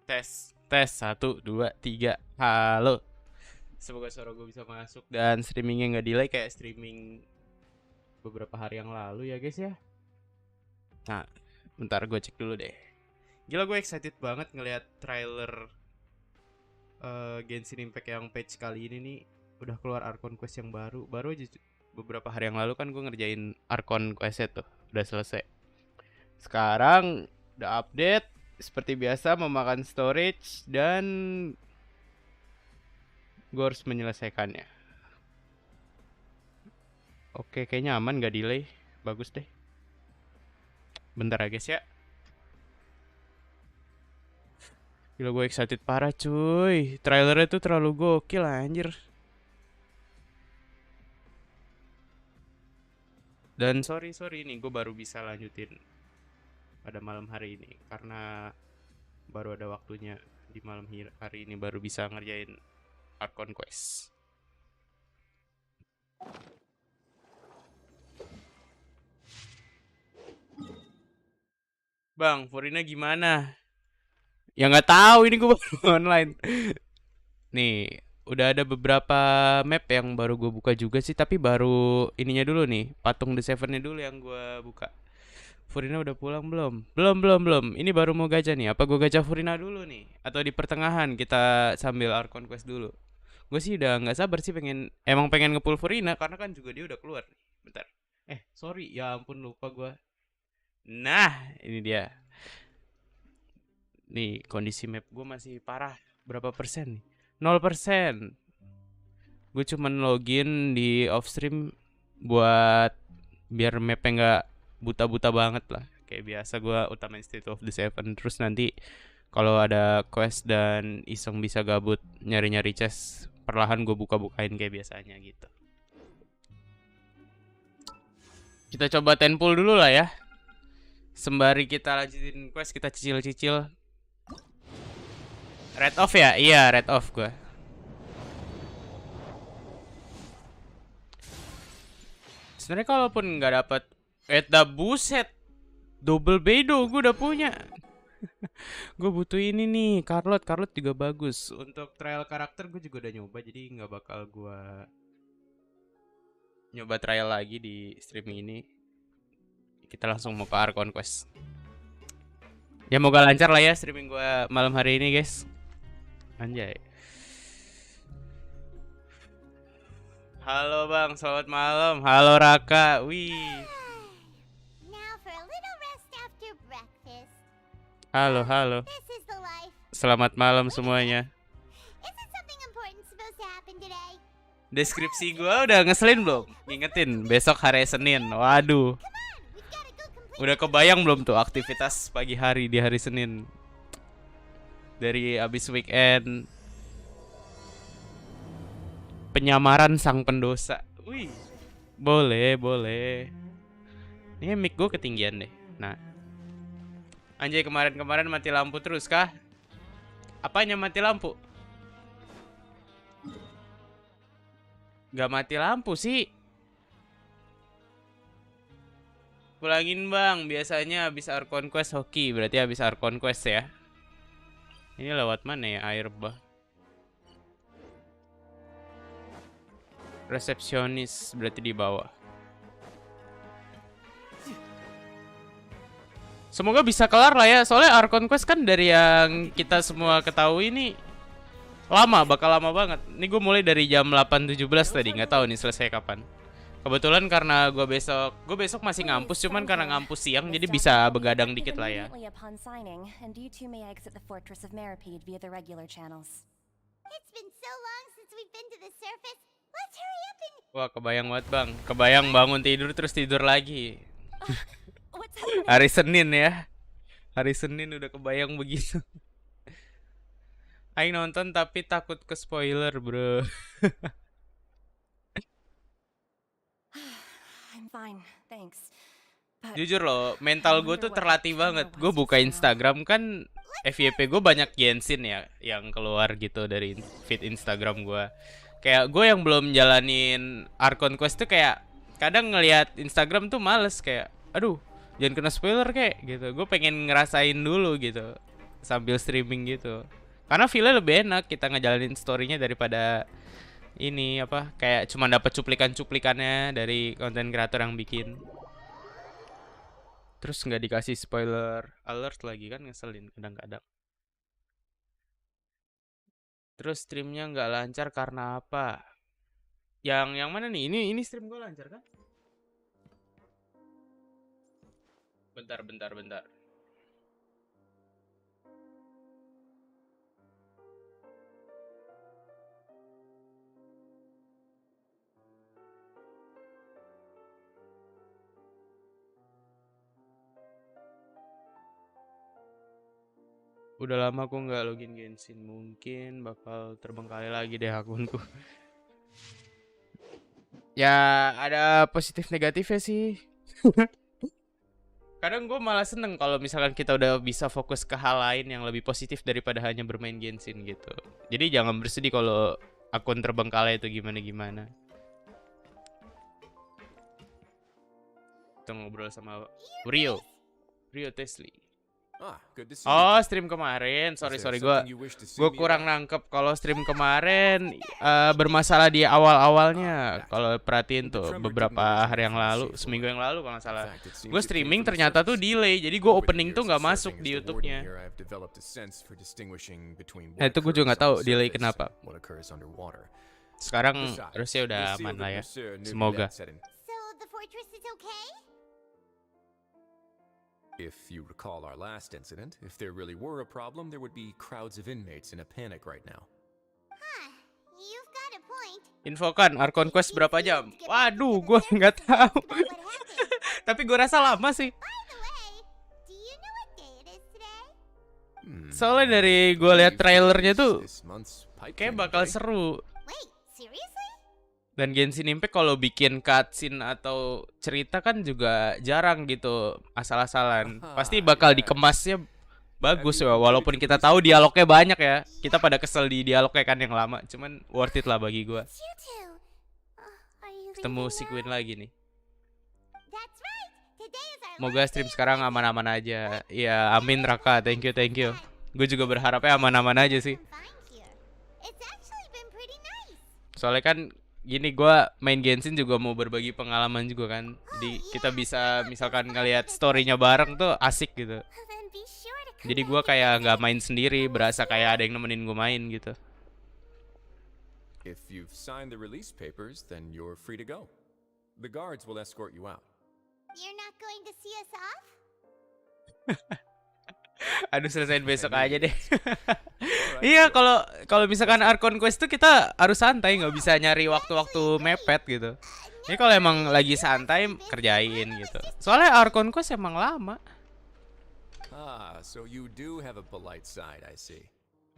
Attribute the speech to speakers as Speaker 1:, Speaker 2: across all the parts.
Speaker 1: Tes 1 2 3. Halo. Semoga suara gue bisa masuk dan streamingnya nggak delay kayak streaming beberapa hari yang lalu ya guys ya. Nah, bentar gue cek dulu deh. Gila, gue excited banget ngelihat trailer Genshin Impact yang patch kali ini nih. Udah keluar Archon quest yang baru aja beberapa hari yang lalu kan gue ngerjain Archon quest tuh. Udah selesai. Sekarang udah update. Seperti biasa memakan storage dan gue harus menyelesaikannya. Oke, kayaknya aman, gak delay. Bagus deh. Bentar ya guys ya. Gila, gue excited parah cuy. Trailernya tuh terlalu gokil anjir. Dan sorry nih, gue baru bisa lanjutin pada malam hari ini karena baru ada waktunya di malam hari ini baru bisa ngerjain Archon quest. Bang, Furina gimana? Ya nggak tahu, ini gue baru online. Nih, udah ada beberapa map yang baru gue buka juga sih, tapi baru ininya dulu nih, patung The Seven-nya dulu yang gue buka. Furina udah pulang belum? Belum. Ini baru mau gacha nih. Apa gue gacha Furina dulu nih? Atau di pertengahan kita sambil Archon quest dulu? Gue sih udah nggak sabar sih emang pengen ngepull Furina karena kan juga dia udah keluar nih. Bentar. Sorry, ya ampun lupa gue. Nah, ini dia. Nih, kondisi map gue masih parah. Berapa persen nih? 0%. Gue cuman login di off stream buat biar mapnya nggak buta-buta banget lah. Kayak biasa gue utamain State of the Seven. Terus nanti kalau ada quest dan iseng bisa gabut nyari-nyari chest, perlahan gue buka-bukain kayak biasanya gitu. Kita coba 10 pull dulu lah ya. Sembari kita lanjutin quest, kita cicil-cicil. Red off ya? Iya, red off gue. Sebenarnya kalaupun nggak dapet buset, double bedo gue udah punya. Gue butuh ini nih, Carlot juga bagus. Untuk trial karakter gue juga udah nyoba, jadi nggak bakal gue nyoba trial lagi di streaming ini. Kita langsung mau ke Archon quest. Ya moga lancar lah ya streaming gue malam hari ini guys. Anjay. Halo bang, selamat malam. Halo Raka, wih. Halo. Selamat malam semuanya. Deskripsi gue udah ngeselin belum? Ngingetin, besok hari Senin. Waduh. Udah kebayang belum tuh aktivitas pagi hari di hari Senin? Dari abis weekend. Penyamaran sang pendosa. Wih. Boleh. Ini mic gue ketinggian deh. Nah. Anjay, kemarin mati lampu terus kah? Apanya mati lampu? Gak mati lampu sih. Pulangin bang, biasanya habis Archon quest hoki. Berarti habis Archon quest ya. Ini lewat mana ya air bah? Resepsionis berarti di bawah. Semoga bisa kelar lah ya. Soalnya Archon quest kan dari yang kita semua ketahui ini bakal lama banget. Ini gue mulai dari jam 8.17 tadi, nggak tahu nih selesai kapan. Kebetulan karena gue besok masih ngampus, cuman karena ngampus siang jadi bisa begadang dikit lah ya. Wah, kebayang banget bang. Kebayang bangun tidur terus tidur lagi. Hari Senin ya. Hari Senin udah kebayang begitu. Aing nonton tapi takut ke spoiler bro. Jujur loh, mental gue tuh terlatih banget. Gue buka Instagram kan FYP gue banyak Genshin ya yang keluar gitu dari feed Instagram gue. Kayak gue yang belum jalanin Archon quest tuh kayak kadang ngelihat Instagram tuh males kayak aduh jangan kena spoiler kayak gitu. Gue pengen ngerasain dulu gitu. sambil streaming gitu. Karena feel-nya lebih enak kita ngejalanin story-nya daripada ini apa kayak cuma dapat cuplikan-cuplikannya dari konten kreator yang bikin. Terus nggak dikasih spoiler alert lagi kan ngeselin kadang-kadang. Terus streamnya nggak lancar karena apa? Yang mana nih? Ini stream gue lancar kan? Bentar. Udah lama aku nggak login Genshin, mungkin bakal terbengkalai lagi deh akunku. Ya ada positif negatifnya sih. Kadang gue malah seneng kalau misalkan kita udah bisa fokus ke hal lain yang lebih positif daripada hanya bermain Genshin gitu. Jadi jangan bersedih kalau akun terbengkalai itu gimana-gimana. Kita ngobrol sama Rio Tesli. Oh, stream kemarin. Sorry, gue kurang nangkep kalau stream kemarin bermasalah di awal-awalnya. Kalau perhatiin tuh beberapa hari yang lalu, seminggu yang lalu kalau nggak salah, gue streaming ternyata tuh delay. Jadi gue opening tuh nggak masuk di YouTube-nya. Nah itu gue juga nggak tahu delay kenapa. Sekarang harusnya udah aman lah ya. Semoga.
Speaker 2: If you recall our last incident, if there really were a problem, there would be crowds of inmates in a panic right now.
Speaker 3: You've got a point.
Speaker 1: Infokan Archon Quest berapa jam? Waduh, gue nggak tahu. Tapi gue rasa lama sih.
Speaker 3: By the way, do you know what day it is today?
Speaker 1: Soalnya dari gue lihat trailernya tuh
Speaker 2: This month's pipe
Speaker 1: kayak
Speaker 2: cleaning
Speaker 1: bakal
Speaker 2: day.
Speaker 1: seru.
Speaker 3: Wait, seriously?
Speaker 1: Dan Genshin Impact kalau bikin cutscene atau cerita kan juga jarang gitu asal-asalan. Pasti bakal dikemasnya bagus ya, walaupun kita tahu dialognya banyak ya. Kita pada kesel di dialognya kan yang lama, cuman worth it lah bagi gua.
Speaker 3: It's you two. Are you
Speaker 1: Ketemu
Speaker 3: leaving
Speaker 1: si
Speaker 3: now?
Speaker 1: Queen lagi nih.
Speaker 3: That's right. Today is our
Speaker 1: Moga
Speaker 3: last
Speaker 1: stream
Speaker 3: day of
Speaker 1: sekarang
Speaker 3: our
Speaker 1: aman-aman aja. Iya, amin Raka. Thank you. Gue juga berharapnya aman-aman aja sih.
Speaker 3: fine here. It's actually been pretty nice.
Speaker 1: Soalnya kan gini, gua main Genshin juga mau berbagi pengalaman juga kan. Jadi kita bisa misalkan ngelihat story-nya bareng tuh asik gitu.
Speaker 3: Then be sure to come
Speaker 1: Jadi
Speaker 3: back
Speaker 1: gua
Speaker 3: and
Speaker 1: kayak
Speaker 3: visit.
Speaker 1: nggak main sendiri, berasa kayak ada yang nemenin gue main gitu.
Speaker 2: If you've signed the release papers, then you're free to go. The guards will escort you out.
Speaker 3: You're not going to see us off?
Speaker 1: Aduh, selesain besok aja deh. Iya, kalau misalkan Archon Quest tuh kita harus santai, nggak bisa nyari waktu-waktu mepet gitu. Ini kalau emang lagi santai kerjain gitu. Soalnya Archon Quest emang lama.
Speaker 2: So you do have a polite side, I see.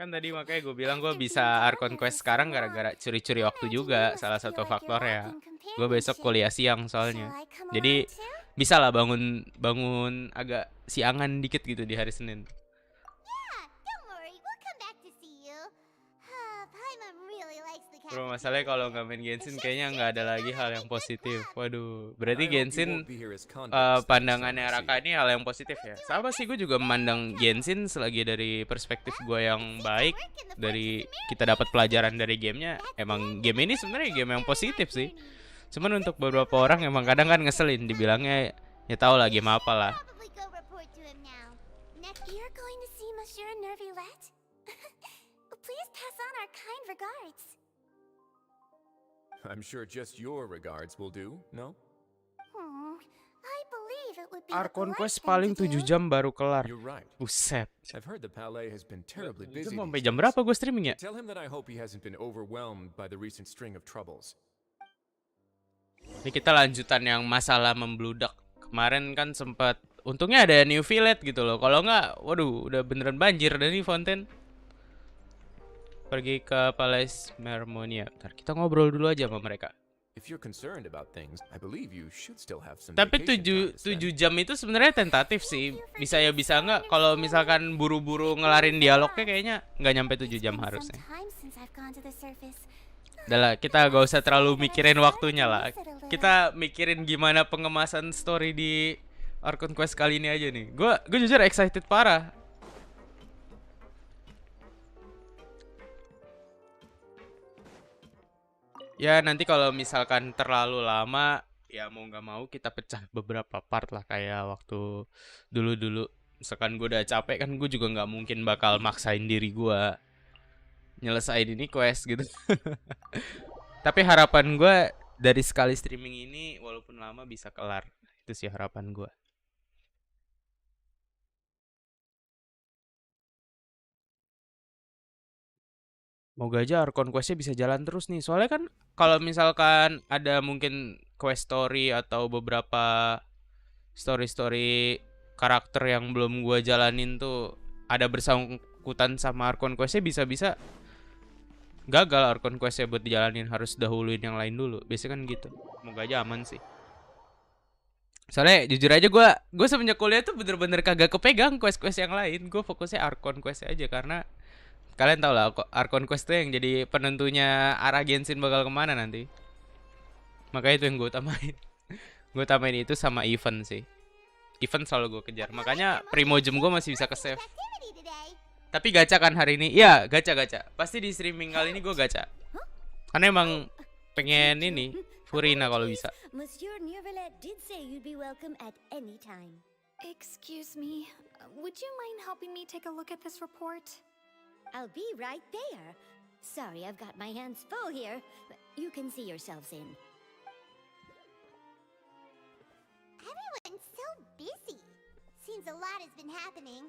Speaker 1: Kan tadi makanya gue bilang gue bisa Archon Quest sekarang gara-gara curi-curi waktu juga, salah satu faktornya. Gue besok kuliah siang soalnya. Jadi bisa lah bangun agak siangan dikit gitu di hari Senin.
Speaker 3: Yeah, don't worry. We'll come back to see you. Paimon really likes the
Speaker 1: Bro,
Speaker 3: cat.
Speaker 1: masalahnya kalau nggak main Genshin kayaknya nggak ada lagi hal yang positif. Waduh, berarti
Speaker 2: I hope you
Speaker 1: Genshin
Speaker 2: won't be here as convicts the next
Speaker 1: pandangannya
Speaker 2: time I see
Speaker 1: Raka
Speaker 2: you.
Speaker 1: ini hal yang positif ya. Sama sih, gue juga memandang Genshin selagi dari perspektif gue yang baik. Dari kita dapat pelajaran dari gamenya, emang game ini sebenarnya game yang positif sih. Cuman untuk beberapa orang emang kadang kan ngeselin, dibilangnya ya tau lah game apa lah.
Speaker 3: Probably go report to him now. Next, you're going to see Monsieur Nervylette? Please pass on our kind regards.
Speaker 2: I'm sure just your regards will do, no?
Speaker 3: I believe it would be
Speaker 1: Archon
Speaker 3: the polite
Speaker 1: Quest
Speaker 3: thing
Speaker 1: paling
Speaker 3: to
Speaker 1: 7
Speaker 3: do.
Speaker 1: jam baru kelar.
Speaker 2: You're right.
Speaker 1: Buset.
Speaker 2: I've heard the palais has been terribly busy.
Speaker 1: Itu mau
Speaker 2: these
Speaker 1: sampai jam
Speaker 2: days.
Speaker 1: berapa gue streaming ya?
Speaker 2: Tell him that I hope he hasn't been overwhelmed by the recent string of troubles.
Speaker 1: Ini kita lanjutan yang masalah membludak. Kemarin kan sempat, untungnya ada new village gitu loh. Kalau nggak, waduh, udah beneran banjir dari fonten. Pergi ke Palace Mermonia. Ntar kita ngobrol dulu aja sama mereka.
Speaker 2: If you're concerned about things, I believe you should still have some
Speaker 1: Tapi
Speaker 2: vacation time to
Speaker 1: 7
Speaker 2: spend.
Speaker 1: jam itu sebenarnya tentatif sih. Bisa ya bisa nggak. Kalau misalkan buru-buru ngelarin dialognya kayaknya nggak nyampe 7 jam harusnya.
Speaker 3: Time since I've gone to the surface.
Speaker 1: Udah lah, kita gak usah terlalu mikirin waktunya lah. Kita mikirin gimana pengemasan story di Archon Quest kali ini aja nih. Gue jujur excited parah. Ya nanti kalau misalkan terlalu lama, ya mau nggak mau kita pecah beberapa part lah kayak waktu dulu-dulu. Misalkan gue udah capek kan gue juga nggak mungkin bakal maksain diri gue nyelesain ini quest gitu. Tapi harapan gue dari sekali streaming ini walaupun lama bisa kelar. Itu sih harapan gue. Moga aja Archon questnya bisa jalan terus nih. Soalnya kan kalau misalkan ada mungkin quest story atau beberapa story-story karakter yang belum gue jalanin tuh ada bersangkutan sama Archon questnya, bisa-bisa gagal Archon questnya buat dijalanin, harus dahuluin yang lain dulu. Biasanya kan gitu. Moga aja aman sih. Soalnya jujur aja gue semenjak kuliah tuh bener-bener kagak kepegang quest-quest yang lain. Gue fokusnya Archon quest aja karena kalian tau lah Archon quest tuh yang jadi penentunya arah Genshin bakal kemana nanti. Makanya itu yang gue utamain. Gue utamain itu sama event sih. Event selalu gue kejar. Makanya Primojem gue masih bisa ke save. Tapi gacha kan hari ini? Iya, gacha. Pasti di streaming kali ini gue gacha. Karena emang pengen ini Furina kalau bisa.
Speaker 4: Monsieur Neuvillette did say you'd be welcome at any time.
Speaker 3: Excuse me, would you mind helping me take a look at this report?
Speaker 4: I'll be right there. Sorry, I've got my hands full here. You can see yourselves in.
Speaker 3: Everyone's so busy. Seems a lot has been happening.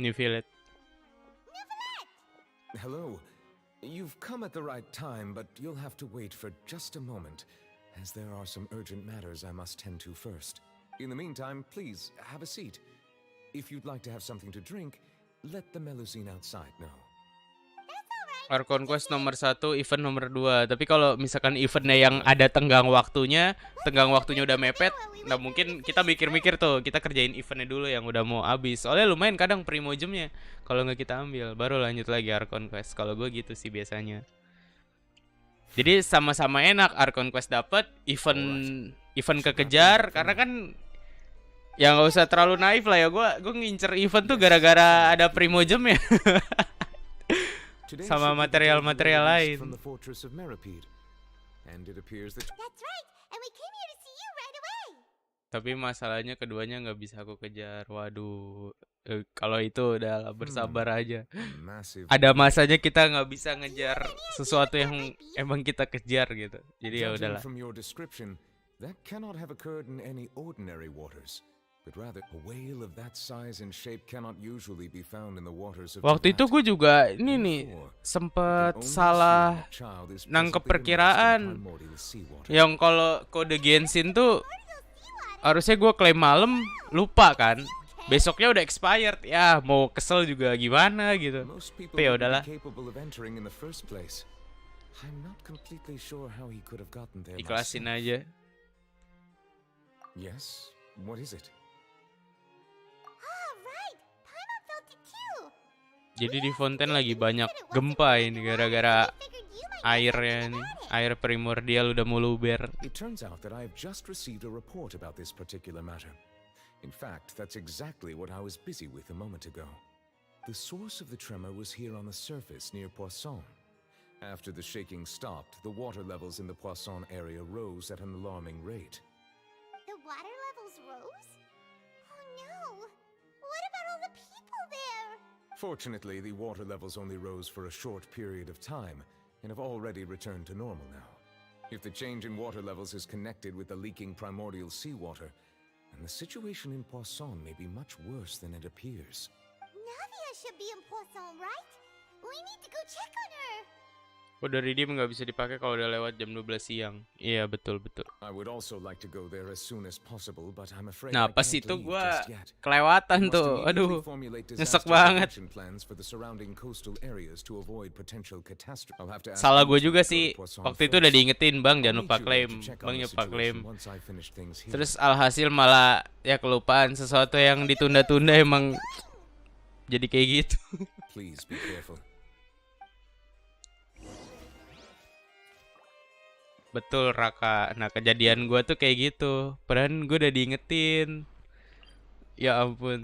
Speaker 1: New feel it.
Speaker 2: Hello. You've come at the right time, but you'll have to wait for just a moment, as there are some urgent matters I must tend to first. In the meantime, please, have a seat. If you'd like to have something to drink, let the Melusine outside know.
Speaker 1: Archon quest nomor 1, event nomor 2. Tapi kalau misalkan eventnya yang ada tenggang waktunya udah mepet, nah mungkin kita mikir-mikir tuh, kita kerjain eventnya dulu yang udah mau habis. Soalnya lumayan kadang primojemnya kalau nggak kita ambil, baru lanjut lagi Archon quest. Kalau gue gitu sih biasanya. Jadi sama-sama enak, Archon quest dapat, event kekejar, karena kan ya nggak usah terlalu naif lah ya. Gue ngincer event tuh gara-gara ada primojem ya. Sama material-material lain.
Speaker 3: That's right, and we came here to see you right away.
Speaker 1: Tapi masalahnya keduanya nggak bisa aku kejar. Waduh, kalau itu udah bersabar aja. Ada masanya kita nggak bisa ngejar sesuatu yang emang kita kejar gitu. Jadi ya udahlah.
Speaker 2: From your description, that cannot have occurred in any ordinary waters, but rather a whale of that size and shape cannot usually be found in the waters of
Speaker 1: Waktu itu gue juga ini nih sempet salah nangkep perkiraan. Yang kalau kode Genshin tuh harusnya gue klaim malam, lupa kan. Besoknya udah expired. Ya mau kesel juga gimana gitu. Tapi ya udahlah. Ikhlasin aja.
Speaker 2: Yes, what is it?
Speaker 3: Ah, right. Paimon felt it too.
Speaker 1: Jadi di fonten lagi banyak gempa ini gara-gara airnya nih. Air primordial udah mau luber.
Speaker 2: It turns out that I have just received a report about this particular matter. In fact, that's exactly what I was busy with a moment ago. The source of the tremor was here on the surface near Poisson. After the shaking stopped, the water levels in the Poisson area rose at an alarming rate.
Speaker 3: The water levels rose? Oh no! What about all the people there?
Speaker 2: Fortunately, the water levels only rose for a short period of time and have already returned to normal now. If the change in water levels is connected with the leaking primordial seawater, then the situation in Poisson may be much worse than it appears.
Speaker 3: Navia should be in Poisson, right? We need to go check on her.
Speaker 1: Kode redeem nggak bisa dipakai kalau udah lewat jam 12 siang. Iya betul.
Speaker 2: I would also like to go there as soon as possible, but I'm afraid
Speaker 1: Nah
Speaker 2: I
Speaker 1: pas
Speaker 2: can't
Speaker 1: itu
Speaker 2: leave
Speaker 1: gue
Speaker 2: just yet.
Speaker 1: kelewatan
Speaker 2: We must
Speaker 1: tuh.
Speaker 2: immediately
Speaker 1: Aduh,
Speaker 2: formulate
Speaker 1: nyesek
Speaker 2: disaster
Speaker 1: banget.
Speaker 2: prevention plans for the surrounding coastal areas to avoid potential catastrophe. I'll have to ask
Speaker 1: Salah
Speaker 2: you
Speaker 1: gue
Speaker 2: to
Speaker 1: juga
Speaker 2: go to
Speaker 1: sih.
Speaker 2: Poisson
Speaker 1: Waktu itu udah
Speaker 2: first.
Speaker 1: diingetin bang,
Speaker 2: I'll
Speaker 1: jangan
Speaker 2: meet
Speaker 1: lupa
Speaker 2: you there
Speaker 1: klaim.
Speaker 2: to check on
Speaker 1: Bang
Speaker 2: the
Speaker 1: lupa klaim.
Speaker 2: situation once I finish things here.
Speaker 1: Terus alhasil malah ya kelupaan, sesuatu yang ditunda-tunda emang jadi kayak gitu.
Speaker 2: Please be careful.
Speaker 1: Betul Raka. Nah kejadian gue tuh kayak gitu. Padahal gue udah diingetin. Ya ampun.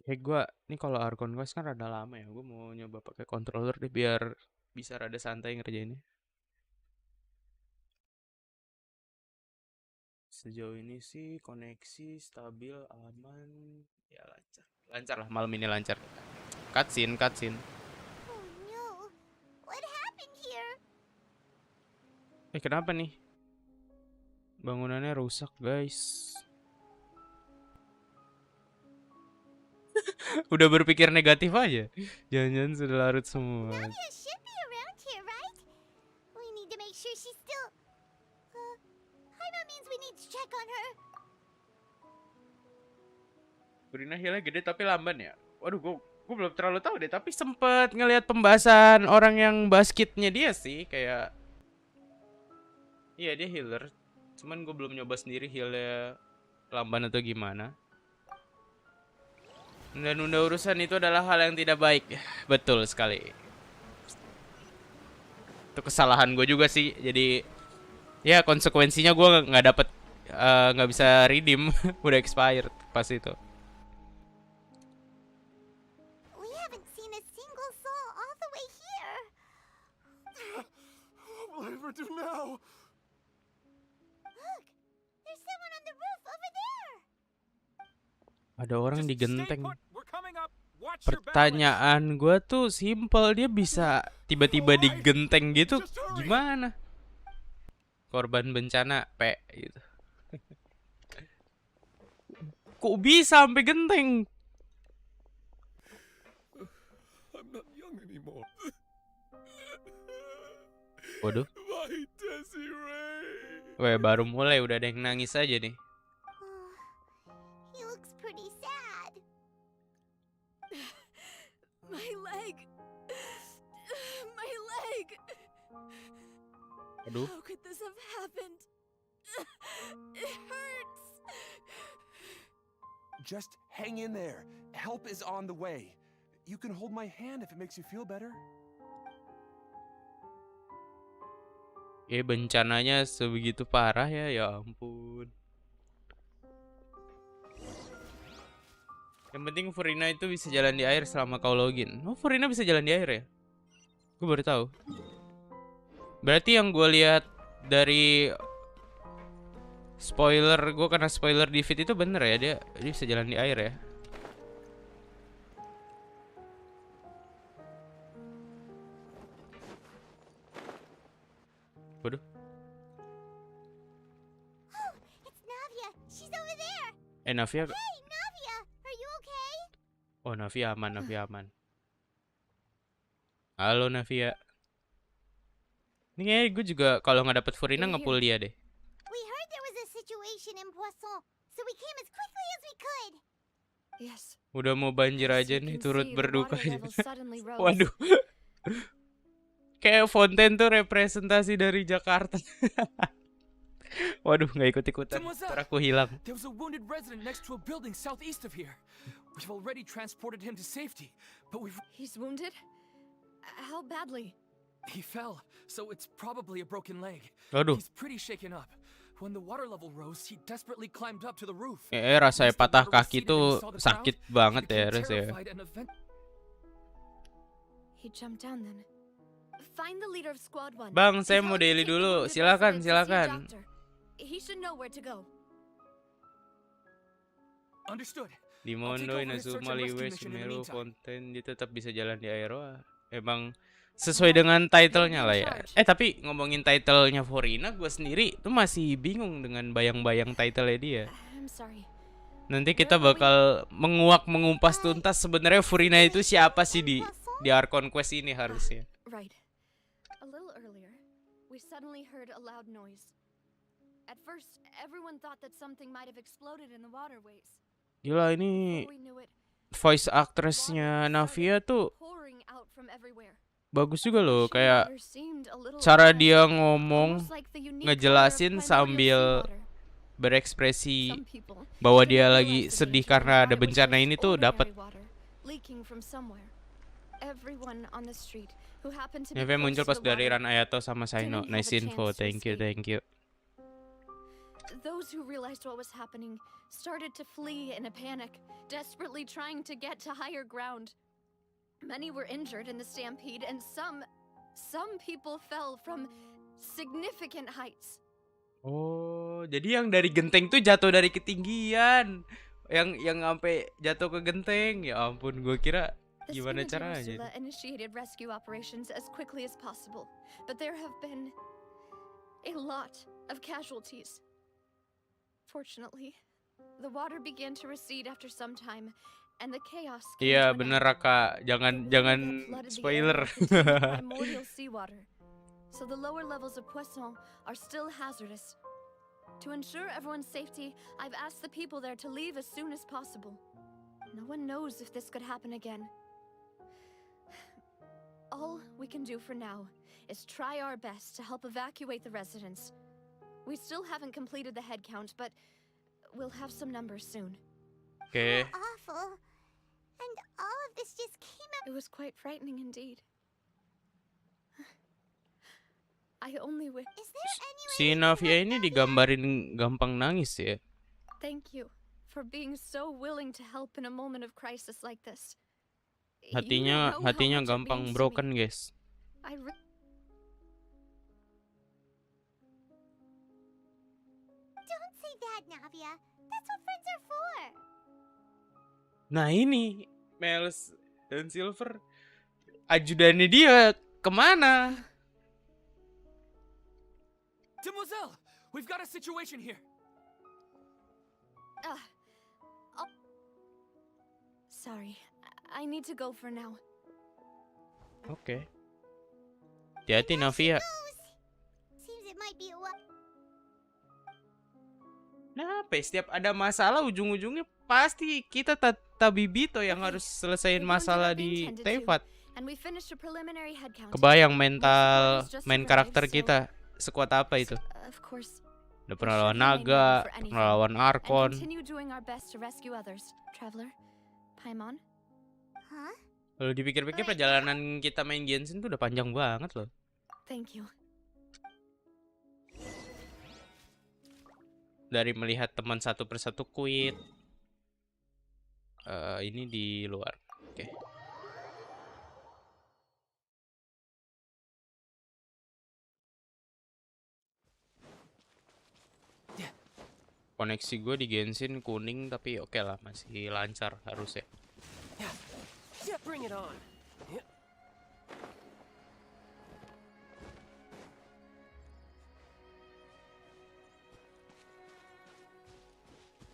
Speaker 1: Gua nih kalau Archon Quest kan rada lama ya. Gue mau nyoba pakai controller deh biar bisa rada santai ngerjainnya. Sejauh ini sih koneksi stabil, aman, ya lancar. Lancar lah, malam ini lancar. Cutscene, cutscene.
Speaker 3: Oh no. What happened here?
Speaker 1: Kenapa nih? Bangunannya rusak, guys. Udah berpikir negatif aja. Jangan-jangan sudah larut semua.
Speaker 3: Navia should be around here, right? We need to make sure she's still... Hyma means we need to check on her.
Speaker 1: Furina healnya gede tapi lamban ya. Waduh, gue belum terlalu tahu deh. Tapi sempet ngelihat pembahasan orang yang bahas kitnya dia sih. Kayak... Iya, dia healer. Cuman gue belum nyoba sendiri healnya lamban atau gimana. Nunda-nunda urusan itu adalah hal yang tidak baik. Betul sekali. Itu kesalahan gue juga sih. Jadi ya konsekuensinya gue nggak dapet, nggak bisa redeem. Udah expired pas itu.
Speaker 3: We haven't seen a single soul all the way here.
Speaker 5: What will I ever do now?
Speaker 3: Look, there's someone on the roof over there.
Speaker 1: Ada orang di
Speaker 5: Just stay
Speaker 1: genteng.
Speaker 5: put. We're coming up. Watch your balance.
Speaker 1: Pertanyaan gue tuh simple, dia bisa tiba-tiba di genteng gitu, gimana? Korban bencana P gitu. Kok bisa sampai genteng?
Speaker 5: I'm not young anymore.
Speaker 1: Waduh,
Speaker 5: My Desiree.
Speaker 1: weh baru mulai udah ada yang nangis aja nih.
Speaker 3: He looks pretty sad.
Speaker 4: My leg. My leg.
Speaker 1: Aduh,
Speaker 4: How could this have happened? It hurts.
Speaker 6: Just hang in there. Help is on the way. You can hold my hand if it makes you feel better.
Speaker 1: bencananya sebegitu parah ya, ya ampun. Yang penting Furina itu bisa jalan di air selama kau login. Oh, Furina bisa jalan di air ya? Gue baru tahu. Berarti yang gue lihat dari spoiler, gue kena spoiler di feed itu bener ya, dia bisa jalan di air ya. Waduh.
Speaker 3: Oh, it's Navia. She's over there.
Speaker 1: Navia.
Speaker 3: Hey, Navia, are you okay?
Speaker 1: Oh, Navia aman, Navia aman. Halo Navia. Ini kayaknya gue juga kalau nggak dapet Furina nge-pull dia deh.
Speaker 3: We heard there was a situation in Poisson, so we came as quickly as we could.
Speaker 4: Yes.
Speaker 1: Udah mau banjir
Speaker 4: As
Speaker 1: aja
Speaker 4: you
Speaker 1: nih,
Speaker 4: can
Speaker 1: turut
Speaker 4: see, the
Speaker 1: berduka
Speaker 4: water
Speaker 1: aja.
Speaker 4: level suddenly rose.
Speaker 1: Waduh. Kayak fonten tuh representasi dari Jakarta. Waduh, nggak ikut-ikutan.
Speaker 5: Mademoiselle,
Speaker 1: Ntar aku hilang.
Speaker 5: There was a wounded resident next to a building southeast of here. We've already transported him to safety, but
Speaker 4: He's wounded? How badly?
Speaker 5: he fell, so it's probably a broken leg.
Speaker 1: Waduh.
Speaker 5: He's pretty shaken up. When the water level rose, he desperately climbed up to the roof.
Speaker 1: Rasanya
Speaker 5: Once the
Speaker 1: patah
Speaker 5: water
Speaker 1: kaki
Speaker 5: receded and he
Speaker 1: tuh
Speaker 5: saw the
Speaker 1: sakit
Speaker 5: ground,
Speaker 1: banget
Speaker 5: he
Speaker 1: ya,
Speaker 5: became
Speaker 1: Res ya.
Speaker 5: terrified and
Speaker 4: He jumped down then. Find the leader of squad 1.
Speaker 1: Bang, saya
Speaker 4: And
Speaker 1: mau
Speaker 4: tell him to
Speaker 1: daily
Speaker 4: take the
Speaker 1: dulu.
Speaker 4: wounded
Speaker 1: Silakan,
Speaker 4: resident to see a
Speaker 1: silakan.
Speaker 4: doctor. He should know where to go.
Speaker 5: understood.
Speaker 1: Di
Speaker 5: I'll take
Speaker 1: Mondo,
Speaker 5: over his search
Speaker 1: Inazuma,
Speaker 5: and rescue
Speaker 1: Liwe,
Speaker 5: mission in the
Speaker 1: Sumeru,
Speaker 5: meantime.
Speaker 1: Fonten, dia tetap bisa jalan di air. Wah, emang sesuai dengan titlenya lah ya. Tapi ngomongin titlenya Furina, gue sendiri tuh masih bingung dengan bayang-bayang titlenya dia.
Speaker 4: I'm sorry.
Speaker 1: Nanti kita bakal mengumpas tuntas sebenarnya Furina itu siapa sih di Archon Quest ini harusnya.
Speaker 4: Right. A little earlier, we suddenly heard a loud noise. At first, everyone thought that something might have exploded in the waterways.
Speaker 1: Gila, ini
Speaker 4: Before we knew it,
Speaker 1: voice
Speaker 4: water
Speaker 1: actress-nya
Speaker 4: started
Speaker 1: Navia tuh
Speaker 4: pouring out from everywhere.
Speaker 1: bagus juga loh.
Speaker 4: Rushing
Speaker 1: Kayak
Speaker 4: water seemed a little
Speaker 1: cara
Speaker 4: odd,
Speaker 1: dia ngomong,
Speaker 4: almost like the unique
Speaker 1: ngejelasin
Speaker 4: color of primordial
Speaker 1: sambil
Speaker 4: seawater.
Speaker 1: berekspresi
Speaker 4: Some people
Speaker 1: bahwa
Speaker 4: didn't
Speaker 1: dia
Speaker 4: realize
Speaker 1: lagi
Speaker 4: the
Speaker 1: sedih
Speaker 4: danger
Speaker 1: karena
Speaker 4: of
Speaker 1: ada
Speaker 4: water was
Speaker 1: bencana
Speaker 4: just
Speaker 1: ini tuh
Speaker 4: ordinary
Speaker 1: dapat.
Speaker 4: water leaking from somewhere. Everyone on the street who happened to be
Speaker 1: Navia
Speaker 4: close
Speaker 1: muncul
Speaker 4: to
Speaker 1: pas
Speaker 4: the
Speaker 1: dari
Speaker 4: water
Speaker 1: Ran Ayato sama Saino.
Speaker 4: didn't have
Speaker 1: Nice
Speaker 4: a
Speaker 1: info,
Speaker 4: chance to
Speaker 1: thank you,
Speaker 4: escape.
Speaker 1: thank you.
Speaker 4: Those who realized what was happening started to flee in a panic, desperately trying to get to higher ground. Many were injured in the stampede, and some people fell from significant heights.
Speaker 1: Oh, jadi yang dari genteng tuh jatuh dari ketinggian. Yang sampai jatuh ke genteng. Ya ampun, gue kira
Speaker 4: The
Speaker 1: gimana caranya.
Speaker 4: Peninsula initiated rescue operations as quickly as possible, but there have been a lot of casualties. Fortunately, the water began to recede after some time, and the chaos came
Speaker 1: Iya,
Speaker 4: to an
Speaker 1: bener
Speaker 4: end.
Speaker 1: Raka.
Speaker 4: The
Speaker 1: Jangan
Speaker 4: river
Speaker 1: jangan
Speaker 4: that flooded the
Speaker 1: spoiler.
Speaker 4: area contained primordial seawater, so the lower levels of Poisson are still hazardous. To ensure everyone's safety, I've asked the people there to leave as soon as possible. No one knows if this could happen again. All we can do for now is try our best to help evacuate the residents. We still haven't completed the head count, but we'll have some numbers soon.
Speaker 1: Oke.
Speaker 3: Awful. And all of this just came up.
Speaker 4: It was quite frightening indeed. I only wish.
Speaker 3: Is there any way
Speaker 1: Si
Speaker 3: we can
Speaker 1: Navia
Speaker 3: help
Speaker 1: ini
Speaker 3: Navia?
Speaker 1: digambarin gampang nangis ya.
Speaker 4: Thank you for being so willing to help in a moment of crisis like this. You
Speaker 1: Hatinya
Speaker 4: don't know how
Speaker 1: hatinya
Speaker 4: much it
Speaker 1: gampang
Speaker 4: means to
Speaker 1: broken,
Speaker 4: me.
Speaker 1: guys.
Speaker 3: Don't say that, Navia. That's what friends are for.
Speaker 1: Nah, ini Miles dan Silver, ajudannya dia kemana?
Speaker 5: Demoiselle, we've got a situation here.
Speaker 4: Sorry, I need to go for now.
Speaker 1: Oke. Hati-hati Navia.
Speaker 3: Seems it might be a while.
Speaker 1: Nah, setiap ada masalah ujung-ujungnya pasti kita Tabibito yang harus selesaiin masalah di Tevat.
Speaker 4: And we finished a preliminary head count.
Speaker 1: Kebayang mental main karakter kita sekuat apa itu.
Speaker 4: Of course.
Speaker 1: Udah pernah lawan naga, pernah lawan Archon.
Speaker 4: Continue doing our best to rescue others, Traveler. Paimon.
Speaker 3: Huh?
Speaker 1: Kalau dipikir-pikir perjalanan kita main Genshin tuh udah panjang banget loh.
Speaker 4: Thank you.
Speaker 1: Dari melihat teman satu persatu quit. Ini di luar. Oke. Koneksi gue di Genshin kuning tapi oke lah, masih lancar harusnya.
Speaker 7: Yeah, bring it on. Yeah.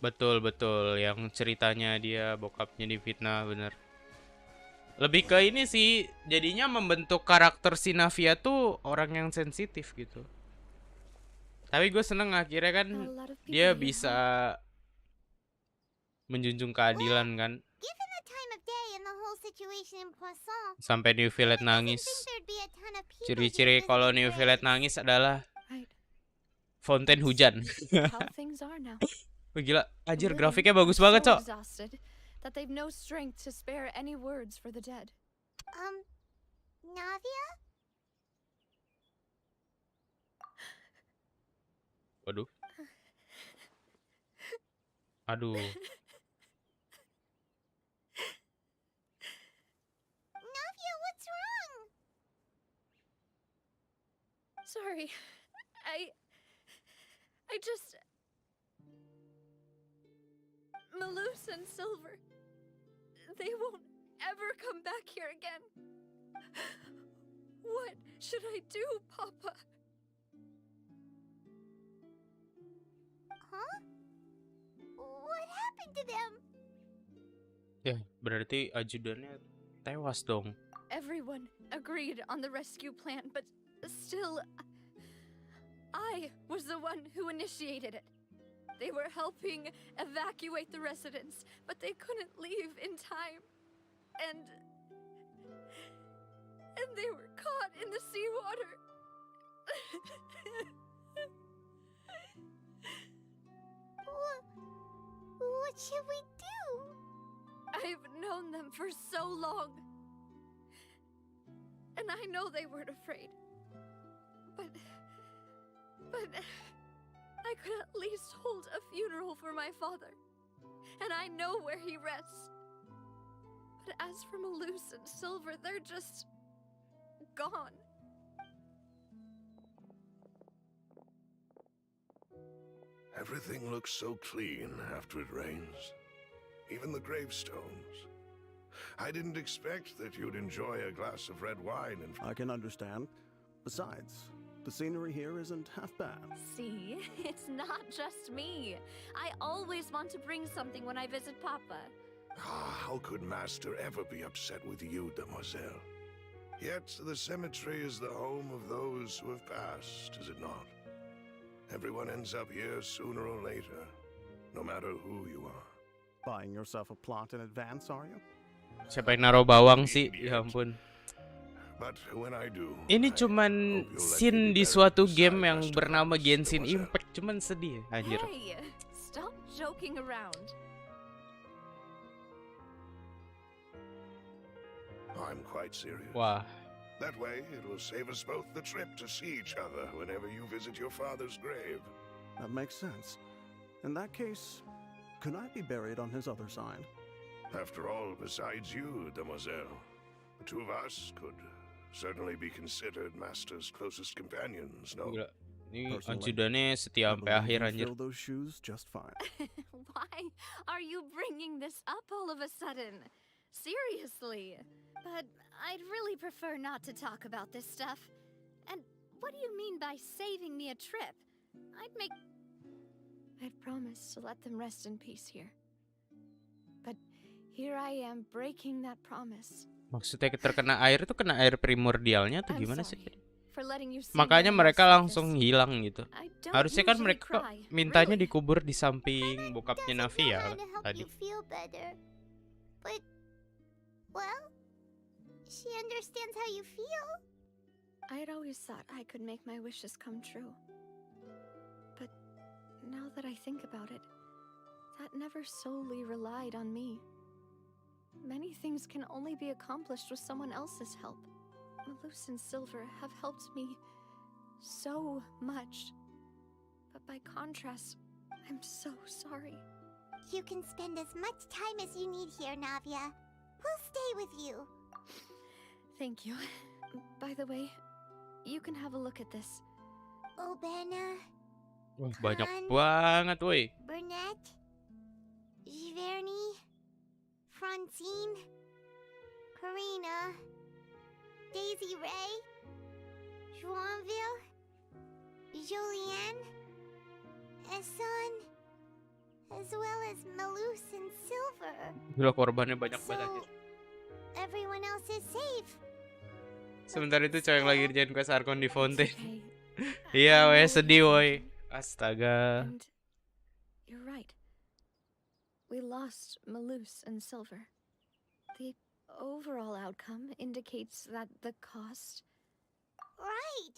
Speaker 1: Betul yang ceritanya dia bokapnya difitnah, bener. Lebih ke ini sih, jadinya membentuk karakter si Navia tuh orang yang sensitif gitu. Tapi gue seneng akhirnya kan dia bisa menjunjung keadilan kan.
Speaker 3: Given the time of day and the whole situation in Poisson,
Speaker 1: Sampai New Violet
Speaker 3: I
Speaker 1: nangis.
Speaker 3: think there'd be a ton of people
Speaker 1: Ciri-ciri
Speaker 3: here
Speaker 1: kalau
Speaker 3: visiting
Speaker 1: New Violet
Speaker 3: graves.
Speaker 1: nangis adalah
Speaker 4: Right.
Speaker 1: fonten hujan.
Speaker 4: How things are now.
Speaker 1: Wah, gila, anjir
Speaker 4: Living
Speaker 1: grafiknya
Speaker 4: are
Speaker 1: bagus banget,
Speaker 4: so
Speaker 1: Cok.
Speaker 4: exhausted that they've no strength to spare any words for the dead.
Speaker 3: Navia?
Speaker 1: Waduh. Aduh.
Speaker 3: Navia, what's wrong?
Speaker 4: Sorry. I just... Malus and Silver. They won't ever come back here again. What should I do, Papa?
Speaker 3: Huh? What happened to them?
Speaker 1: Ya, berarti ajudannya tewas dong.
Speaker 4: Everyone agreed on the rescue plan, but still, I was the one who initiated it. They were helping evacuate the residents, but they couldn't leave in time. And they were caught in the seawater.
Speaker 3: What should we do?
Speaker 4: I've known them for so long. And I know they weren't afraid. But I could at least hold a funeral for my father. And I know where he rests. But as for Malus and Silver, they're just gone.
Speaker 8: Everything looks so clean after it rains. Even the gravestones. I didn't expect that you'd enjoy a glass of red wine and...
Speaker 9: I can understand. Besides, the scenery here isn't half bad.
Speaker 4: See, it's not just me. I always want to bring something when I visit Papa.
Speaker 8: How could Master ever be upset with you, Demoiselle? Yet the cemetery is the home of those who have passed, is it not? Everyone ends up here sooner or later, no matter who you are.
Speaker 9: Buying yourself a plot in advance, are you?
Speaker 1: Siapa yang naruh bawang sih? Ya ampun.
Speaker 8: But when I do,
Speaker 1: Ini cuman scene di suatu game yang bernama Genshin Impact, cuman sedih, anjir.
Speaker 4: Hey, stop joking around.
Speaker 8: I'm quite serious.
Speaker 1: Wah,
Speaker 8: That way, it will save us both the trip to see each other whenever you visit your father's grave.
Speaker 9: That makes sense. In that case, could I be buried on his other side?
Speaker 8: After all, besides you, Demoiselle, the two of us could certainly be considered Master's closest companions, no?
Speaker 1: gila. Ini
Speaker 9: Personally,
Speaker 1: ajudannya setia
Speaker 9: I
Speaker 1: sampai
Speaker 9: believe
Speaker 1: akhir
Speaker 9: you
Speaker 1: anjir.
Speaker 9: fill those shoes just fine.
Speaker 4: Why are you bringing this up all of a sudden? Seriously. But I'd really prefer not to talk about this stuff. And what do you mean by saving me a trip? I'd promised to let them rest in peace here. But here I am breaking that promise.
Speaker 1: Maksudnya terkena air itu kena air primordialnya atau
Speaker 4: I'm
Speaker 1: gimana
Speaker 4: sorry
Speaker 1: sih?
Speaker 4: for letting you see
Speaker 1: Makanya
Speaker 4: me
Speaker 1: mereka
Speaker 4: like
Speaker 1: langsung
Speaker 4: this.
Speaker 1: hilang gitu.
Speaker 4: I don't
Speaker 1: Harusnya kan
Speaker 4: usually
Speaker 1: mereka
Speaker 4: cry,
Speaker 1: mintanya
Speaker 4: really.
Speaker 1: dikubur di samping bokapnya
Speaker 3: Doesn't know
Speaker 1: Navia
Speaker 3: how to help
Speaker 1: tadi.
Speaker 3: you feel better. But, well, she understands how you feel.
Speaker 4: I'd always thought I could make my wishes come true. But now that I think about it, that never solely relied on me. Many things can only be accomplished with someone else's help. Malus and Silver have helped me so much. But by contrast, I'm so sorry.
Speaker 3: You can spend as much time as you need here, Navia. We'll stay with you.
Speaker 4: Thank you. By the way, you can have a look at this.
Speaker 3: Obena,
Speaker 1: Wah, banyak
Speaker 3: Kan.
Speaker 1: banget woi.
Speaker 3: Burnett, Giverny, Francine, Karina, Daisy Ray, Joinville, Julianne, Esson, as well as Malus and Silver.
Speaker 1: Gila korbannya banyak
Speaker 3: So,
Speaker 1: banget anjir.
Speaker 3: everyone else is safe.
Speaker 1: Sementara itu cowok yang lagi ngerjain quest Archon di
Speaker 4: It's
Speaker 1: Fontaine.
Speaker 4: okay.
Speaker 1: Iya,
Speaker 4: I
Speaker 1: woi
Speaker 4: know
Speaker 1: sedih
Speaker 4: it's
Speaker 1: woi.
Speaker 4: okay.
Speaker 1: Astaga.
Speaker 4: And you're right. We lost Malus and Silver. The overall outcome indicates that the cost...
Speaker 3: Right.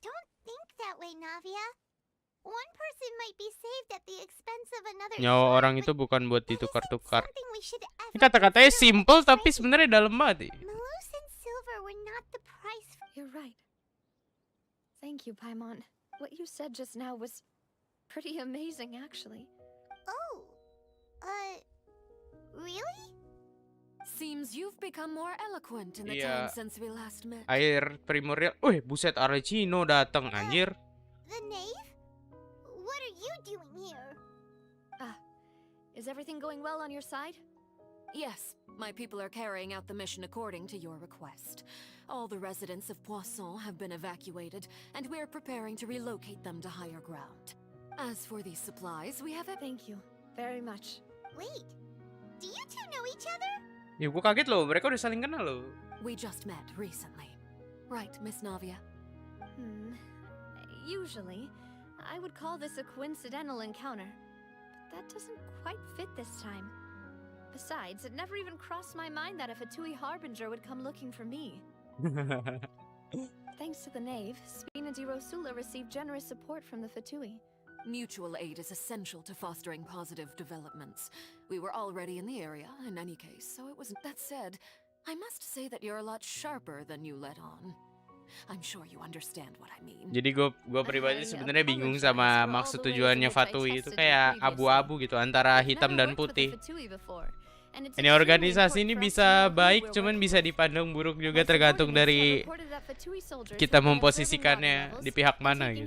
Speaker 3: Don't think that way, Navia. One person might be saved at the expense of another.
Speaker 1: Nyawa
Speaker 3: sure,
Speaker 1: orang
Speaker 3: but
Speaker 1: itu bukan buat
Speaker 3: that isn't
Speaker 1: ditukar-tukar.
Speaker 3: something we should
Speaker 1: Ini
Speaker 3: ever
Speaker 1: kata-katanya
Speaker 3: consider,
Speaker 1: simple tapi
Speaker 3: right?
Speaker 1: sebenarnya dalam banget.
Speaker 3: Malus and Silver were not the price for...
Speaker 4: You're right. Thank you, Paimon. What you said just now was pretty amazing, actually.
Speaker 3: Oh. Really?
Speaker 10: Seems you've become more eloquent in the
Speaker 1: Iya.
Speaker 10: time since we last met.
Speaker 1: Air primordial. Wih, buset Archino datang anjir.
Speaker 3: The knave? What are you doing here?
Speaker 4: Is everything going well on your side?
Speaker 10: Yes, my people are carrying out the mission according to your request. All the residents of Poisson have been evacuated, and we're preparing to relocate them to higher ground. As for these supplies, we have
Speaker 4: Thank you very much.
Speaker 3: Wait. Do you two know each other?
Speaker 1: Ya gue kaget loh, mereka udah saling kenal loh.
Speaker 10: We just met recently. Right, Miss Navia?
Speaker 4: Usually, I would call this a coincidental encounter. But that doesn't quite fit this time. Besides, it never even crossed my mind that a Fatui Harbinger would come looking for me. Thanks to the knave, Spina di Rosula received generous support from the Fatui.
Speaker 10: Mutual aid is essential to fostering positive developments. We were already in the area, in any case, so it wasn't... That said, I must say that you're a lot sharper than you let on. I'm sure you understand what I mean.
Speaker 1: Jadi gue pribadi sebenarnya bingung sama maksud tujuannya Fatui itu kayak abu-abu gitu antara hitam dan putih. Ini organisasi ini bisa baik, cuman bisa dipandang buruk juga tergantung dari kita memposisikannya di pihak mana gitu.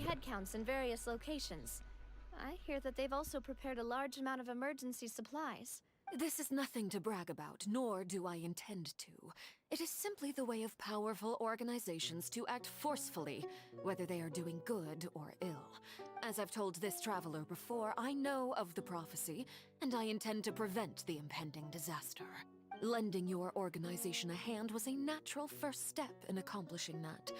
Speaker 4: I hear that they've also prepared a large amount of emergency supplies.
Speaker 10: This is nothing to brag about, nor do I intend to. It is simply the way of powerful organizations to act forcefully, whether they are doing good or ill. As I've told this traveler before, I know of the prophecy, and I intend to prevent the impending disaster. Lending your organization a hand was a natural first step in accomplishing that.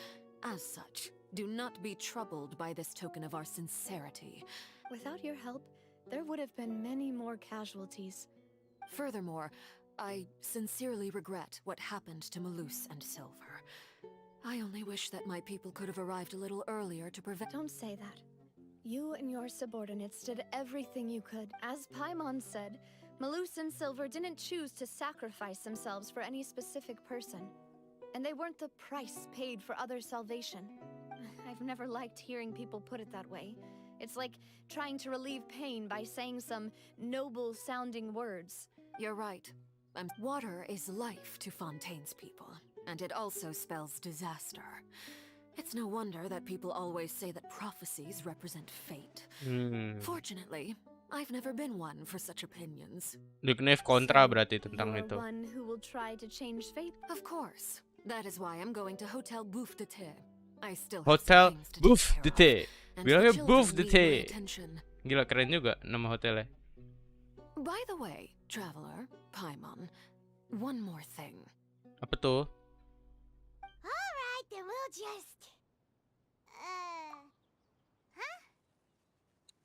Speaker 10: As such, do not be troubled by this token of our sincerity.
Speaker 4: Without your help, there would have been many more casualties.
Speaker 10: Furthermore, I sincerely regret what happened to Malus and Silver. I only wish that my people could have arrived a little earlier to prevent—
Speaker 4: Don't say that. You and your subordinates did everything you could. As Paimon said, Malus and Silver didn't choose to sacrifice themselves for any specific person. And they weren't the price paid for other salvation. I've never liked hearing people put it that way. It's like trying to relieve pain by saying some noble-sounding words.
Speaker 10: You're right. Water is life to Fontaine's people, and it also spells disaster. It's no wonder that people always say that prophecies represent fate. Fortunately, I've never been one for such opinions.
Speaker 1: Duknev kontra berarti tentang itu.
Speaker 4: One who will try to change fate?
Speaker 10: Of course. That is why I'm going to Hotel Bouffe de Thé. I still have
Speaker 1: Hotel
Speaker 10: some things to
Speaker 1: Bouffe
Speaker 10: take
Speaker 1: de
Speaker 10: care
Speaker 1: Thé.
Speaker 10: of, and
Speaker 1: Bilangnya
Speaker 10: the
Speaker 1: Bouffe de
Speaker 10: children need my
Speaker 1: Thé.
Speaker 10: attention.
Speaker 1: Gila keren juga nama hotelnya.
Speaker 10: By the way, traveler, Paimon, one more thing.
Speaker 1: Apa tuh?
Speaker 3: Alright, then we'll just... Huh?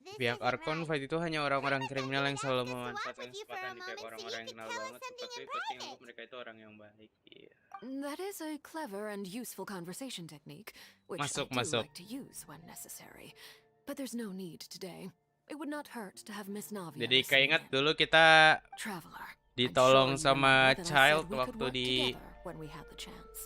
Speaker 3: This
Speaker 1: Pihak
Speaker 3: isn't
Speaker 1: Archon
Speaker 3: right.
Speaker 1: fight itu hanya orang-orang
Speaker 3: Remember
Speaker 1: kriminal
Speaker 3: that
Speaker 1: yang
Speaker 3: I
Speaker 1: selalu
Speaker 3: asked us to walk
Speaker 1: memanfaatkan
Speaker 3: with you for
Speaker 1: kesempatan
Speaker 3: a
Speaker 1: di pihak
Speaker 3: moment so
Speaker 1: orang-orang
Speaker 3: you
Speaker 1: yang
Speaker 3: could
Speaker 1: kenal
Speaker 3: tell us
Speaker 1: banget.
Speaker 3: something
Speaker 1: Tapi
Speaker 3: in
Speaker 1: pasti anggap
Speaker 3: private.
Speaker 1: mereka itu orang yang baik. Iya.
Speaker 10: That is a clever and useful conversation technique, which
Speaker 1: Masuk,
Speaker 10: I do
Speaker 1: masuk.
Speaker 10: like to use when necessary. But there's no need today. It would not hurt to have Miss Navia
Speaker 1: Jadi
Speaker 10: listen
Speaker 1: kayak ingat
Speaker 10: in.
Speaker 1: dulu kita
Speaker 10: Traveler,
Speaker 1: ditolong
Speaker 10: I'm sure you
Speaker 1: sama
Speaker 10: remember that I
Speaker 1: Child
Speaker 10: said we could
Speaker 1: waktu
Speaker 10: work
Speaker 1: di
Speaker 10: together when we had the chance.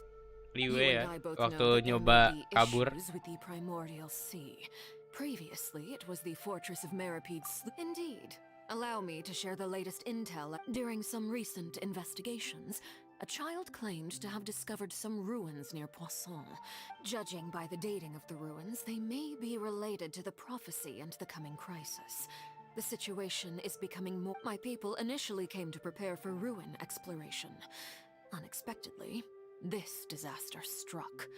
Speaker 1: Liwe
Speaker 10: You
Speaker 1: ya,
Speaker 10: and I both
Speaker 1: waktu
Speaker 10: know that there
Speaker 1: nyoba
Speaker 10: may be
Speaker 1: kabur.
Speaker 10: issues with the primordial sea. Previously, it was the fortress of Maripede's. Indeed. Allow me to share the latest intel. During some recent investigations, a child claimed to have discovered some ruins near Poisson. Judging by the dating of the ruins, they may be related to the prophecy and the coming crisis. The situation is becoming more— My people initially came to prepare for ruin exploration. Unexpectedly, this disaster struck.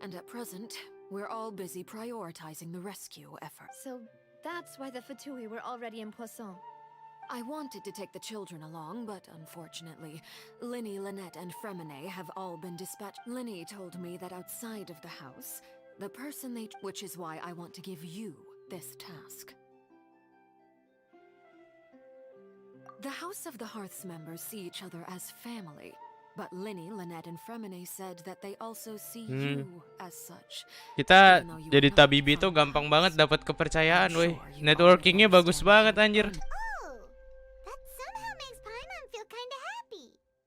Speaker 10: And at present, we're all busy prioritizing the rescue effort.
Speaker 4: So that's why the Fatui were already in Poisson.
Speaker 10: I wanted to take the children along, but unfortunately, Linny, Lynette, and Fremine have all been dispatched. Linny told me that outside of the house, the person they— which is why I want to give you this task. The House of the Hearth's members see each other as family, but Linny, Lynette, and Fremine said that they also see you as such.
Speaker 1: Kita
Speaker 10: Even though you
Speaker 1: jadi
Speaker 10: are not
Speaker 1: tabibi tuh
Speaker 10: from the
Speaker 1: gampang
Speaker 10: house,
Speaker 1: banget dapat kepercayaan,
Speaker 10: I'm
Speaker 1: woi.
Speaker 10: sure you
Speaker 1: Networkingnya
Speaker 10: already
Speaker 1: bagus
Speaker 10: understand
Speaker 1: banget
Speaker 10: how
Speaker 1: anjir.
Speaker 3: Oh, that somehow makes Paimon feel kinda happy.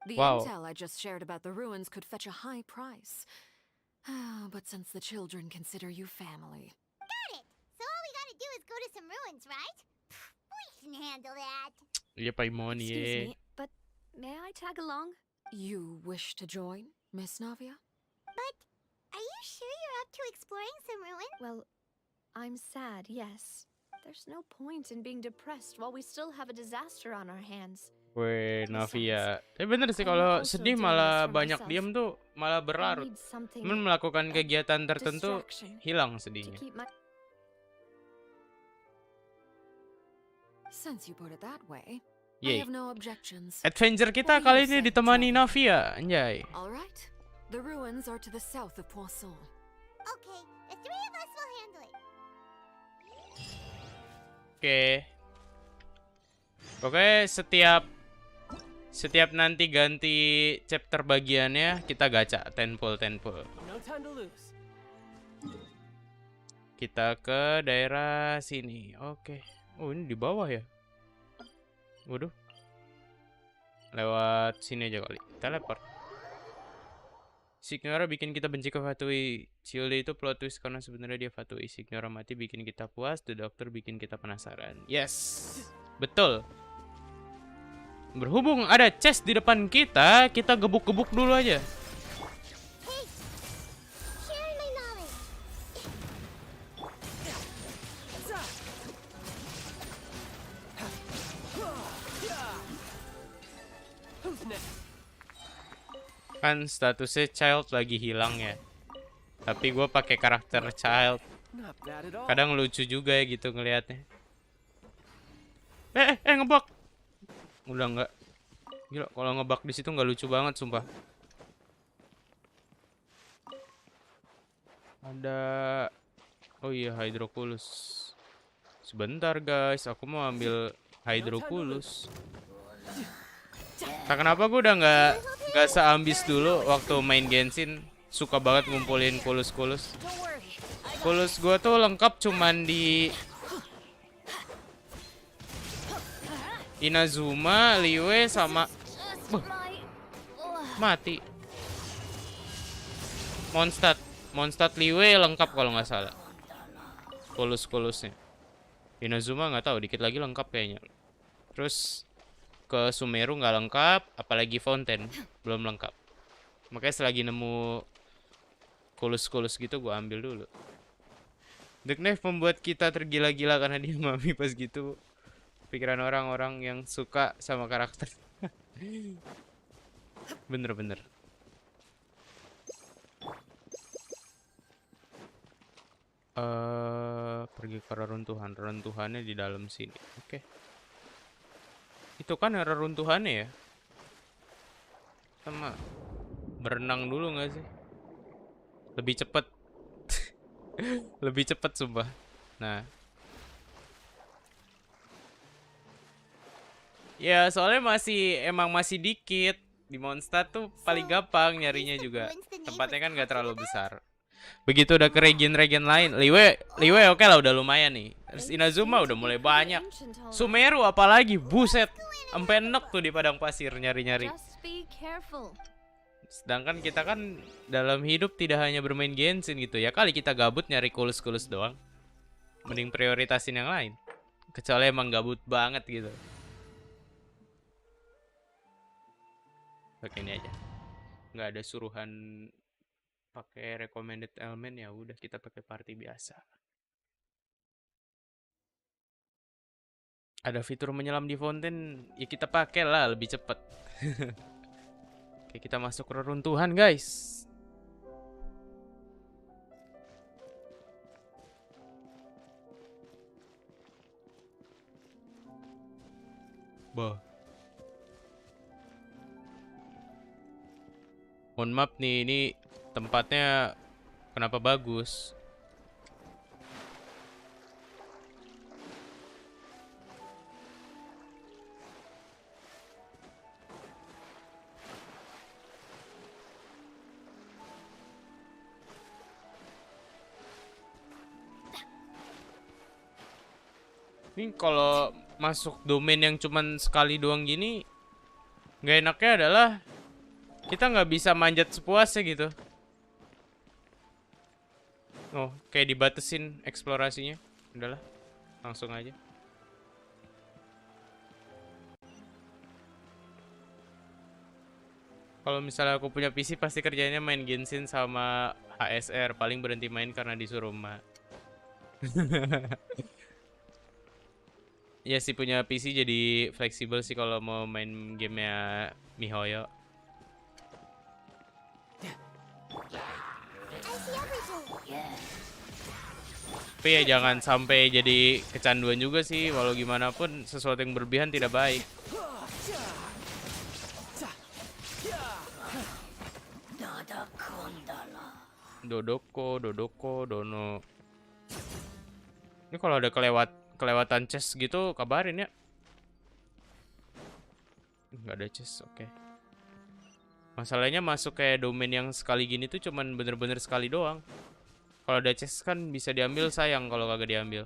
Speaker 10: The
Speaker 1: Wow.
Speaker 10: intel I just shared about the ruins could fetch a high price. But since the children consider you family,
Speaker 3: Got it! So all we gotta do is go to some ruins, right? We can handle that.
Speaker 1: Iya Paimon
Speaker 4: Excuse
Speaker 1: ye.
Speaker 4: me, but may I tag along?
Speaker 10: you wish to join, Miss Navia?
Speaker 3: But are you sure you're up to exploring some ruins?
Speaker 4: Well, I'm sad, yes. There's no point in being depressed while we still have a disaster on our hands.
Speaker 1: Weh, Navia.
Speaker 4: Besides,
Speaker 1: Tapi bener sih
Speaker 4: I'm
Speaker 1: kalau
Speaker 4: also
Speaker 1: sedih
Speaker 4: doing
Speaker 1: malah
Speaker 4: this for
Speaker 1: banyak
Speaker 4: myself.
Speaker 1: diem tuh malah
Speaker 4: I
Speaker 1: berlarut.
Speaker 4: need something
Speaker 1: Cuman melakukan kegiatan tertentu
Speaker 4: distraction
Speaker 1: hilang
Speaker 4: to
Speaker 1: sedihnya.
Speaker 4: keep my...
Speaker 10: Since you put it that way, I
Speaker 1: Yeay.
Speaker 10: have no objections.
Speaker 1: Adventure kita
Speaker 10: What do
Speaker 1: kali
Speaker 10: you
Speaker 1: ini
Speaker 10: say,
Speaker 1: ditemani
Speaker 10: traveler?
Speaker 1: Navia, anjay.
Speaker 10: All right. The ruins are to the south of Poisson.
Speaker 3: Okay, the three of us will handle it.
Speaker 1: Oke. Pokoknya setiap nanti ganti chapter bagiannya kita gacha tenpul.
Speaker 7: No time to lose.
Speaker 1: Kita ke daerah sini. Oke. Oh, ini di bawah ya. Waduh. Lewat sini aja kali. Teleport. Signora bikin kita benci ke Fatui. Childe itu plot twist karena sebenarnya dia Fatui. Signora mati bikin kita puas, The Doctor bikin kita penasaran. Yes, betul. Berhubung ada chest di depan kita, kita gebuk-gebuk dulu aja.
Speaker 3: Hey, share my knowledge.
Speaker 7: Who's next?
Speaker 1: Kan statusnya child lagi hilang ya. Tapi gue pakai karakter child.
Speaker 7: Not bad at all.
Speaker 1: Kadang lucu juga ya gitu ngelihatnya. Ngebug. Udah enggak. Gila, kalau ngebug di situ nggak lucu banget sumpah. Ada, oh iya, hydroculus. Sebentar guys, aku mau ambil hydroculus. Tak kenapa gue udah nggak seambis dulu waktu main Genshin. Suka banget ngumpulin kulus-kulus. Kulus gue tuh lengkap cuman di Inazuma, Liwe, sama mati. Mondstadt Liwe lengkap kalau nggak salah. Kulus-kulusnya. Inazuma nggak tahu, dikit lagi lengkap kayaknya. Terus ke Sumeru nggak lengkap, apalagi Fountain belum lengkap. Makanya selagi nemu kulus-kulus gitu gue ambil dulu. The Knife membuat kita tergila-gila karena dia mami pas gitu. Pikiran orang-orang yang suka sama karakter. Bener-bener. Pergi ke reruntuhan. Reruntuhannya di dalam sini. Oke. Itu kan reruntuhannya ya. Sama berenang dulu nggak sih? Lebih cepet. Lebih cepet sumpah. Nah. Ya soalnya emang masih dikit. Di Mondstadt tuh paling gampang nyarinya juga. Tempatnya kan gak terlalu besar. Begitu udah ke regen lain. Liwe oke lah, udah lumayan nih. Terus Inazuma udah mulai banyak. Sumeru apalagi, buset. Sampai enek tuh di padang pasir nyari-nyari. Sedangkan kita kan dalam hidup tidak hanya bermain Genshin gitu. Ya kali kita gabut nyari kulus-kulus doang. Mending prioritasin yang lain. Kecuali emang gabut banget gitu. Pakai ini aja. Nggak ada suruhan pakai recommended element, ya udah kita pakai party biasa. Ada fitur menyelam di fountain, ya kita pakai lah lebih cepat. Oke, kita masuk reruntuhan guys. Bah. Mohon maaf nih, ini tempatnya kenapa bagus? Ini kalau masuk domain yang cuman sekali doang gini, nggak enaknya adalah kita nggak bisa manjat sepuasnya gitu. Oh, kayak dibatesin eksplorasinya. Udahlah, langsung aja. Kalau misalnya aku punya PC pasti kerjanya main Genshin sama HSR. Paling berhenti main karena disuruh emak. Ya sih, punya PC jadi fleksibel sih kalau mau main gamenya MiHoYo. Tapi ya jangan sampai jadi kecanduan juga sih. Walau gimana pun sesuatu yang berlebihan tidak baik. Dodoko, dono. Ini kalau ada kelewatan chest gitu kabarin ya. Nggak ada chest, oke. Masalahnya masuk kayak domain yang sekali gini tuh cuman bener-bener sekali doang. Kalau ada chest kan bisa diambil, sayang kalau kagak diambil.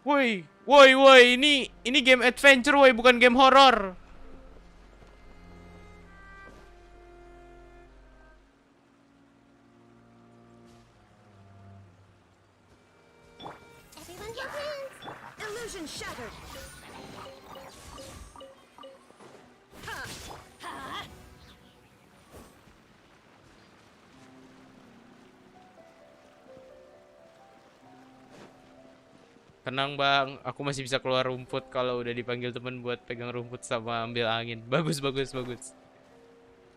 Speaker 1: Woi, ini game adventure, woi, bukan game horror.
Speaker 3: Everyone get loose!
Speaker 4: Illusion shattered.
Speaker 1: Tenang bang, aku masih bisa keluar rumput kalau udah dipanggil temen buat pegang rumput sama ambil angin. Bagus.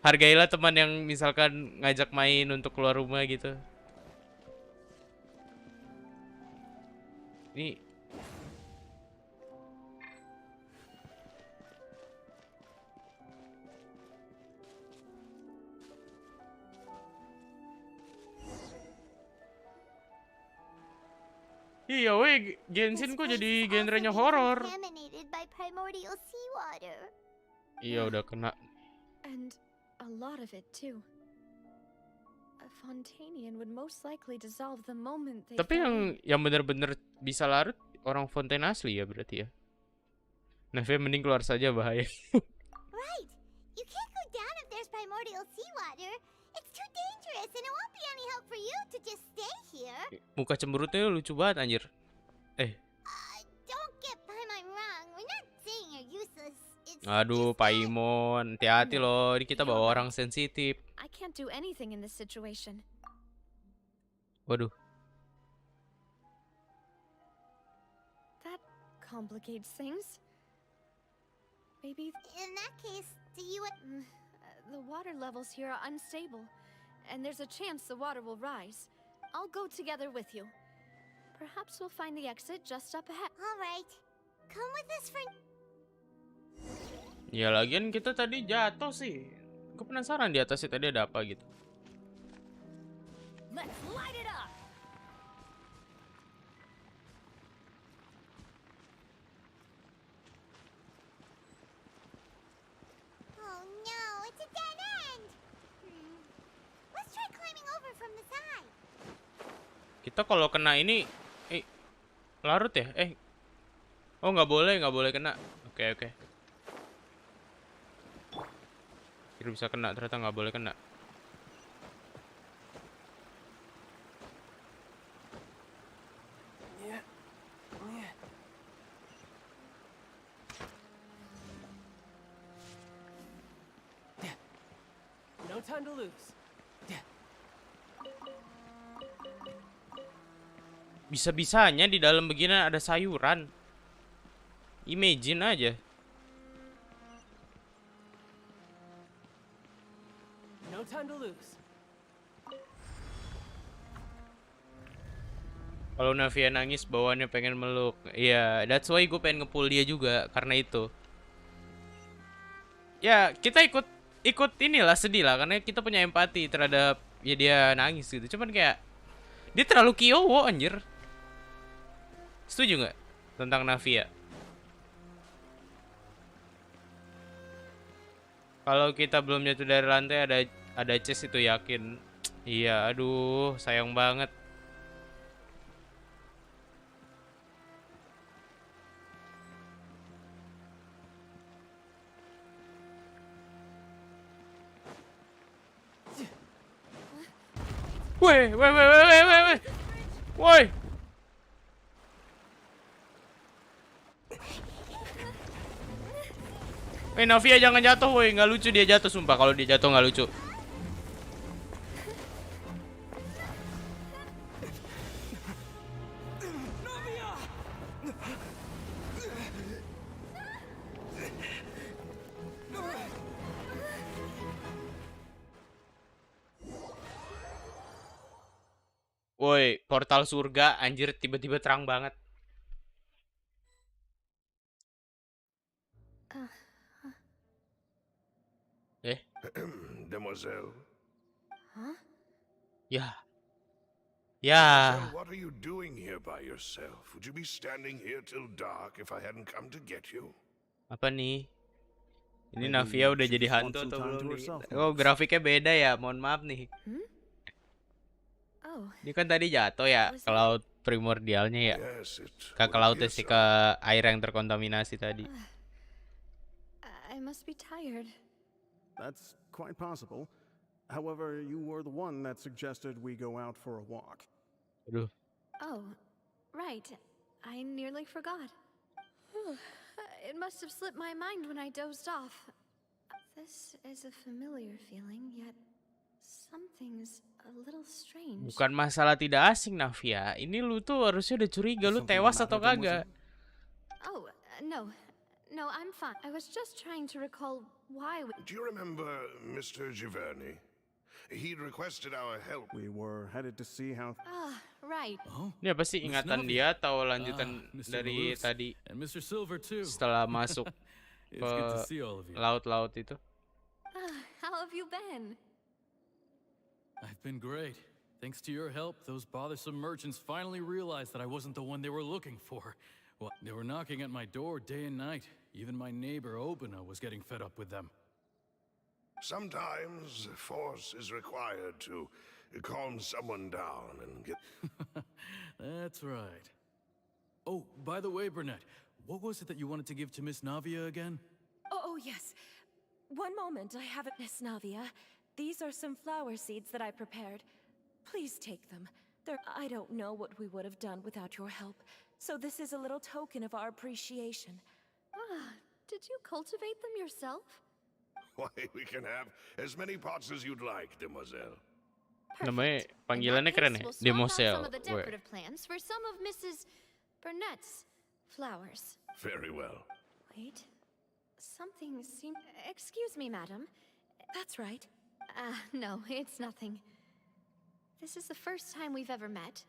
Speaker 1: Hargailah teman yang misalkan ngajak main untuk keluar rumah gitu. Ini iya weh, Genshin kok jadi genrenya horor.
Speaker 3: Contaminated by primordial seawater.
Speaker 1: Iya udah kena.
Speaker 4: And a lot of it too. A Fontanian would most likely dissolve the moment they
Speaker 1: Tapi
Speaker 4: fell in.
Speaker 1: yang bener-bener bisa larut orang Fontaine asli ya berarti ya. Neve mending keluar saja, bahaya.
Speaker 3: Right! You can't go down if there's primordial seawater. It's too dangerous and it won't be any help for you to just stay here.
Speaker 1: Muka cemberutnya lucu banget anjir.
Speaker 3: Don't get by my wrong. We're not saying you're useless. It's
Speaker 1: Aduh,
Speaker 3: just
Speaker 1: Pak
Speaker 3: that-
Speaker 1: Imon, hati-hati loh. Ini kita bawa orang sensitif.
Speaker 4: I can't do anything in this situation.
Speaker 1: Waduh.
Speaker 4: That complicates things. Maybe
Speaker 3: In that case, do you...
Speaker 4: the water levels here are unstable, and there's a chance the water will rise. I'll go together with you. Perhaps we'll find the exit just up ahead.
Speaker 3: Alright. Come with us for...
Speaker 1: Ya lagian kita tadi jatuh sih. Gue penasaran di atasnya tadi ada apa gitu.
Speaker 10: Let's light it up!
Speaker 3: Oh no, it's a dead end! Let's try climbing over from the side.
Speaker 1: Kita kalau kena ini larut ya? Oh nggak boleh kena. Oke. Kira bisa kena, ternyata nggak boleh kena.
Speaker 7: No time to lose.
Speaker 1: Bisa-bisanya di dalam beginian ada sayuran. Imagine aja.
Speaker 7: No time to lose.
Speaker 1: Kalau Navia nangis bawaannya pengen meluk. Iya, that's why gue pengen ngepull dia juga karena itu. Ya, kita ikut inilah, sedih lah karena kita punya empati terhadap ya dia nangis gitu. Cuman kayak dia terlalu kiowo anjir. Setuju nggak tentang Navia? Kalau kita belum jatuh dari lantai ada chest itu yakin. Iya, aduh, sayang banget. Woi. Woi. Navia jangan jatuh, woi. Nggak lucu dia jatuh, sumpah. Kalau dia jatuh nggak lucu. Woi, portal surga, anjir, tiba-tiba terang banget.
Speaker 8: Demoiselle.
Speaker 4: Huh?
Speaker 1: Ya.
Speaker 8: Demoiselle, what are you doing here by yourself? Would you be standing here till dark if I hadn't come to get you?
Speaker 1: Apa nih? Ini
Speaker 9: Maybe
Speaker 1: Navia udah
Speaker 9: she
Speaker 1: jadi
Speaker 9: just wants
Speaker 1: hantu
Speaker 9: some
Speaker 1: atau
Speaker 9: time
Speaker 1: belum
Speaker 9: to
Speaker 1: nih?
Speaker 9: herself,
Speaker 1: Oh, grafiknya beda ya. Mohon maaf nih.
Speaker 4: Oh,
Speaker 1: Ini kan tadi jatuh ya ke laut. primordialnya ya.
Speaker 8: Yes, it
Speaker 1: Ke
Speaker 8: would
Speaker 1: lautnya
Speaker 8: appear
Speaker 1: sih,
Speaker 8: so.
Speaker 1: ke air yang terkontaminasi tadi.
Speaker 4: I must be tired.
Speaker 9: That's quite possible. However, you were the one that suggested we go out for a walk.
Speaker 1: Aduh.
Speaker 4: Oh, right. I nearly forgot. It must have slipped my mind when I dozed off. This is a familiar feeling, yet something's a little strange.
Speaker 1: Bukan masalah tidak asing, Navia. Ini lu tuh harusnya udah curiga lu
Speaker 9: Something
Speaker 1: tewas
Speaker 9: the
Speaker 1: atau
Speaker 9: matter,
Speaker 1: kagak.
Speaker 4: Oh, no. No, I'm fine. I was just trying to recall why we...
Speaker 8: Do you remember Mr. Giverny? He'd requested our help.
Speaker 9: We were headed to see how...
Speaker 4: Ah, right.
Speaker 5: Oh,
Speaker 1: Ini apa sih, ingatan dia atau lanjutan
Speaker 5: Mr.
Speaker 1: dari
Speaker 5: Harus,
Speaker 1: tadi
Speaker 5: and Mr. Silver too.
Speaker 1: setelah masuk
Speaker 5: It's good to
Speaker 1: ke
Speaker 5: see all of you.
Speaker 1: laut-laut itu?
Speaker 4: How have you been?
Speaker 5: I've been great. Thanks to your help, those bothersome merchants finally realized that I wasn't the one they were looking for. Well, they were knocking at my door day and night. Even my neighbor Obina was getting fed up with them.
Speaker 8: Sometimes force is required to calm someone down and get...
Speaker 5: That's right. Oh, by the way, Burnett, what was it that you wanted to give to Miss Navia again?
Speaker 11: Oh, yes. One moment, I have it, Miss Navia. These are some flower seeds that I prepared. Please take them. I don't know what we would have done without your help, so this is a little token of our appreciation.
Speaker 4: Did you cultivate them yourself?
Speaker 8: Why, we can have as many pots as you'd like, demoiselle.
Speaker 1: Namanya
Speaker 4: In
Speaker 1: panggilannya
Speaker 4: that
Speaker 1: keren
Speaker 4: case,
Speaker 1: ya,
Speaker 4: we'll swap out
Speaker 1: Demosel.
Speaker 4: some of the decorative plants for some of Mrs. Burnett's flowers.
Speaker 8: Very well.
Speaker 4: Wait, something seemed... Excuse me, madam.
Speaker 11: That's right.
Speaker 4: No, it's nothing. This is the first time we've ever met.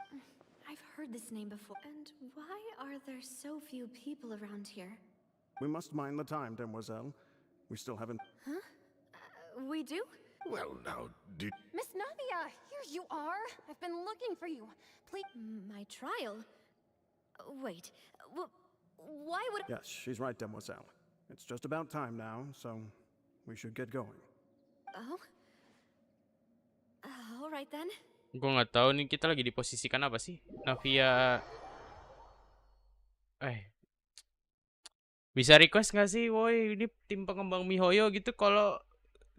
Speaker 4: I've heard this name before. And why are there so few people around here?
Speaker 9: We must mind the time, demoiselle. We still haven't...
Speaker 4: Huh? We do?
Speaker 8: Well, now, did...
Speaker 11: Miss Navia, here you are. I've been looking for you. Please...
Speaker 4: My trial? Wait, why would...
Speaker 9: Yes, she's right, demoiselle. It's just about time now, so we should get going.
Speaker 4: Oh? Alright then.
Speaker 1: Gue nggak tahu nih kita lagi diposisikan apa sih, Navia. Bisa request nggak sih, woi ini tim pengembang MiHoYo gitu, kalau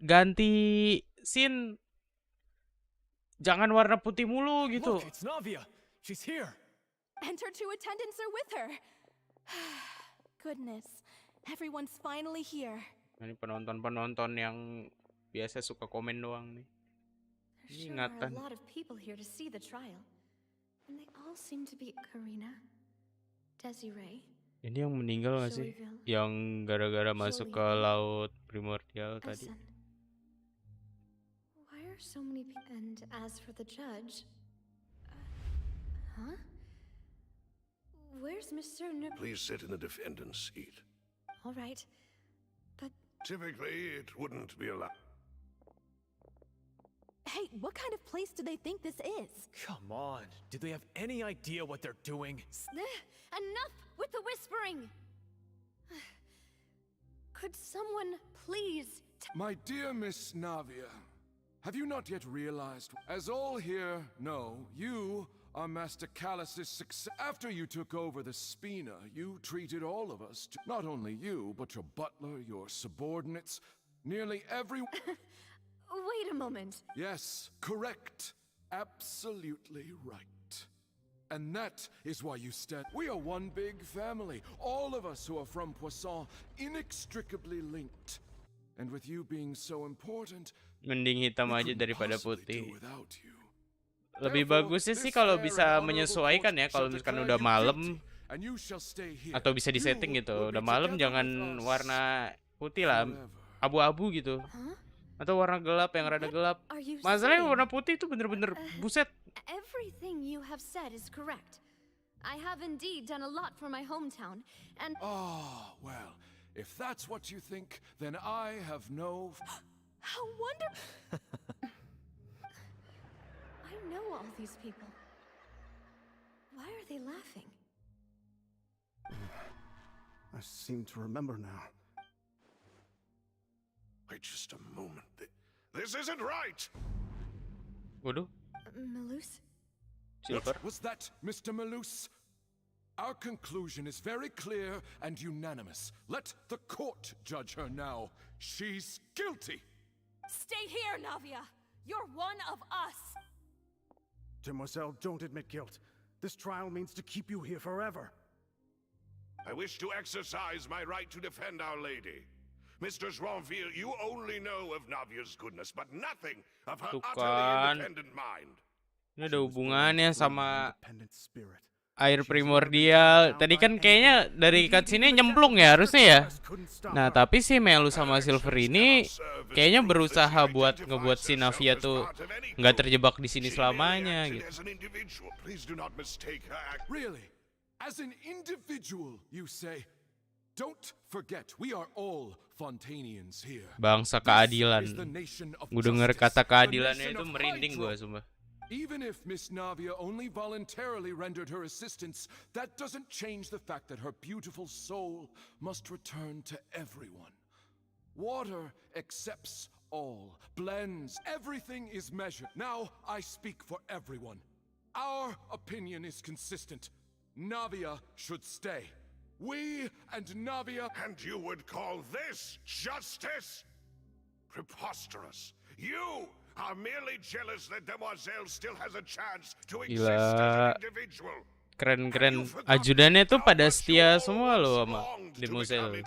Speaker 1: ganti scene jangan warna putih mulu gitu.
Speaker 6: Look, it's Navia. She's here.
Speaker 11: And her two attendants are with her. Goodness, everyone's finally here.
Speaker 1: Ini penonton-penonton yang biasa suka komen doang nih.
Speaker 4: There sure are a lot of people here to see the trial. And they all seem to be Karina, Desiree.
Speaker 1: Ini yang meninggal gak sih? Yang gara-gara masuk ke laut primordial tadi.
Speaker 4: Why are so many people? And as for the judge... huh? Where's Mr.
Speaker 8: Please sit in the defendant's seat.
Speaker 4: All right. But...
Speaker 8: Typically, it wouldn't be allowed.
Speaker 11: Hey, what kind of place do they think this is?
Speaker 6: Come on. Do they have any idea what they're doing?
Speaker 4: Enough with the whispering! Could someone please...
Speaker 12: My dear Miss Navia, have you not yet realized, as all here know, you are Master Callus's success? After you took over the Spina, you treated all of us, not only you, but your butler, your subordinates, nearly every...
Speaker 4: Wait a moment.
Speaker 12: Yes, correct. Absolutely right. And that is why you stand. We are one big family. All of us who are from Poisson, inextricably linked. And with you being so important,
Speaker 1: mending hitam aja daripada putih. Lebih bagusnya sih kalau bisa menyesuaikan ya, kalau misalkan udah malam atau bisa disetting gitu. Udah malam jangan warna putih lah, abu-abu gitu. Atau warna gelap yang rada gelap. Masalahnya warna putih itu bener-bener buset.
Speaker 4: Everything you have said is correct. I have indeed done a lot for my hometown, and...
Speaker 12: Oh, well, if that's what you think, then I have no...
Speaker 11: How wonderful!
Speaker 4: I know all these people. Why are they laughing?
Speaker 9: I seem to remember now.
Speaker 8: Wait just a moment. This isn't right!
Speaker 1: Waduh.
Speaker 4: Melus?
Speaker 1: Silver.
Speaker 12: What was that, Mr. Malus? Our conclusion is very clear and unanimous. Let the court judge her now. She's guilty.
Speaker 11: Stay here, Navia. You're one of us.
Speaker 9: Demoiselle, don't admit guilt. This trial means to keep you here forever.
Speaker 8: I wish to exercise my right to defend Our Lady. Mr. Joinville, you only know of Navia's goodness, but nothing of her
Speaker 1: Tuh
Speaker 8: utterly
Speaker 1: kan.
Speaker 8: independent mind.
Speaker 1: Ini ada hubungannya sama
Speaker 9: Independent spirit.
Speaker 1: air primordial. Tadi kan kayaknya dari cutscene nyemplung ya harusnya ya. Nah tapi si Melu sama Silver ini kayaknya berusaha buat ngebuat si Navia tuh nggak terjebak di sini selamanya gitu.
Speaker 8: As an individual, please do not mistake her act.
Speaker 12: Really? As an individual, you say? Don't forget, we are all Fontanians here.
Speaker 1: Bangsa keadilan. Gue denger kata keadilannya itu merinding gue sumpah.
Speaker 12: Even if Miss Navia only voluntarily rendered her assistance, that doesn't change the fact that her beautiful soul must return to everyone. Water accepts all, blends, everything is measured. Now I speak for everyone. Our opinion is consistent. Navia should stay. We and Navia...
Speaker 8: And you would call this justice? Preposterous. You are merely jealous that Demoiselle still has a chance to exist as an individual.
Speaker 1: Keren-keren. Ajudannya tuh pada setia semua loh sama Demoiselle.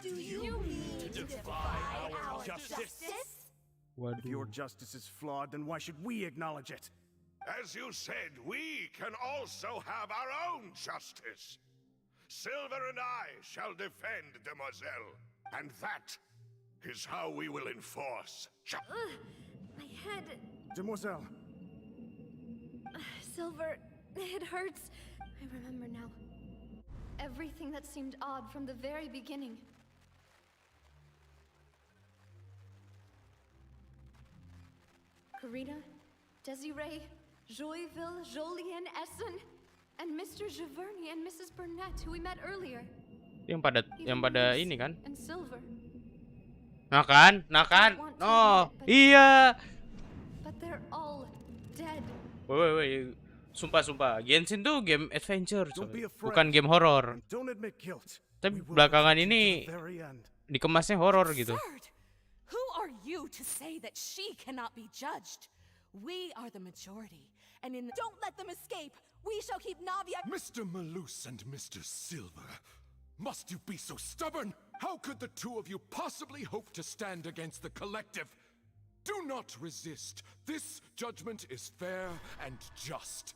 Speaker 9: If your justice is flawed, then why should we acknowledge it?
Speaker 8: As you said, we can also have our own justice. Silver and I shall defend Demoiselle, and that is how we will enforce
Speaker 4: My head.
Speaker 9: Demoiselle.
Speaker 4: Silver, it hurts. I remember now. Everything that seemed odd from the very beginning. Karina, Desiree, Joyville, Jolien, Essen, and Mr. Giverny and Mrs. Burnett, who we met earlier.
Speaker 1: Yang pada ini kan?
Speaker 4: And Silver.
Speaker 1: Nah kan? Oh, iya.
Speaker 4: But they're all dead.
Speaker 1: Woi. Sumpah. Genshin tuh game adventure, coy. Bukan game horror. Tapi belakangan ini dikemasnya horor gitu.
Speaker 11: Who are you to say that she cannot be judged? We are the majority, and don't let them escape. We shall keep Navia.
Speaker 12: Mr. Malus and Mr. Silver, must you be so stubborn? How could the two of you possibly hope to stand against the collective? Do not resist. This judgment is fair and just.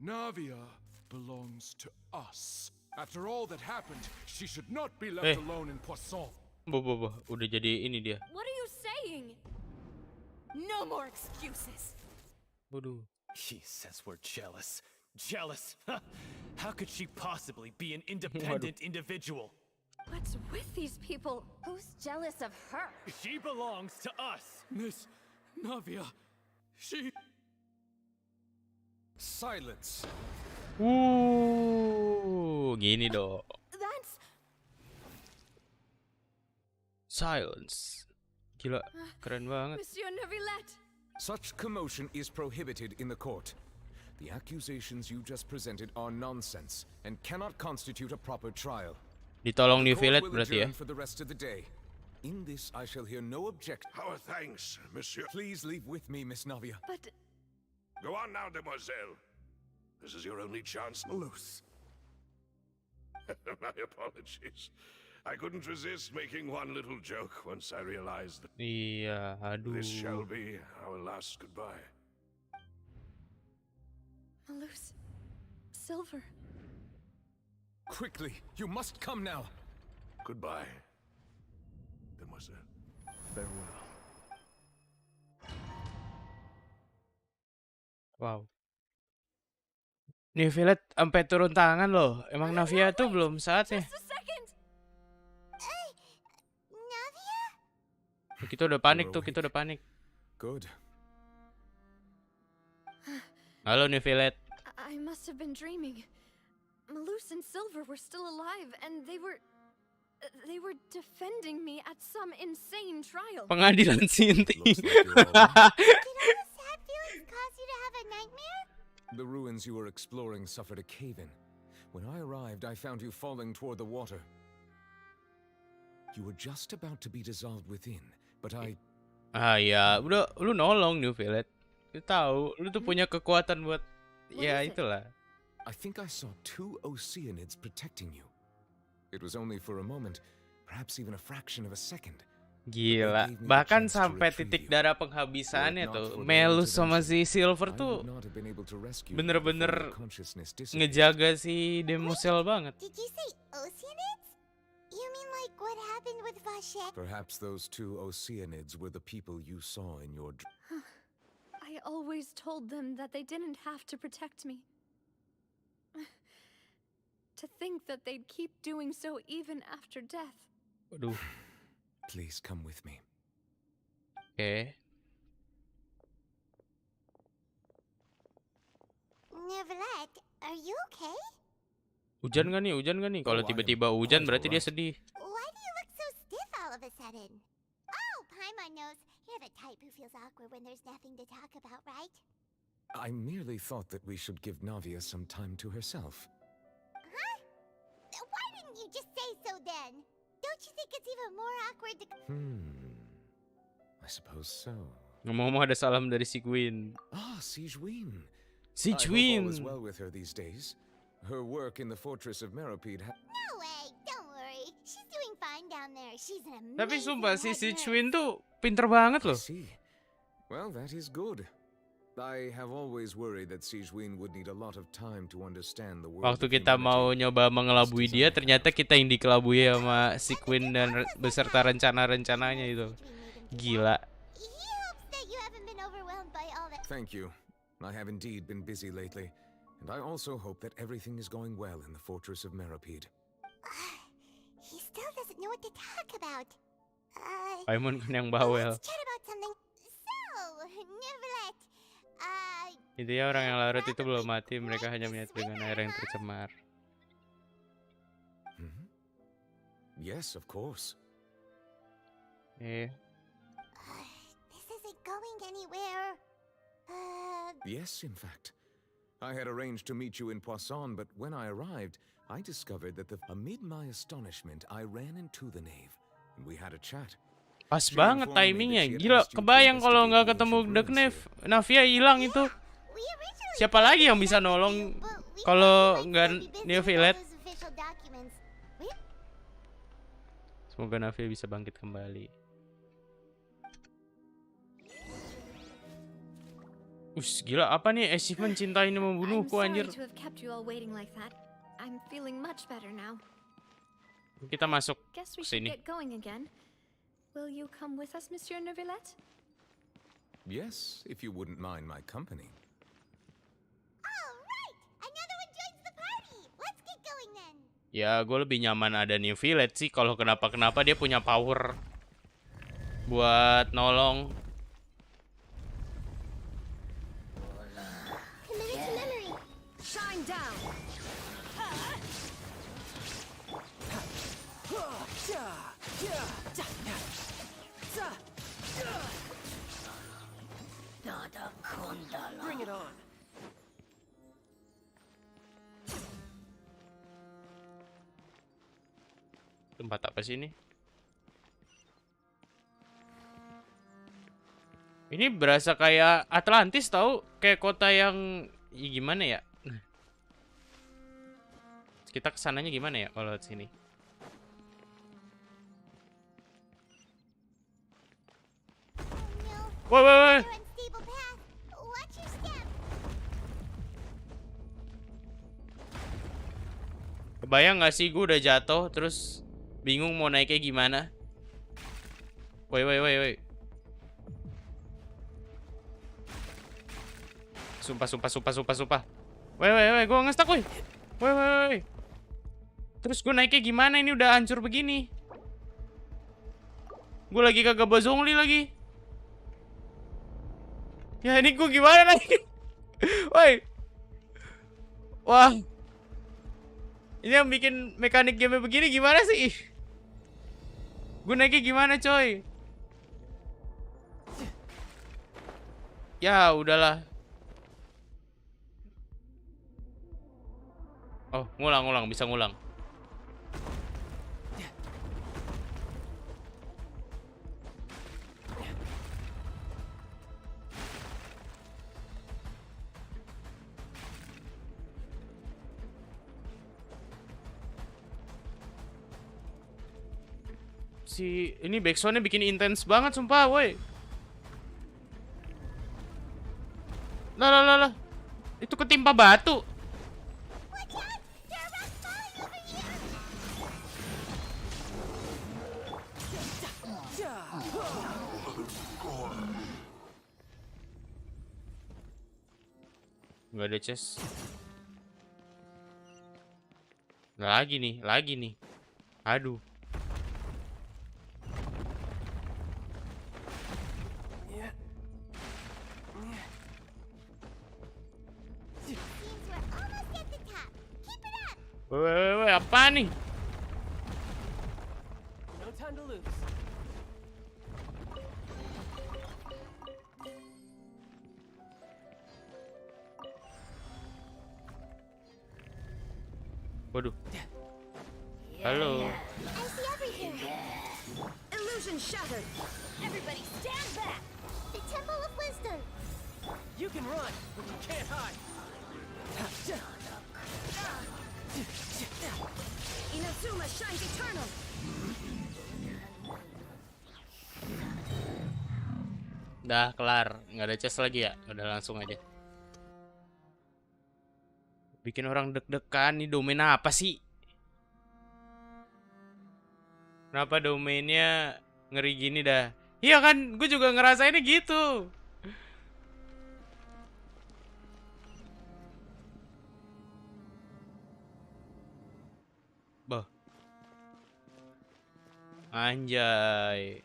Speaker 12: Navia belongs to us. After all that happened, she should not be left alone in Poisson.
Speaker 1: Udah jadi ini dia.
Speaker 4: What are you saying?
Speaker 11: No more excuses.
Speaker 1: Waduh.
Speaker 13: He says we're jealous. Jealous? How could she possibly be an independent individual?
Speaker 4: What's with these people?
Speaker 3: Who's jealous of her?
Speaker 13: She belongs to us.
Speaker 5: Miss Navia, she...
Speaker 6: Silence.
Speaker 1: Gini dong.
Speaker 11: That's...
Speaker 1: Silence. Gila, keren banget.
Speaker 4: Monsieur Neuvillette.
Speaker 2: Such commotion is prohibited in the court. The accusations you just presented are nonsense and cannot constitute a proper trial.
Speaker 1: Ditolong Neuvillette berarti ya.
Speaker 2: For the rest of the day. In this, I shall hear no objection.
Speaker 8: Our thanks, monsieur.
Speaker 2: Please leave with me, Miss Navia.
Speaker 4: But...
Speaker 8: Go on now, Demoiselle. This is your only chance.
Speaker 9: Loose.
Speaker 8: My apologies. I couldn't resist making one little joke once I realized that
Speaker 1: Iya, aduh.
Speaker 8: this shall be our last goodbye.
Speaker 4: Malus. Silver.
Speaker 2: Quickly, you must come now.
Speaker 8: Goodbye, Demoiselle.
Speaker 9: Farewell.
Speaker 1: Wow. Neuvillette sampai turun tangan loh. Emang Navia tuh belum saatnya.
Speaker 4: Just a second.
Speaker 3: Navia?
Speaker 1: Kita udah panik tuh, kita udah panik.
Speaker 2: Good.
Speaker 1: Halo Neuvillette.
Speaker 4: I must have been dreaming. Malus and Silver were still alive, and they were defending me at some insane trial.
Speaker 1: Pengadilan Sinti.
Speaker 3: Did all the sad feelings cause you to have a nightmare?
Speaker 2: The ruins you were exploring suffered a cave-in. When I arrived, I found you falling toward the water. You were just about to be dissolved within, but I...
Speaker 1: Ah ya, udah lu nolong New Village. Lu tahu, lu tuh punya kekuatan buat ya itulah.
Speaker 2: I think I saw 2 Oceanids protecting you. It was only for a moment, perhaps even a fraction of a second.
Speaker 1: Gila, bahkan sampai titik darah penghabisannya tuh Melus sama si Silver tuh bener-bener ngejaga si Demosel banget.
Speaker 3: Did you say Oceanids? You mean like what happened with Vashek?
Speaker 2: Perhaps those 2 Oceanids were the people you saw in your
Speaker 4: I always told them that they didn't have to protect me. To think that they'd keep doing so even after death.
Speaker 1: Waduh.
Speaker 2: Please come with me.
Speaker 1: Oke.
Speaker 3: Neverlet, are you okay?
Speaker 1: Hujan gak nih? Hujan gak nih? Kalau tiba-tiba hujan berarti dia sedih.
Speaker 3: Why do you look so stiff all of a sudden? Oh, Paimon knows. You're the type who feels awkward when there's nothing to talk about, right?
Speaker 2: I merely thought that we should give Navia some time to herself.
Speaker 3: Huh? Why didn't you just say so then? Don't you think it's even more awkward to...
Speaker 2: I suppose so.
Speaker 1: Ngomong-ngomong ada salam dari si Gwyn.
Speaker 2: Ah, Sigewin.
Speaker 1: Si
Speaker 2: I hope
Speaker 1: Gwyn.
Speaker 2: all is well with her these days. Her work in the fortress of Meropide
Speaker 3: No way, don't worry. She's doing fine down there. She's an amazing
Speaker 1: Tapi sumpah si
Speaker 3: head nurse.
Speaker 1: Gwyn tuh pinter banget loh.
Speaker 2: Well, that is good. I have always worried that Sigewin would need a lot of time to understand the world.
Speaker 1: Waktu kita mau nyoba mengelabui dia, ternyata kita yang dikelabui sama si Gwyn dan beserta rencana-rencananya itu. Gila.
Speaker 3: He hopes that you haven't been overwhelmed by all that.
Speaker 2: Thank you. I have indeed been busy lately, and I also hope that everything is going well in the fortress of Meropide.
Speaker 3: He still doesn't know what to talk about.
Speaker 1: Paimon kan yang bawel.
Speaker 3: Let's chat about something. So, Neverlet.
Speaker 1: Intinya orang yang larut itu belum mati, mereka hanya menyatu dengan air yang tercemar.
Speaker 2: Yes, of course.
Speaker 3: This isn't going anywhere.
Speaker 2: Yes, in fact. I had arranged to meet you in Poisson, but when I arrived, I discovered that amid my astonishment, I ran into the knave, and we had a chat.
Speaker 1: Pas banget timingnya, gila. Kebayang kalau nggak ketemu The Knave, Navia hilang itu. Siapa lagi yang bisa nolong kalau nggak New Village? Semoga Navia bisa bangkit kembali. Gila apa nih achievement cinta ini membunuhku anjir. Kita masuk sini.
Speaker 4: Will you come with us, Monsieur Neuvillette?
Speaker 2: Yes, if you wouldn't mind my company.
Speaker 3: All right, another one joins the party. Let's get going then.
Speaker 1: Ya, gue lebih nyaman ada New Village sih. Kalau kenapa-kenapa dia punya power buat nolong.
Speaker 3: Committed to memory.
Speaker 11: Shine down.
Speaker 7: Bring it on.
Speaker 1: Tempat apa sih ini? Ini berasa kayak Atlantis tahu, kayak kota yang gimana ya? Kita kesananya gimana ya kalau lewat sini? Woi. Kebayang gak sih gue udah jatuh terus bingung mau naiknya gimana? Woi. Sumpah. Woi, gue ngestak woi. Woi. Terus gue naiknya gimana, ini udah hancur begini. Gue lagi kagak bazongli lagi. Ya ini gue gimana lagi? Woi. Wah. Ini yang bikin mekanik game begini gimana sih? Gue naiknya gimana coy? Ya udahlah. Oh, ngulang, bisa ngulang. Si ini backsoundnya bikin intens banget sumpah, woi. Lah. Itu ketimpa batu. Nggak ada chest. Lagi nih. Aduh. Woi, apa nih?
Speaker 7: No time to lose.
Speaker 1: Waduh. Halo.
Speaker 3: I see everything.
Speaker 11: Illusion shattered. Everybody stand back.
Speaker 3: The Temple of Wisdom.
Speaker 7: You can run, but you can't hide.
Speaker 11: Inazuma shines eternal.
Speaker 1: Dah kelar, nggak ada chest lagi ya? Udah langsung aja. Bikin orang deg-degan nih, domain apa sih? Kenapa domainnya ngeri gini dah? Iya kan, gue juga ngerasainnya gitu. Bah. Anjay.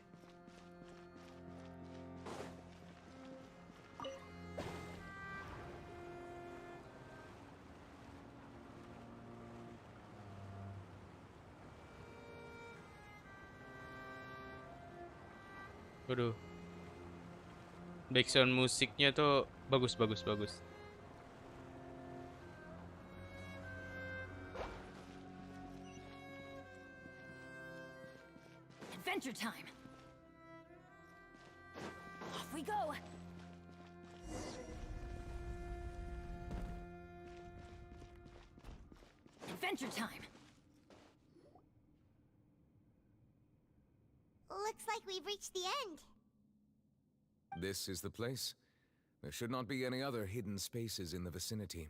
Speaker 1: Waduh. Background musiknya tuh bagus.
Speaker 11: Adventure time. Off we go. Adventure time.
Speaker 3: Looks like we've reached the end.
Speaker 2: This is the place. There should not be any other hidden spaces in the vicinity.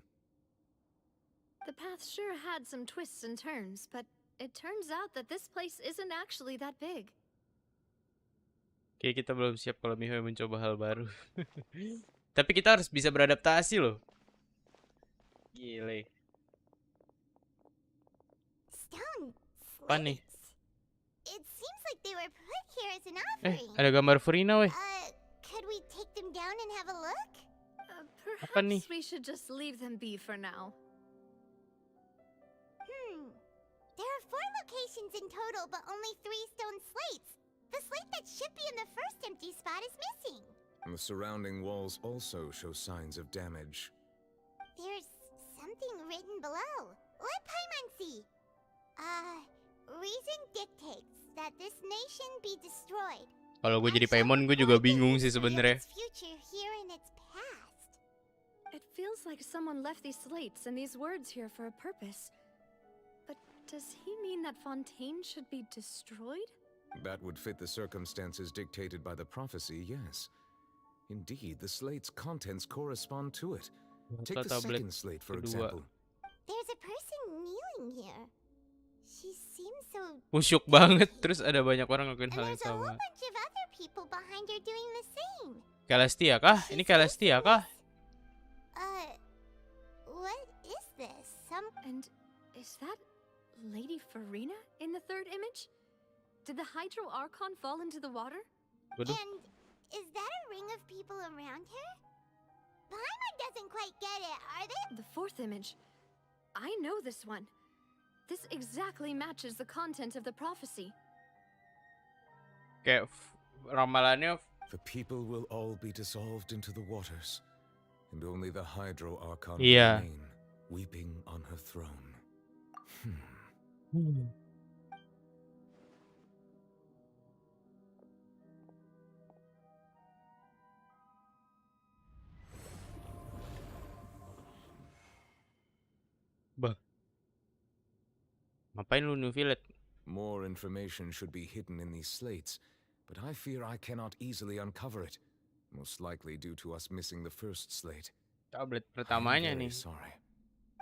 Speaker 4: The path sure had some twists and turns, but it turns out that this place isn't actually that big.
Speaker 1: Oke, kita belum siap kalau Miho mencoba hal baru. Tapi kita harus bisa beradaptasi loh. Gile.
Speaker 3: Stone
Speaker 1: Apa nih?
Speaker 3: It seems like they were put here as an offering.
Speaker 1: Ada gambar Furina weh.
Speaker 3: Could we take them down and have a look?
Speaker 1: Apa nih?
Speaker 4: Perhaps we should just leave them be for now.
Speaker 3: There are 4 locations in total, but only 3 stone slates. The slate that should be in the first empty spot is missing.
Speaker 2: The surrounding walls also show signs of damage.
Speaker 3: There's something written below. Let Paimon see. Reason dictates that this nation be destroyed.
Speaker 1: Kalau gue jadi Paimon, gue juga bingung sih sebenarnya.
Speaker 3: Future here in its past.
Speaker 4: It feels like someone left these slates and these words here for a purpose. But does he mean that Fontaine should be destroyed?
Speaker 2: That would fit the circumstances dictated by the prophecy, yes. Indeed, the slate's contents correspond to it. Take the second slate, for example.
Speaker 3: There's a person kneeling here. She seems so...
Speaker 1: Musyuk banget, terus ada banyak orang ngelakuin hal yang
Speaker 3: There's a whole
Speaker 1: sama.
Speaker 3: bunch of other people behind her doing the same.
Speaker 1: Kalastia kah? Ini Kalastia kah?
Speaker 3: What is this?
Speaker 4: And is that Lady Furina in the third image? Did the Hydro Archon fall into the water?
Speaker 1: Waduh.
Speaker 3: And is that a ring of people around her? Paimon doesn't quite get it, are they?
Speaker 4: The fourth image. I know this one. This exactly matches the content of the prophecy.
Speaker 1: Kayak ramalannya.
Speaker 2: The people will all be dissolved into the waters, and only the Hydro Archon
Speaker 1: Iya.
Speaker 2: will remain, weeping on her throne.
Speaker 1: Bah, ngapain lu New Village?
Speaker 2: More information should be hidden in these slates, but I fear I cannot easily uncover it. Most likely due to us missing the first slate.
Speaker 1: Tablet
Speaker 2: I'm
Speaker 1: pertamanya
Speaker 2: very
Speaker 1: nih.
Speaker 2: sorry.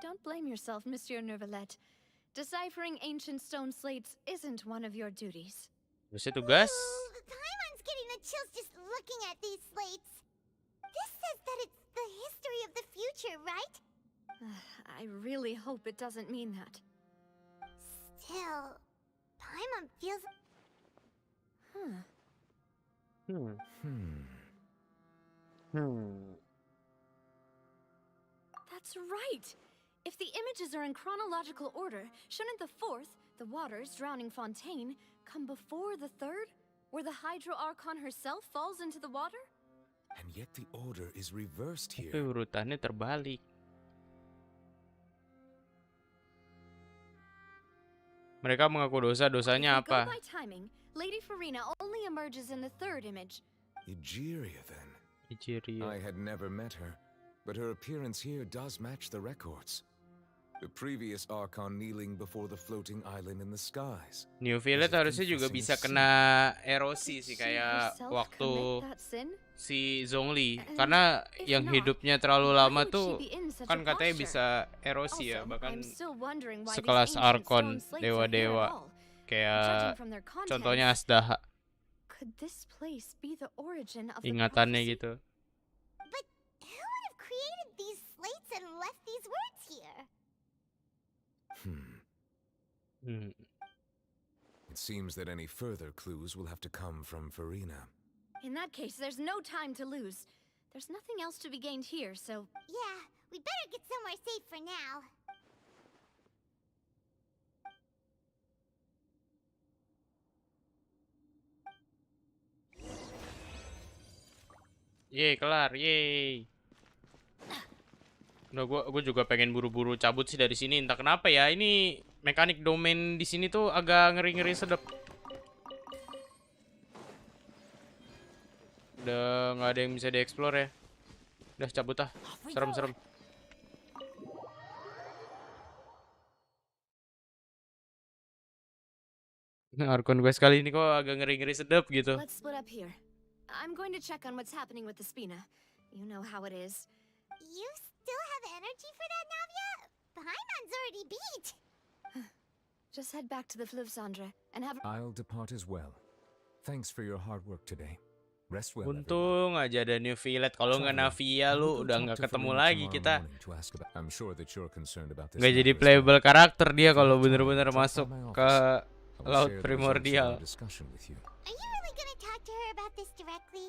Speaker 4: Don't blame yourself, Monsieur Neuvillette. Deciphering ancient stone slates isn't one of your duties.
Speaker 1: Harusnya tugas.
Speaker 3: Paimon's getting the chills just looking at these slates. This says that it's the history of the future, right?
Speaker 4: I really hope it doesn't mean that.
Speaker 3: Still, Paimon feels...
Speaker 4: That's right! If the images are in chronological order, shouldn't the fourth, the waters drowning Fontaine, come before the third? Where the Hydro Archon herself falls into the water?
Speaker 2: And yet the order is reversed
Speaker 1: Tapi
Speaker 2: here.
Speaker 1: urutannya terbalik. Mereka mengaku dosa-dosanya
Speaker 4: If we go
Speaker 1: apa?
Speaker 4: by timing, Lady Furina only emerges in the third image.
Speaker 2: Egeria, then.
Speaker 1: Egeria.
Speaker 2: I had never met her, but her appearance here does match the records. The previous Archon kneeling before the floating island in the skies.
Speaker 1: New Village harusnya juga bisa kena erosi sih, kayak waktu si Zhongli. Karena yang hidupnya terlalu lama tuh kan katanya bisa erosi ya, bahkan sekelas Archon, dewa-dewa. Kayak contohnya Asdaha. Ingatannya gitu.
Speaker 3: But who would have created these slates and left these words here?
Speaker 2: It seems that any further clues will have to come from Furina.
Speaker 4: In that case, there's no time to lose. There's nothing else to be gained here, so...
Speaker 3: Yeah, we better get somewhere safe for now.
Speaker 1: Yeay, kelar, yeay. Udah, gue juga pengen buru-buru cabut sih dari sini. Entah kenapa ya, ini mekanik domain di sini tuh agak ngeri-ngeri sedep. Udah nggak ada yang bisa dieksplor ya. Udah cabut ah, serem-serem. Nah, Archon gue sekali ini kok agak ngeri-ngeri sedep gitu.
Speaker 4: Let's split up here. I'm going to check on what's happening with the Spina. You know how it is.
Speaker 3: You still have energy for that, Navia? Paimon's already beat.
Speaker 4: Just head back to the Fleuve Cendre and have...
Speaker 2: I'll depart as well. Thanks for your hard work today. Rest well.
Speaker 1: Untung aja ada New Village. Kalau nggak Navia lu udah nggak ketemu lagi kita. Nggak jadi playable karakter dia kalau bener-bener masuk ke laut primordial.
Speaker 3: Are you really gonna talk to her about this directly?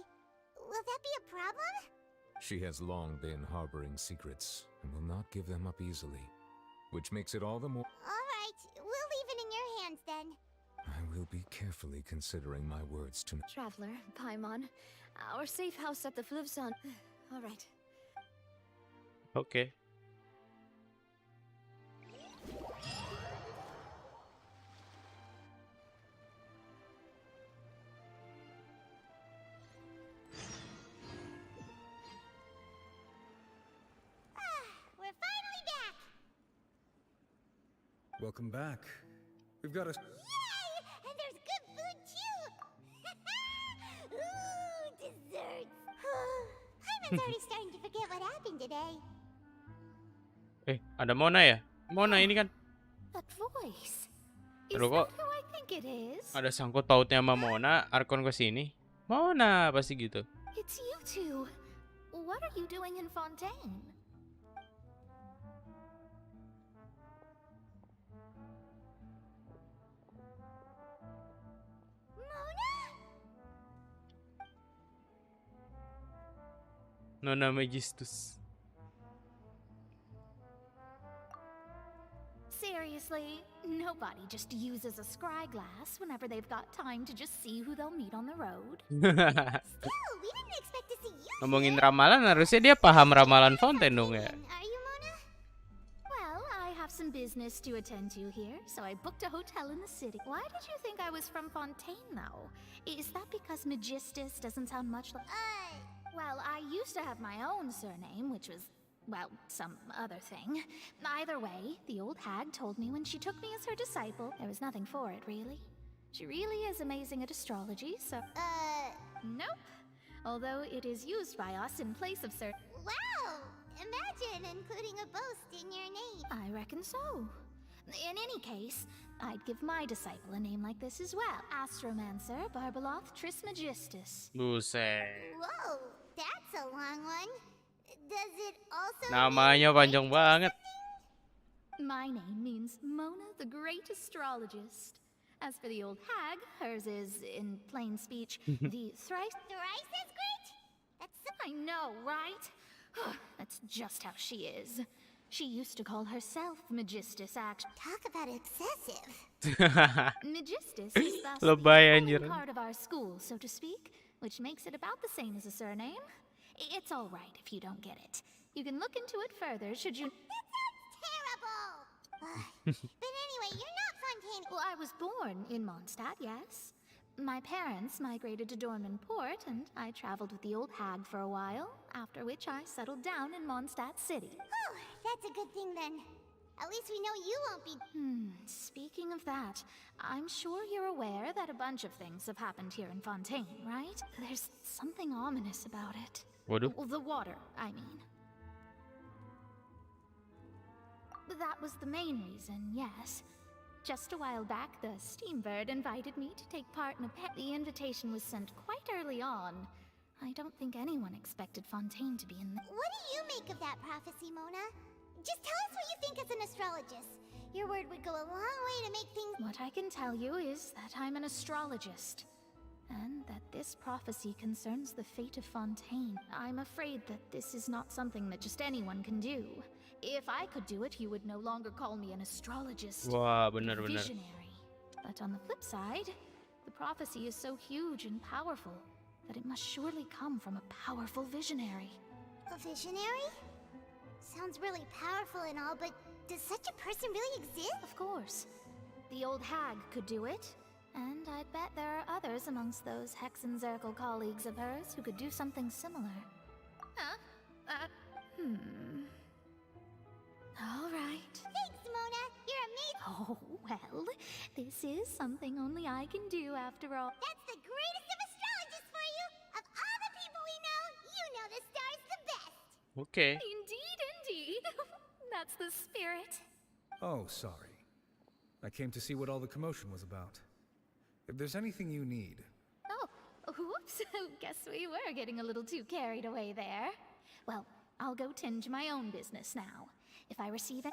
Speaker 3: Will that be a problem?
Speaker 2: She has long been harboring secrets and will not give them up easily, which makes it all the more...
Speaker 3: All right, we'll leave it in your hands then.
Speaker 2: I will be carefully considering my words to...
Speaker 4: Traveler, Paimon, our safe house at the Fleuve Cendre. All right.
Speaker 1: Okay.
Speaker 3: We're finally back.
Speaker 9: Welcome back. We've got a...
Speaker 3: Yay! And there's good food too. Ooh, desserts. Paimon's already starting to forget what happened today.
Speaker 1: Ada Mona ya? Mona ini kan.
Speaker 4: That voice.
Speaker 1: Aduh kok
Speaker 4: Who I think it is?
Speaker 1: ada sangkut pautnya sama Mona, Archon kesini. Mona pasti gitu.
Speaker 3: It's you two. What are you doing in Fontaine?
Speaker 1: Nona Magistus.
Speaker 14: Seriously, nobody just uses a scry glass whenever they've got time to just see who they'll meet on the road.
Speaker 3: Still, we didn't expect to see you.
Speaker 1: Ngomongin ramalan, harusnya dia paham ramalan Fontaine dong ya.
Speaker 14: Are you, Mona? Well, I have some business business to attend to here, so I booked a hotel in the city. Why did you think I was from Fontaine, though? Is that because Magistus doesn't sound much like... Well, I used to have my own surname, which was, well, some other thing. Either way, the old hag told me when she took me as her disciple, there was nothing for it, really. She really is amazing at astrology, so... Nope. Although it is used by us in place of certain...
Speaker 3: Wow! Imagine including a boast in your name.
Speaker 14: I reckon so. In any case, I'd give my disciple a name like this as well. Astromancer Barbeloth Trismegistus.
Speaker 1: Buset.
Speaker 3: Whoa, that's a long one. Does it also
Speaker 1: Namanya panjang banget.
Speaker 14: My name means Mona the Great Astrologist. As for the old hag, hers is, in plain speech, the thrice
Speaker 3: as great? That's
Speaker 14: I know, right? That's just how she is. She used to call herself Magistus, actually.
Speaker 3: Talk about excessive.
Speaker 14: Magistus is thus
Speaker 1: Lebay,
Speaker 14: the
Speaker 1: anjir.
Speaker 14: only part of our school, so to speak, which makes it about the same as a surname. It's all right if you don't get it. You can look into it further should you...
Speaker 3: That sounds terrible! But anyway, you're not Fontaine.
Speaker 14: Well, I was born in Mondstadt, yes. My parents migrated to Dorman Port, and I traveled with the old hag for a while, after which I settled down in Mondstadt City.
Speaker 3: Oh, that's a good thing then. At least we know you won't be...
Speaker 14: Speaking of that, I'm sure you're aware that a bunch of things have happened here in Fontaine, right? There's something ominous about it.
Speaker 1: What?
Speaker 14: Well, the water, I mean. That was the main reason, yes. Just a while back, the Steambird invited me to take part in a pet. The invitation was sent quite early on. I don't think anyone expected Fontaine to be in the...
Speaker 3: What do you make of that prophecy, Mona? Just tell us what you think as an astrologist. Your word would go a long way to make things...
Speaker 14: What I can tell you is that I'm an astrologist, and that this prophecy concerns the fate of Fontaine. I'm afraid that this is not something that just anyone can do. If I could do it, you would no longer call me an astrologist,
Speaker 1: Wah,
Speaker 14: a
Speaker 1: benar.
Speaker 14: visionary. But on the flip side, the prophecy is so huge and powerful that it must surely come from a powerful visionary.
Speaker 3: A visionary? Sounds really powerful and all, but does such a person really exist?
Speaker 14: Of course. The old hag could do it, and I'd bet there are others amongst those Hexenzirkel colleagues of hers who could do something similar. All right.
Speaker 3: Thanks, Mona. You're amazing.
Speaker 14: Oh, well, this is something only I can do after all.
Speaker 3: That's the greatest of astrologists for you. Of all the people we know, you know the star's the best.
Speaker 1: Okay.
Speaker 14: Indeed. That's the spirit.
Speaker 15: Oh, sorry. I came to see what all the commotion was about. If there's anything you need...
Speaker 14: Oh, whoops. Guess we were getting a little too carried away there. Well, I'll go tend to my own business now. If I receive it...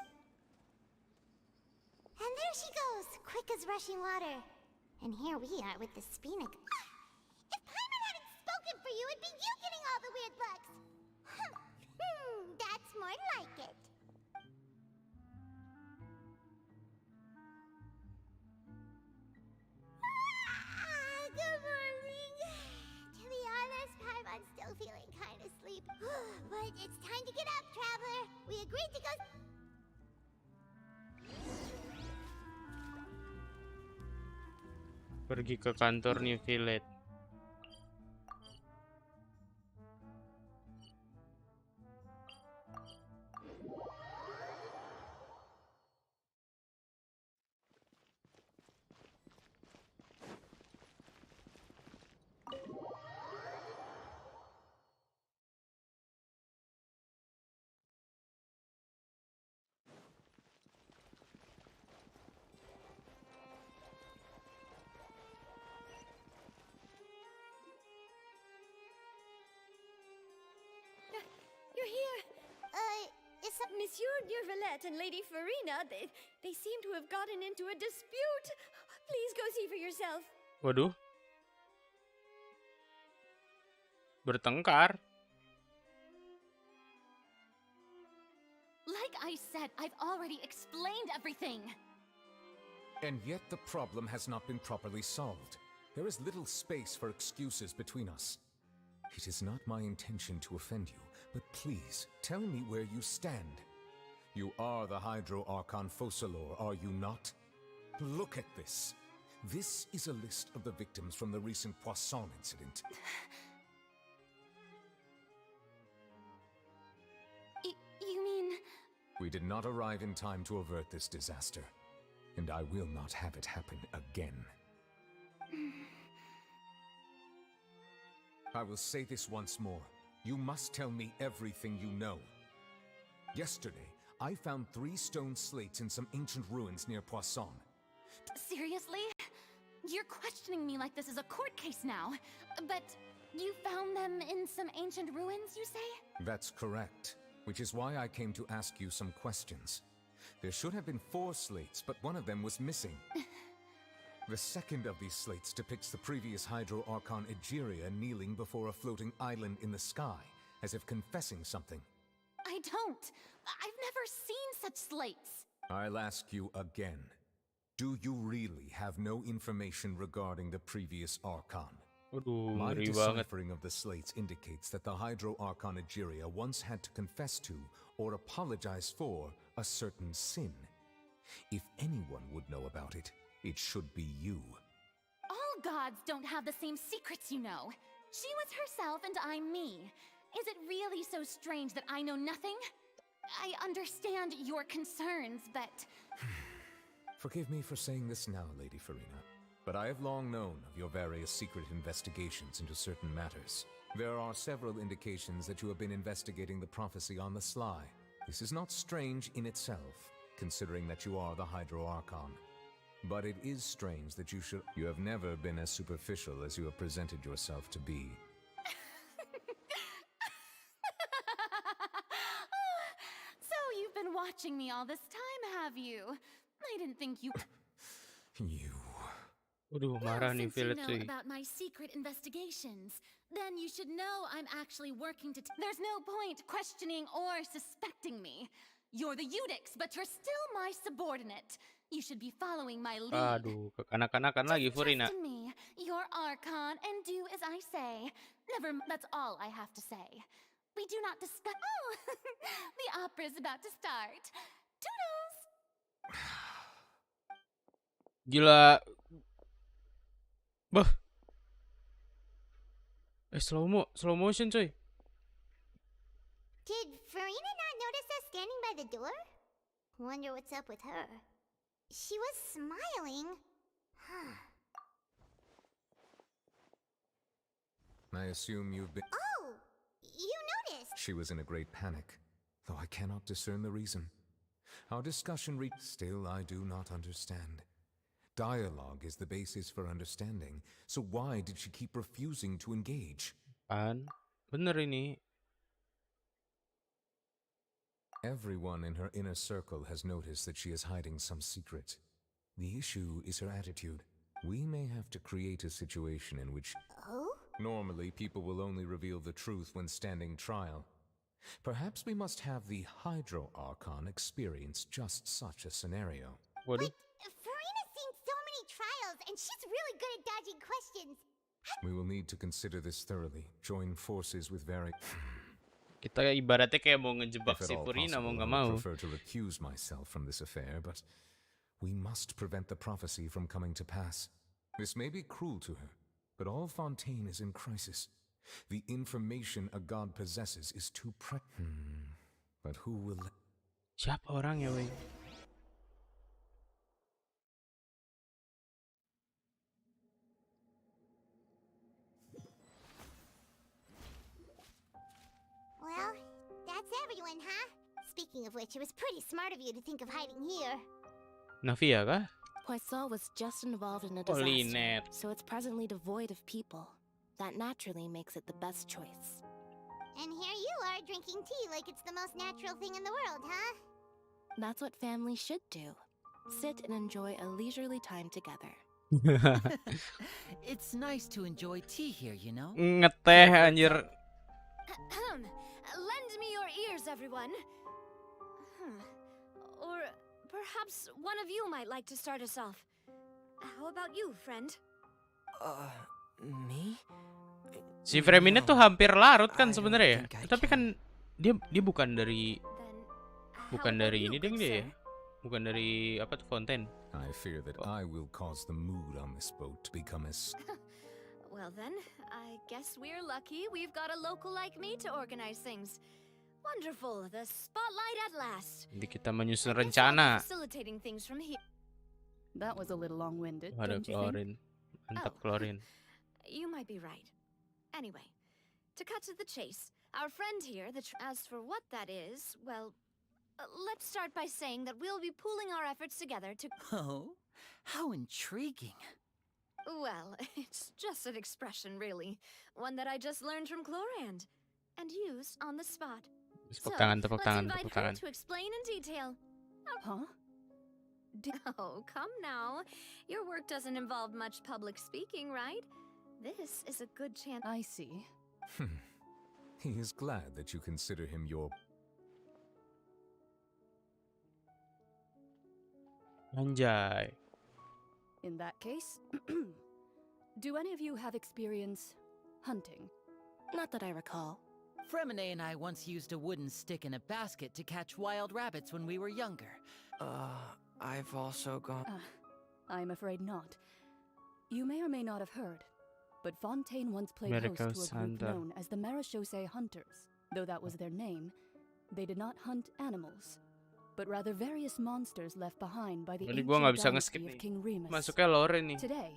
Speaker 3: And there she goes, quick as rushing water. And here we are with the Spina... If Paimon hadn't spoken for you, it'd be you getting all the weird looks. That's more like it. Good morning. To be honest, Paimon's still feeling kind of sleep. But it's time to get up, traveler. We agreed to go...
Speaker 1: Pergi ke kantor New Village.
Speaker 11: You're here!
Speaker 3: Is
Speaker 11: Monsieur Neurvalette and Lady Furina, they seem to have gotten into a dispute. Please go see for yourself.
Speaker 1: Waduh. Bertengkar.
Speaker 10: Like I said, I've already explained everything.
Speaker 16: And yet the problem has not been properly solved. There is little space for excuses between us. It is not my intention to offend you, but please, tell me where you stand. You are the Hydro Archon Focalor, are you not? Look at this. This is a list of the victims from the recent Poisson incident.
Speaker 11: You mean...
Speaker 16: We did not arrive in time to avert this disaster, and I will not have it happen again. I will say this once more. You must tell me everything you know. Yesterday, I found 3 stone slates in some ancient ruins near Poisson.
Speaker 11: Seriously? You're questioning me like this is a court case now. But you found them in some ancient ruins, you say?
Speaker 16: That's correct, which is why I came to ask you some questions. There should have been 4 slates, but one of them was missing. The second of these slates depicts the previous Hydro Archon Egeria kneeling before a floating island in the sky, as if confessing something.
Speaker 11: I don't. I've never seen such slates.
Speaker 16: I'll ask you again. Do you really have no information regarding the previous Archon? My deciphering of the slates indicates that the Hydro Archon Egeria once had to confess to, or apologize for, a certain sin. If anyone would know about it, it should be you.
Speaker 11: All gods don't have the same secrets, you know. She was herself and I'm me. Is it really so strange that I know nothing? I understand your concerns, but...
Speaker 16: Forgive me for saying this now, Lady Furina, but I have long known of your various secret investigations into certain matters. There are several indications that you have been investigating the prophecy on the sly. This is not strange in itself, considering that you are the Hydro Archon. But it is strange that you should... You have never been as superficial as you have presented yourself to be.
Speaker 11: So you've been watching me all this time, have you? I didn't think you...
Speaker 16: You...
Speaker 1: Waduh, marah nih
Speaker 11: Since you
Speaker 1: Violet
Speaker 11: know
Speaker 1: cuy.
Speaker 11: about my secret investigations, then you should know I'm actually working to... There's no point questioning or suspecting me. You're the Eudix, but you're still my subordinate. You should be following my lead.
Speaker 1: Aduh, kekanak-kanakan lagi Furina.
Speaker 11: Trust in me, you're Archon, and do as I say. That's all I have to say. We do not discuss... Oh, the opera's about to start. Toodles!
Speaker 1: Gila. Bah. Slow motion coy.
Speaker 3: Did Furina not notice us standing by the door? Wonder what's up with her. She was smiling.
Speaker 16: I assume you've been...
Speaker 3: Oh! You noticed!
Speaker 16: She was in a great panic, though I cannot discern the reason. Our discussion Still, I do not understand. Dialogue is the basis for understanding, so why did she keep refusing to engage?
Speaker 1: Bener ini.
Speaker 16: Everyone in her inner circle has noticed that she is hiding some secret. The issue is her attitude. We may have to create a situation in which...
Speaker 3: Oh?
Speaker 16: Normally, people will only reveal the truth when standing trial. Perhaps we must have the Hydro Archon experience just such a scenario.
Speaker 1: Waduh.
Speaker 3: Furina's seen so many trials, and she's really good at dodging questions.
Speaker 16: We will need to consider this thoroughly. Join forces with
Speaker 1: Kita ibaratnya kayak mau ngejebak
Speaker 16: If at
Speaker 1: si
Speaker 16: all
Speaker 1: Furina mau
Speaker 16: possible,
Speaker 1: nggak
Speaker 16: I would
Speaker 1: mau.
Speaker 16: prefer to recuse myself from this affair, but we must prevent the prophecy from coming to pass. This may be cruel to her, but all Fontaine is in crisis. The information a god possesses is too But who will...
Speaker 1: Siapa orangnya, wey?
Speaker 3: Well, that's everyone, huh? Speaking of which, it was pretty smart of you to think of hiding here.
Speaker 1: Navia kah?
Speaker 17: Poisson was just involved in a
Speaker 1: Oh,
Speaker 17: disaster,
Speaker 1: Lynette.
Speaker 17: so it's presently devoid of people. That naturally makes it the best choice.
Speaker 3: And here you are drinking tea like it's the most natural thing in the world, huh?
Speaker 17: That's what families should do. Sit and enjoy a leisurely time together.
Speaker 18: It's nice to enjoy tea here, you know?
Speaker 1: Ngeteh anjir.
Speaker 4: Lend me your ears, everyone. Or perhaps one of you might like to start us off. How about you, friend?
Speaker 18: Me?
Speaker 1: Si Fremina tuh hampir larut kan sebenarnya ya. Tapi kan dia bukan dari Bukan dari ini ding dia ya? Bukan dari apa tuh Fontaine?
Speaker 16: I fear that I will cause the mood on this boat to become as...
Speaker 4: Well then, I guess we're lucky we've got a local like me to organize things. Wonderful, the spotlight at last.
Speaker 1: Jadi kita menyusun rencana.
Speaker 4: Facilitating things from here.
Speaker 19: That was a little long-winded,
Speaker 1: Ada
Speaker 19: don't you think?
Speaker 1: klorin. Mantap klorin.
Speaker 4: You might be right. Anyway, to cut to the chase, our friend here, as for what that is, well, let's start by saying that we'll be pooling our efforts together to...
Speaker 18: Oh, how intriguing.
Speaker 4: Well, it's just an expression, really. One that I just learned from Chlorand and used on the spot. So, let's invite her to explain in detail.
Speaker 19: Huh?
Speaker 4: Oh, come now. Your work doesn't involve much public speaking, right? This is a good chance.
Speaker 19: I see.
Speaker 16: He is glad that you consider him your...
Speaker 1: Anjay.
Speaker 19: In that case, do any of you have experience hunting?
Speaker 17: Not that I recall.
Speaker 18: Fremine and I once used a wooden stick in a basket to catch wild rabbits when we were younger.
Speaker 20: I've also gone...
Speaker 19: I'm afraid not. You may or may not have heard, but Fontaine once played host to a group known as the Marechaussee Hunters. Though that was their name, they did not hunt animals, but rather various monsters left behind by the ancient dynasty of King Remus.
Speaker 1: Masuknya lore nih.
Speaker 19: Today,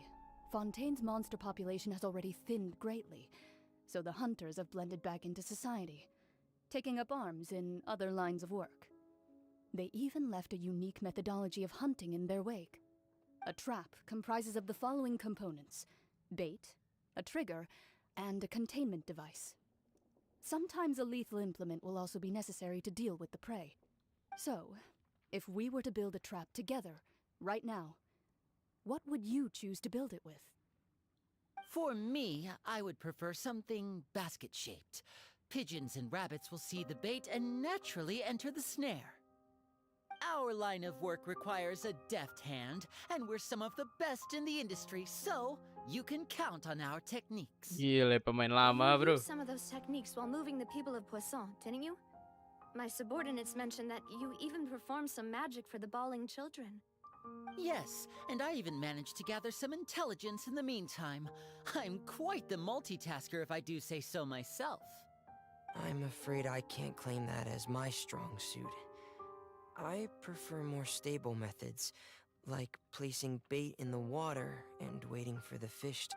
Speaker 19: Fontaine's monster population has already thinned greatly, so the hunters have blended back into society, taking up arms in other lines of work. They even left a unique methodology of hunting in their wake. A trap comprises of the following components: bait, a trigger, and a containment device. Sometimes a lethal implement will also be necessary to deal with the prey. So, if we were to build a trap together, right now, what would you choose to build it with?
Speaker 18: For me, I would prefer something basket-shaped. Pigeons and rabbits will see the bait and naturally enter the snare. Our line of work requires a deft hand, and we're some of the best in the industry, so you can count on our techniques.
Speaker 1: Gile, pemain lama, bro.
Speaker 4: You used some of those techniques while moving the people of Poisson, didn't you? My subordinates mentioned that you even performed some magic for the bawling children.
Speaker 18: Yes, and I even managed to gather some intelligence in the meantime. I'm quite the multitasker if I do say so myself.
Speaker 20: I'm afraid I can't claim that as my strong suit. I prefer more stable methods, like placing bait in the water and waiting for the fish to...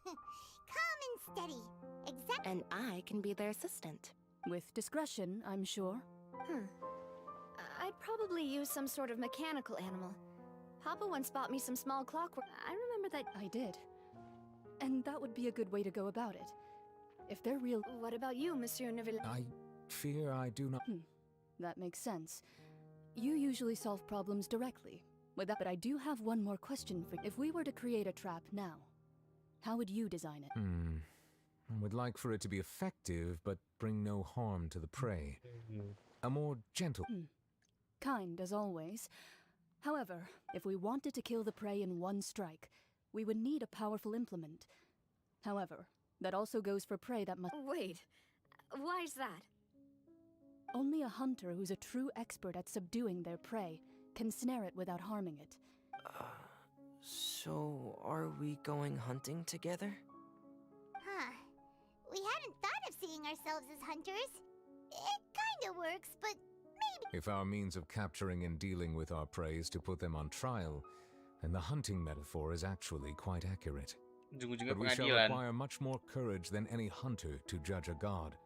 Speaker 3: Calm and steady. Exactly.
Speaker 17: And I can be their assistant.
Speaker 19: With discretion, I'm sure.
Speaker 4: I'd probably use some sort of mechanical animal. Papa once bought me some small clockwork. I remember that...
Speaker 19: I did. And that would be a good way to go about it. If they're real...
Speaker 4: What about you, Monsieur Neville?
Speaker 16: I fear I do not...
Speaker 19: That makes sense. You usually solve problems directly. But I do have one more question for you. If we were to create a trap now, how would you design it?
Speaker 16: I would like for it to be effective, but bring no harm to the prey. A more gentle...
Speaker 19: Kind, as always. However, if we wanted to kill the prey in one strike, we would need a powerful implement. However, that also goes for prey that must...
Speaker 4: Wait, why's that?
Speaker 19: Only a hunter who's a true expert at subduing their prey can snare it without harming it.
Speaker 20: So are we going hunting together?
Speaker 3: Huh. We hadn't thought of seeing ourselves as hunters. It kinda works, but maybe...
Speaker 16: If our means of capturing and dealing with our prey is to put them on trial, then the hunting metaphor is actually quite accurate. But we shall require much more courage than any hunter to judge a god, a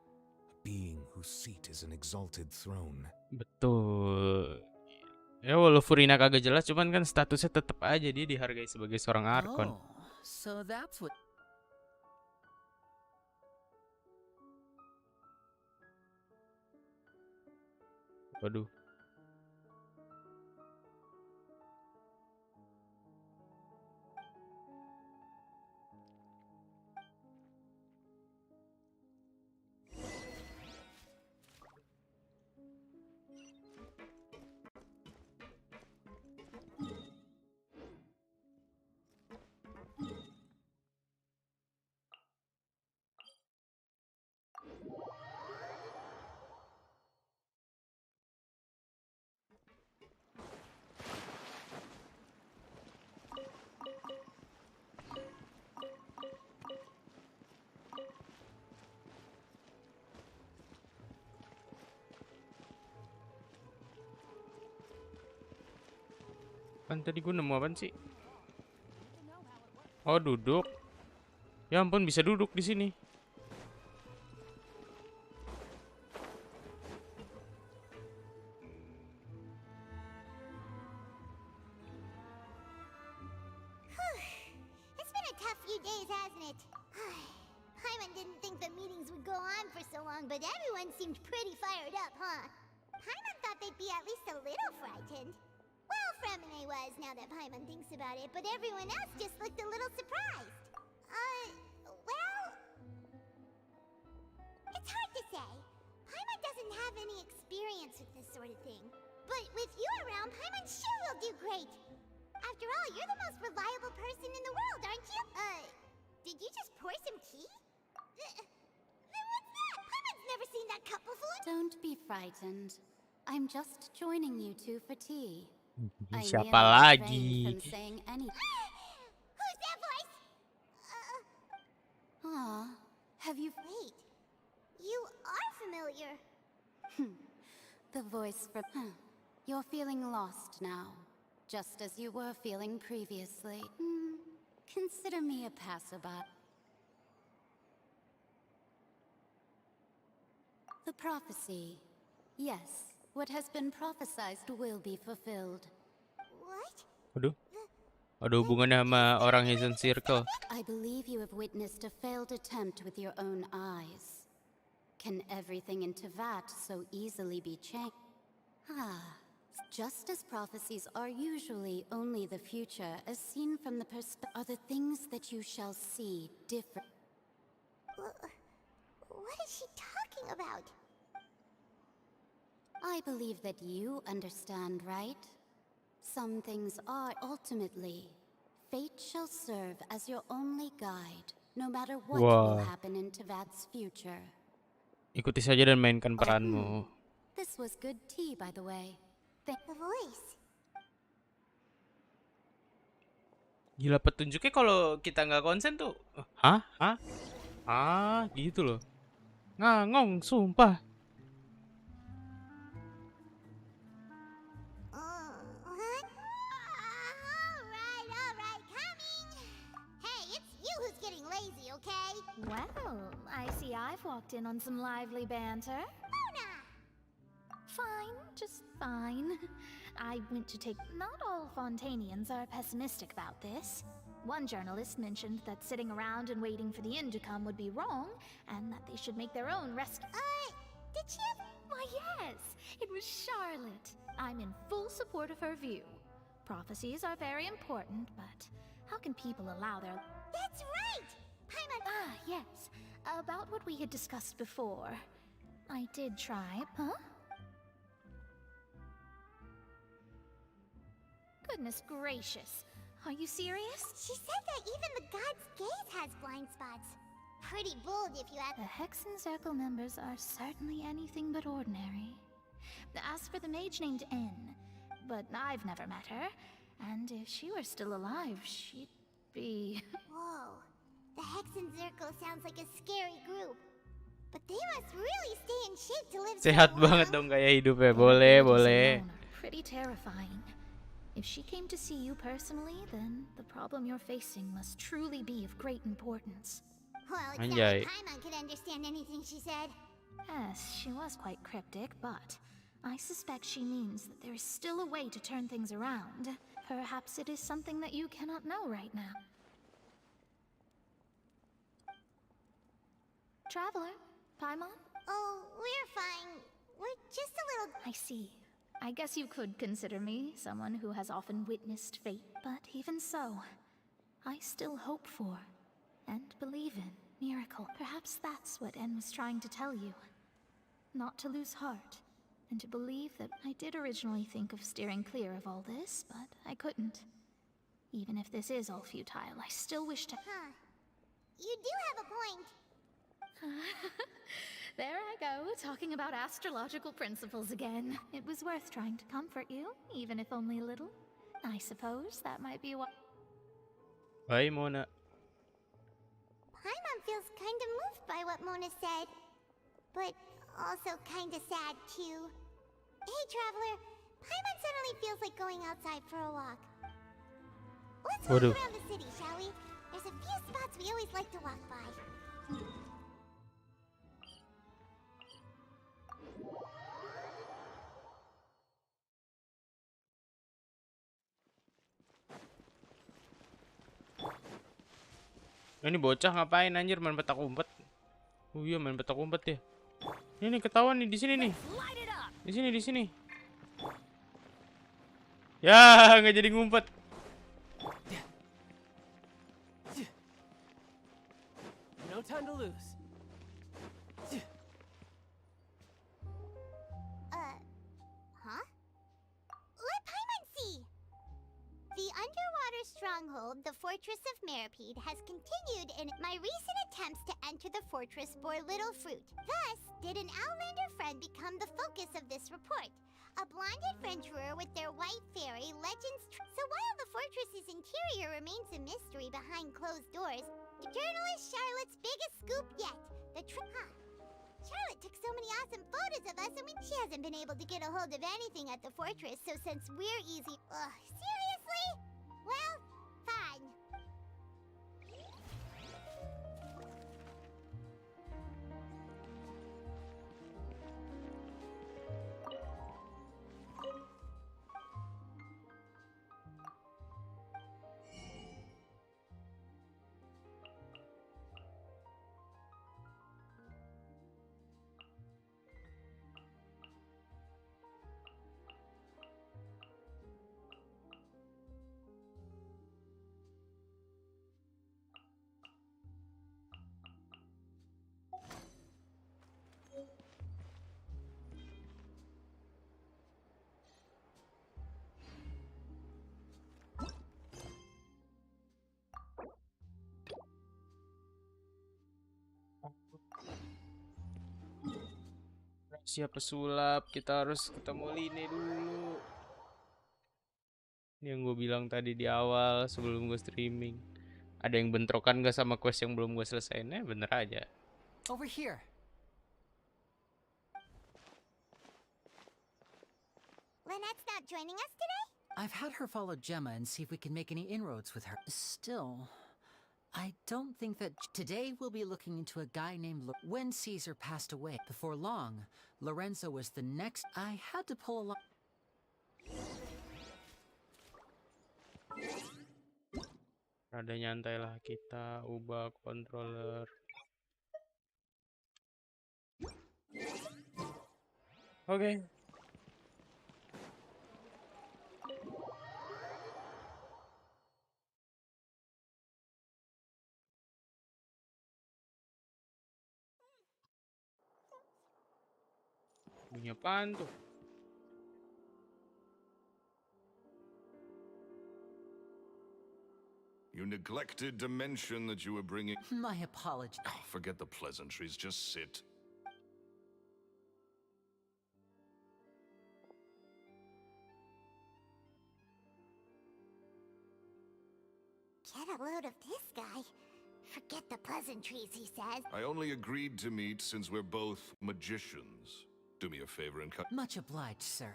Speaker 16: being whose seat is an exalted throne.
Speaker 1: Betul. Ya walau Furina kagak jelas, cuman kan statusnya tetap aja dia dihargai sebagai seorang Archon.
Speaker 18: Oh, so that's what...
Speaker 1: Waduh. Kan tadi gue nemu apaan sih? Oh, duduk. Ya ampun, bisa duduk di sini.
Speaker 3: It's been a tough few days, hasn't it? Paimon didn't think the meetings would go on for so long, but everyone seemed pretty fired up, huh? Paimon thought they'd be at least a little frightened. Well, Fremine was, now that Paimon thinks about it, but everyone else just looked a little surprised. Well... It's hard to say. Paimon doesn't have any experience with this sort of thing. But with you around, Paimon sure will do great. After all, you're the most reliable person in the world, aren't you? Did you just pour some tea? Then what's that? Paimon's never seen that cup before.
Speaker 14: Don't be frightened. I'm just joining you two for tea. I
Speaker 1: Siapa
Speaker 14: merely refrained
Speaker 1: lagi?
Speaker 14: from saying anything.
Speaker 3: Who's that voice?
Speaker 14: Have you...
Speaker 3: Wait. You are familiar.
Speaker 14: The voice from... You're feeling lost now. Just as you were feeling previously. Consider me a passerby. The prophecy. Yes, what has been prophesied will be fulfilled.
Speaker 3: What?
Speaker 1: Aduh. Ada hubungannya sama orang Hidden Circle.
Speaker 14: I believe you have witnessed a failed attempt with your own eyes. Can everything in Tevat so easily be changed? Just as prophecies are usually only the future, as seen from the perspective, are the things that you shall see different.
Speaker 3: What is she talking about?
Speaker 14: I believe that you understand, right? Some things are ultimately. Fate shall serve as your only guide, no matter what will happen in Tevat's future.
Speaker 1: Ikuti saja dan mainkan peranmu.
Speaker 14: This was good tea, by the way.
Speaker 3: The voice.
Speaker 1: Gila, petunjuknya kalau kita nggak konsen tuh. Hah? Gitu loh. Ngangong, sumpah.
Speaker 3: Alright, coming. Hey, it's you who's getting lazy, okay?
Speaker 14: Well, I see I've walked in on some lively banter. Fine, just fine. I went to take... Not all Fontanians are pessimistic about this. One journalist mentioned that sitting around and waiting for the end to come would be wrong, and that they should make their own rescue...
Speaker 3: Did she have...
Speaker 14: Why, yes! It was Charlotte. I'm in full support of her view. Prophecies are very important, but how can people allow their...
Speaker 3: That's right! Paimon...
Speaker 14: yes. About what we had discussed before. I did try, huh? Goodness gracious. Are you serious?
Speaker 3: She said that even the god's gaze has blind spots. Pretty bold if you ask.
Speaker 14: The Hexen Circle members are certainly anything but ordinary. As for the mage named N, but I've never met her, and if she were still alive, she'd be...
Speaker 3: Whoa. The Hexen Circle sounds like a scary group. But they must really stay in shape to live so
Speaker 1: Sehat
Speaker 3: long.
Speaker 1: banget dong gaya hidupnya. Boleh.
Speaker 14: Pretty terrifying. If she came to see you personally, then the problem you're facing must truly be of great importance.
Speaker 3: Well, it's not like Paimon could understand anything she said.
Speaker 14: Yes, she was quite cryptic, but I suspect she means that there is still a way to turn things around. Perhaps it is something that you cannot know right now. Traveler, Paimon?
Speaker 3: Oh, we're fine. We're just a little...
Speaker 14: I see. I guess you could consider me someone who has often witnessed fate, but even so, I still hope for and believe in miracle. Perhaps that's what N was trying to tell you. Not to lose heart, and to believe that I did originally think of steering clear of all this, but I couldn't. Even if this is all futile, I still wish to...
Speaker 3: You do have a point.
Speaker 14: There I go, talking about astrological principles again. It was worth trying to comfort you, even if only a little. I suppose that might be what...
Speaker 1: Bye, Mona.
Speaker 3: Paimon feels kind of moved by what Mona said. But also kind of sad, too. Hey, Traveler. Paimon suddenly feels like going outside for a walk. Let's walk
Speaker 1: Waduh.
Speaker 3: around the city, shall we? There's a few spots we always like to walk by.
Speaker 1: Ini bocah ngapain anjir main petak umpet? Oh iya main petak umpet ya. Ini nih ketahuan nih di sini nih. Di sini. Ya, nggak jadi ngumpet.
Speaker 7: No time to lose.
Speaker 3: Huh? Let Paimon see! The underwater stronghold, the Fortress of Meripede, has continued in my recent attempts to enter the fortress bore little fruit. Thus, did an Outlander friend become the focus of this report. A blonde adventurer with their white fairy legends. So while the fortress's interior remains a mystery behind closed doors, journalist Charlotte's biggest scoop yet. Charlotte took so many awesome photos of us, and she hasn't been able to get a hold of anything at the fortress. So since we're easy, seriously? Well, fine.
Speaker 1: Siapa sulap? Kita harus ketemu Line dulu. Ini yang gue bilang tadi di awal sebelum gue streaming. Ada yang bentrokan gak sama quest yang belum gue selesaiin? Bener aja.
Speaker 18: Over here.
Speaker 3: Lynette's not joining us today?
Speaker 18: I've had her follow Gemma and see if we can make any inroads with her. Still, I don't think that today we'll be looking into a guy named when Caesar passed away. Before long, Lorenzo was the next. I had to pull a lot.
Speaker 1: Rada nyantai lah kita ubah controller. Oke. Bunyi apaan tuh?
Speaker 8: You neglected to mention that you were bringing...
Speaker 18: My apologies.
Speaker 8: Oh, forget the pleasantries, just sit.
Speaker 3: Get a load of this guy. Forget the pleasantries, he says.
Speaker 8: I only agreed to meet since we're both magicians. Do me a favor and cut...
Speaker 18: Much obliged, sir.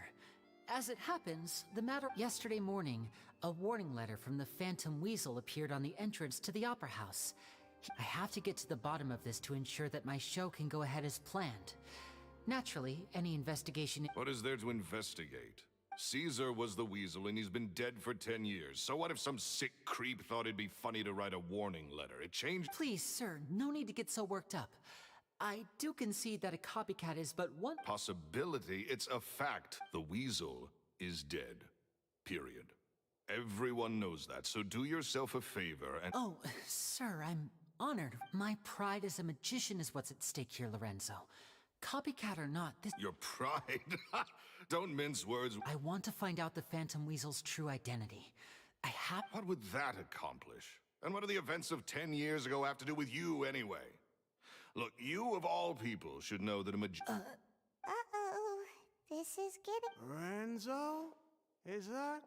Speaker 18: As it happens, the matter... Yesterday morning, a warning letter from the Phantom Weasel appeared on the entrance to the Opera House. I have to get to the bottom of this to ensure that my show can go ahead as planned. Naturally, any investigation...
Speaker 8: What is there to investigate? Caesar was the Weasel and he's been dead for 10 years. So what if some sick creep thought it'd be funny to write a warning letter? It changed...
Speaker 18: Please, sir, no need to get so worked up. I do concede that a copycat is but one...
Speaker 8: Possibility, it's a fact. The Weasel is dead. Period. Everyone knows that, so do yourself a favor and...
Speaker 18: Oh, sir, I'm honored. My pride as a magician is what's at stake here, Lorenzo. Copycat or not, this...
Speaker 8: Your pride? Don't mince words.
Speaker 18: I want to find out the Phantom Weasel's true identity. I have...
Speaker 8: What would that accomplish? And what do the events of 10 years ago have to do with you anyway? Look, you of all people should know that a
Speaker 3: Uh-oh. This is getting...
Speaker 9: Lorenzo? Is that...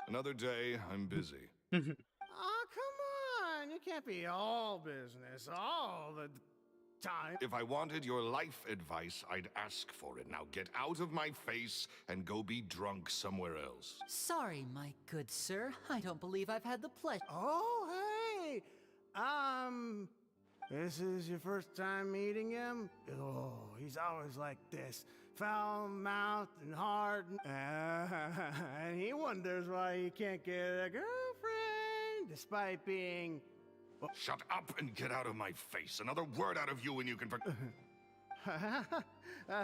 Speaker 8: Another day, I'm busy.
Speaker 9: Oh, come on! You can't be all business all the... time.
Speaker 8: If I wanted your life advice, I'd ask for it. Now get out of my face and go be drunk somewhere else.
Speaker 18: Sorry, my good sir. I don't believe I've had the pleasure.
Speaker 9: Oh, hey! This is your first time meeting him? Oh, he's always like this. Foul-mouthed and hard. And he wonders why he can't get a girlfriend, despite being...
Speaker 8: Well, shut up and get out of my face. Another word out of you and you can...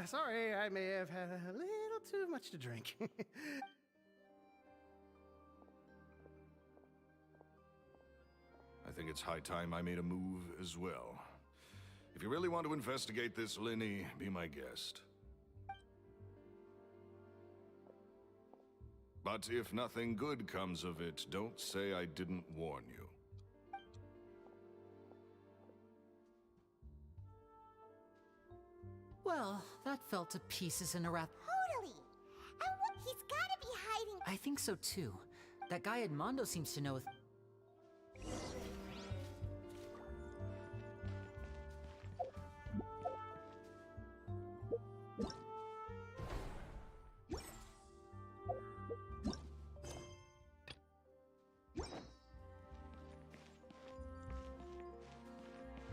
Speaker 9: Sorry, I may have had a little too much to drink.
Speaker 8: I think it's high time I made a move as well. If you really want to investigate this, Linny, be my guest. But if nothing good comes of it, don't say I didn't warn you.
Speaker 18: Well, that fell to pieces in a wrap.
Speaker 3: Totally. And what he's gotta be hiding.
Speaker 18: I think so too. That guy Edmondo seems to know.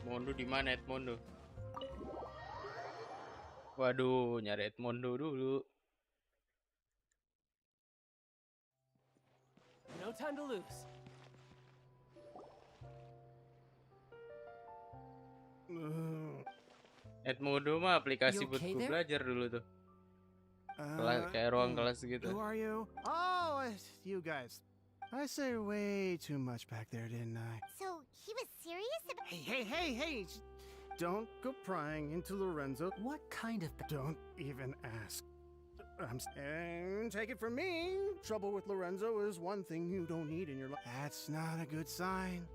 Speaker 1: Edmondo di mana Edmondo? Waduh, nyari Edmondo dulu.
Speaker 7: No time to lose.
Speaker 1: Edmondo mah aplikasi
Speaker 18: You
Speaker 1: buat
Speaker 18: okay
Speaker 1: gue
Speaker 18: there?
Speaker 1: belajar dulu tuh. Kayak ruang kelas gitu.
Speaker 9: Who are you? Oh, it's you guys. I say way too much back there, didn't I?
Speaker 3: So, he was serious about...
Speaker 9: Hey! Don't go prying into Lorenzo.
Speaker 18: What kind of...
Speaker 9: Don't even ask. And take it from me, trouble with Lorenzo is one thing you don't need in your life. That's not a good sign.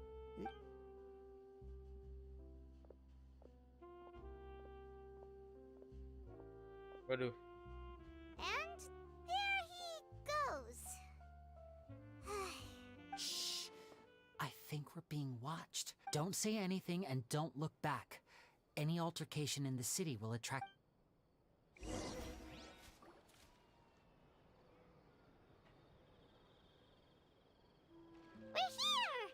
Speaker 1: Waduh.
Speaker 3: And there he goes.
Speaker 18: Shh. I think we're being watched. Don't say anything and don't look back. Any altercation in the city will attract...
Speaker 3: We're here!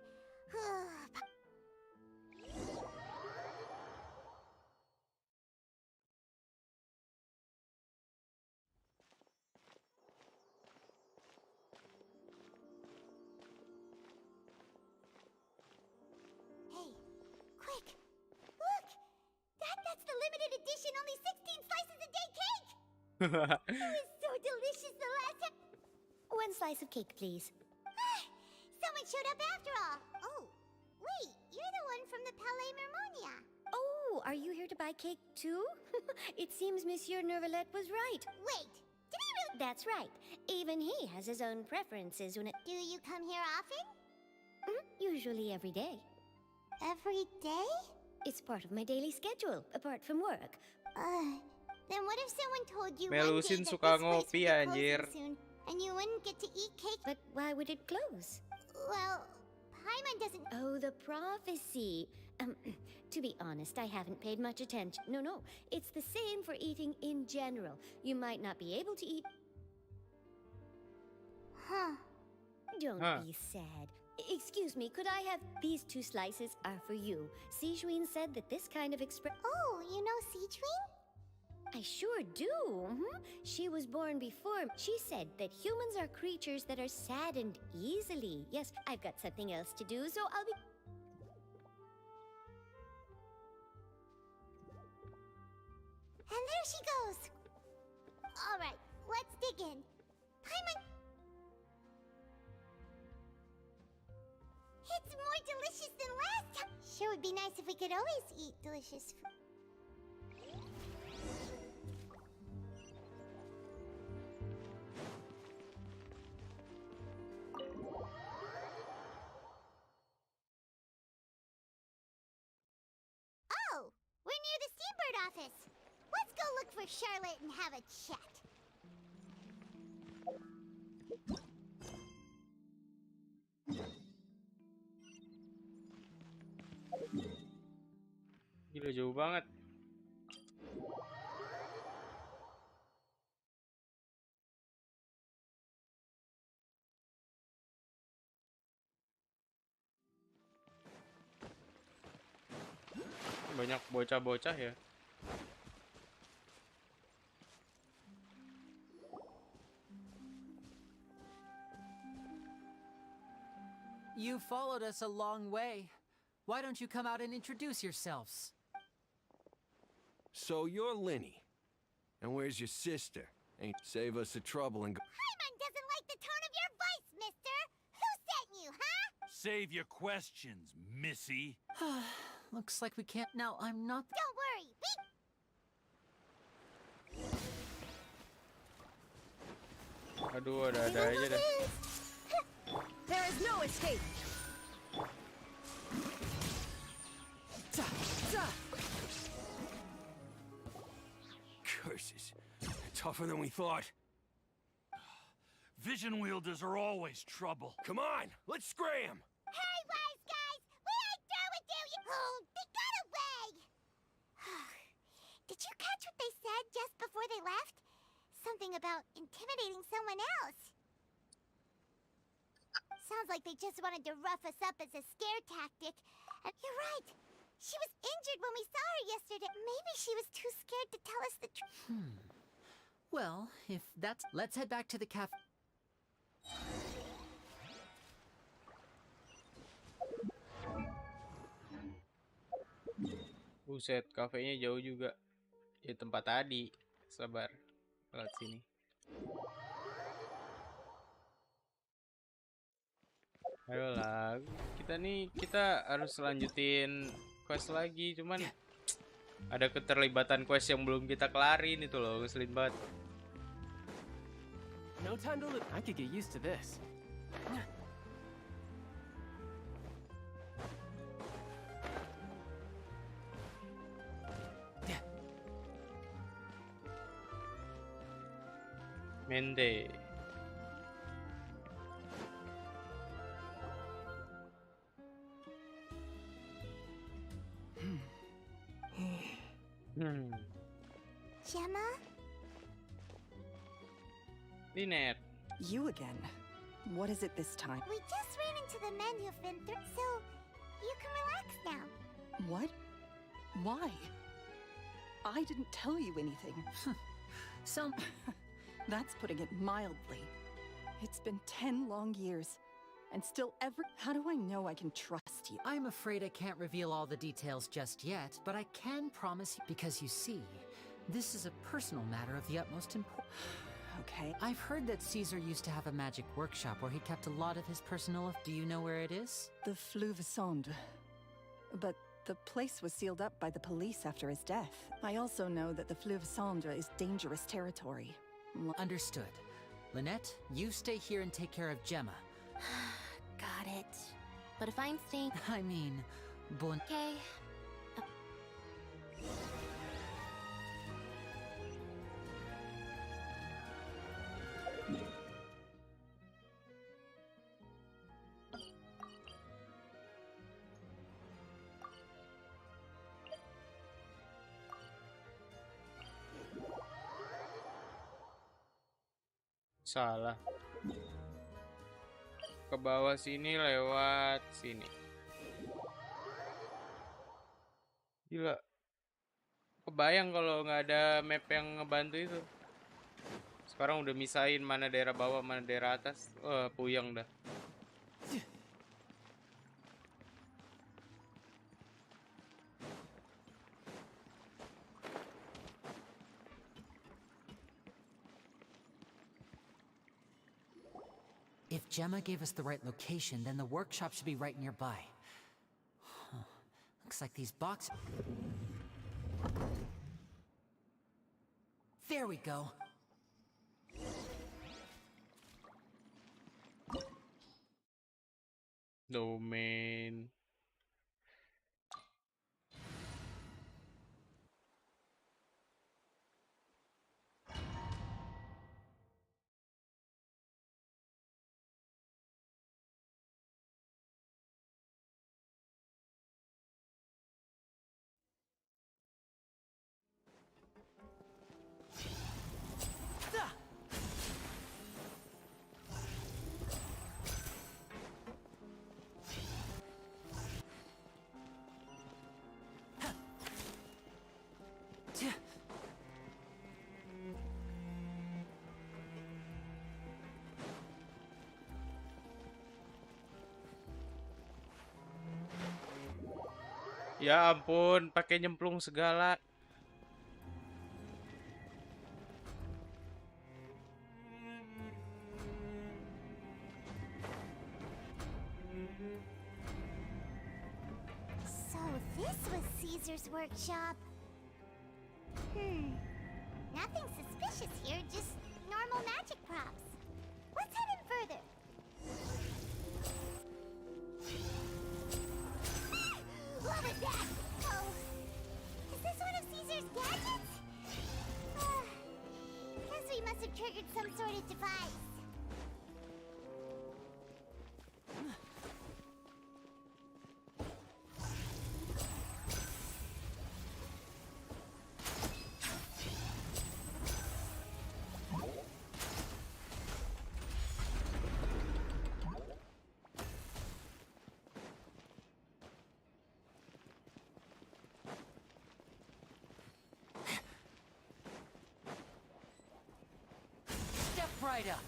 Speaker 3: Hey, quick! Look! That's the limited edition, only 16 slices a day cake! It was so delicious the last time.
Speaker 14: One slice of cake, please.
Speaker 3: Someone showed up after all. Oh, wait, you're the one from the Palais Mermonia.
Speaker 14: Oh, are you here to buy cake too? It seems Monsieur Nervalette was right.
Speaker 3: Wait, did he really?
Speaker 14: That's right. Even he has his own preferences when it...
Speaker 3: Do you come here often?
Speaker 14: Usually every day.
Speaker 3: Every day?
Speaker 14: It's part of my daily schedule, apart from work.
Speaker 3: Then what if someone told you
Speaker 1: Melusin
Speaker 3: one day that
Speaker 1: suka
Speaker 3: this place would
Speaker 1: ngopi
Speaker 3: be
Speaker 1: ya,
Speaker 3: closing
Speaker 1: anjir.
Speaker 3: soon, and you wouldn't get to eat cake?
Speaker 14: But why would it close?
Speaker 3: Well, Paimon doesn't...
Speaker 14: Oh, the prophecy. To be honest, I haven't paid much attention. No, it's the same for eating in general. You might not be able to eat...
Speaker 3: Huh.
Speaker 14: Don't be sad. Excuse me, could I have... These 2 slices are for you. Sijuin said that this kind of express...
Speaker 3: Oh, you know Sijuin?
Speaker 14: I sure do. She was born before. She said that humans are creatures that are saddened easily. Yes, I've got something else to do, so I'll be...
Speaker 3: And there she goes. All right, let's dig in. Paimon... It's more delicious than last time. Sure would be nice if we could always eat delicious food. Oh, we're near the Seabird office. Let's go look for Charlotte and have a chat.
Speaker 1: Gila jauh banget. Banyak bocah-bocah ya.
Speaker 18: You followed us a long way. Why don't you come out and introduce yourselves?
Speaker 21: So you're Linny. And where's your sister? Ain't save us the trouble and go.
Speaker 3: Paimon doesn't like the tone of your voice, mister! Who sent you, huh?
Speaker 22: Save your questions, missy.
Speaker 18: Looks like we can't now. I'm not.
Speaker 3: Don't worry,
Speaker 1: Aduh, ada aja dah.
Speaker 11: There is no escape.
Speaker 21: Curses. Tougher than we thought.
Speaker 22: Vision wielders are always trouble.
Speaker 21: Come on, let's scram!
Speaker 3: Hey, wise guys! We ain't through with you! Oh, they got away! Did you catch what they said just before they left? Something about intimidating someone else. Sounds like they just wanted to rough us up as a scare tactic. And you're right. She was injured when we saw her yesterday. Maybe she was too scared to tell us the truth.
Speaker 18: Well, if that's. Let's head back to the cafe.
Speaker 1: Buset, kafenya jauh juga. Ya tempat tadi. Sabar. Lewat sini. Ayolah, kita harus lanjutin quest lagi, cuman ada keterlibatan quest yang belum kita kelarin itu loh, ngeselin banget.
Speaker 7: No time to look. I could get used to this.
Speaker 1: Mende.
Speaker 3: Gemma?
Speaker 1: Linet.
Speaker 23: You again. What is it this time?
Speaker 3: We just ran into the men who've been through, so you can relax now.
Speaker 23: What? Why? I didn't tell you anything. That's putting it mildly. It's been 10 long years, and still how do I know I can trust you?
Speaker 18: I'm afraid I can't reveal all the details just yet, but I can promise you, because you see, this is a personal matter of the utmost importance.
Speaker 23: Okay.
Speaker 18: I've heard that Caesar used to have a magic workshop where he kept a lot of his personal. Do you know where it is?
Speaker 23: The Fleuve Cendre. But the place was sealed up by the police after his death. I also know that the Fleuve Cendre is dangerous territory.
Speaker 18: Understood. Lynette, you stay here and take care of Gemma.
Speaker 17: Got it. But if I'm staying...
Speaker 18: I mean, bon...
Speaker 17: Okay.
Speaker 1: Salah. Ke bawah sini lewat sini. Gila. Kebayang kalau nggak ada map yang ngebantu itu. Sekarang udah misahin mana daerah bawah, mana daerah atas. Wah, puyeng dah.
Speaker 18: If Gemma gave us the right location, then the workshop should be right nearby. Huh. Looks like these boxes... There we go.
Speaker 1: Domain. Ya ampun, pakai nyemplung segala.
Speaker 3: So this was Caesar's workshop. Nothing suspicious here, just normal magic props. Let's head in further. What was that? Oh, is this one of Caesar's gadgets? Guess we must have triggered some sort of device.
Speaker 18: Right up.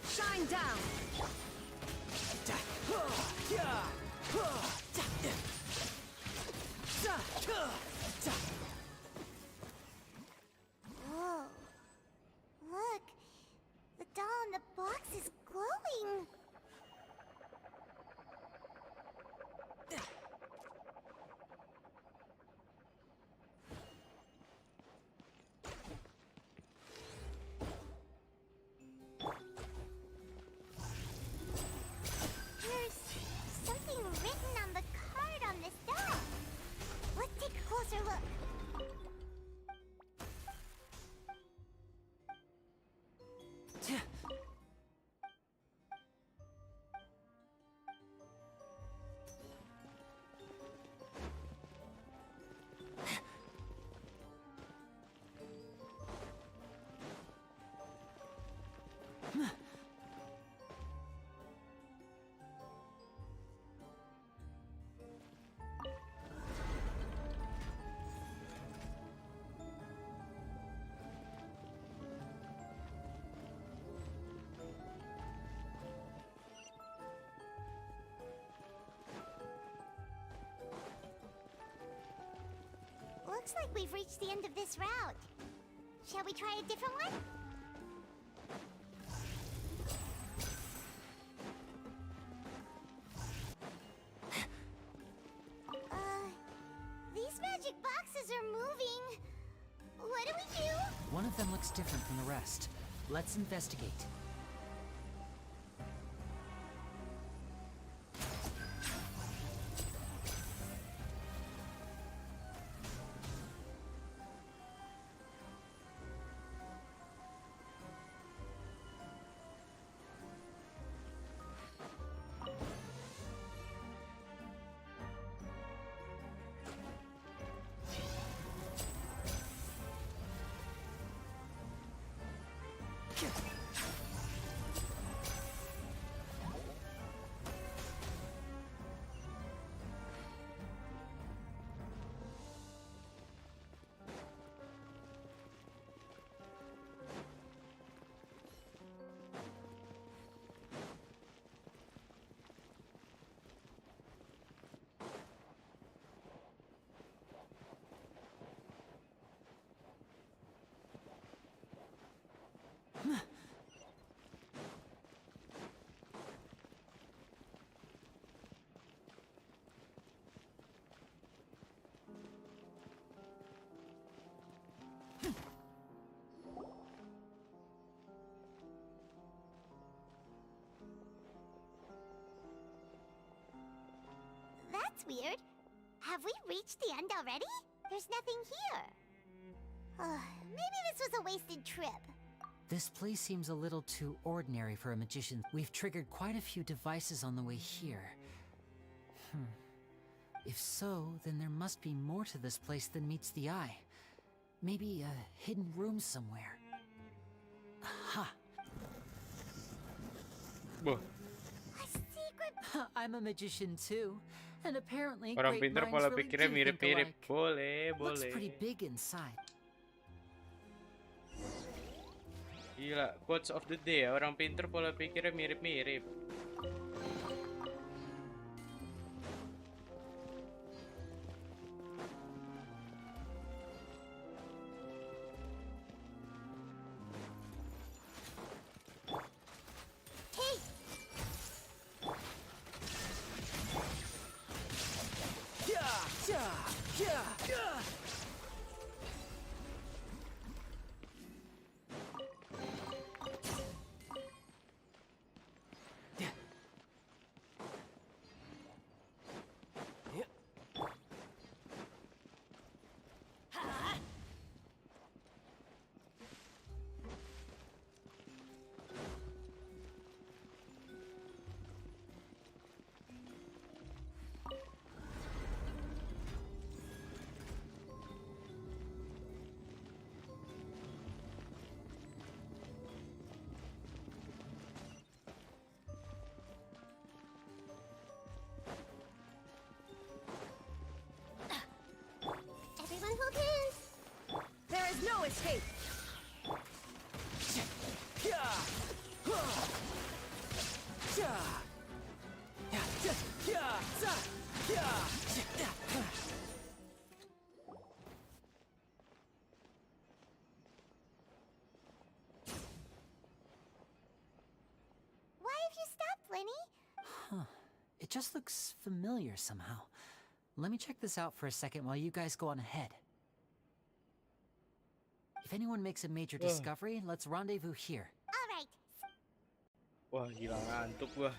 Speaker 11: Shine down.
Speaker 3: Whoa. Look. The doll in the box is glowing. There's something written on the card on this doll. Let's take a closer look. Looks like we've reached the end of this route. Shall we try a different one? These magic boxes are moving. What do we do?
Speaker 18: One of them looks different from the rest. Let's investigate.
Speaker 3: That's weird. Have we reached the end already? There's nothing here. Maybe this was a wasted trip.
Speaker 18: This place seems a little too ordinary for a magician. We've triggered quite a few devices on the way here. If so, then there must be more to this place than meets the eye. Maybe a hidden room somewhere. Aha!
Speaker 1: Wah.
Speaker 3: A secret.
Speaker 18: I'm a magician too, and apparently
Speaker 1: Orang
Speaker 18: great
Speaker 1: pintar
Speaker 18: minds
Speaker 1: pola
Speaker 18: really
Speaker 1: pikirnya
Speaker 18: do think
Speaker 1: mirip-mirip.
Speaker 18: alike.
Speaker 1: Boleh,
Speaker 18: Looks
Speaker 1: boleh.
Speaker 18: pretty big inside.
Speaker 1: Gila, quotes of the day. Orang pintar pola pikirnya mirip-mirip.
Speaker 3: Everyone hold hands.
Speaker 11: There is no escape!
Speaker 3: Why have you stopped, Lenny?
Speaker 5: Huh. It just looks familiar somehow. Let me check this out for a second while you guys go on ahead. If anyone makes a major discovery, let's rendezvous here.
Speaker 3: All right.
Speaker 1: Wah, gila ngantuk gua.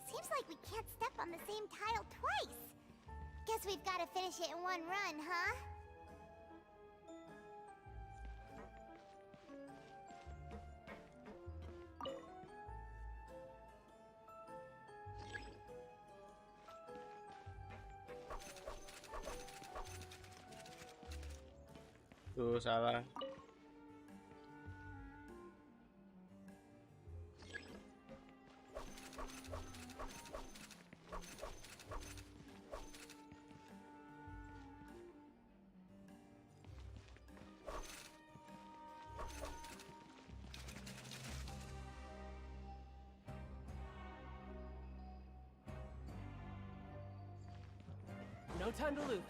Speaker 3: Seems like we can't step on the same tile twice. Guess we've got to finish it in one run, huh?
Speaker 1: Tuh, salah.
Speaker 7: No time to lose.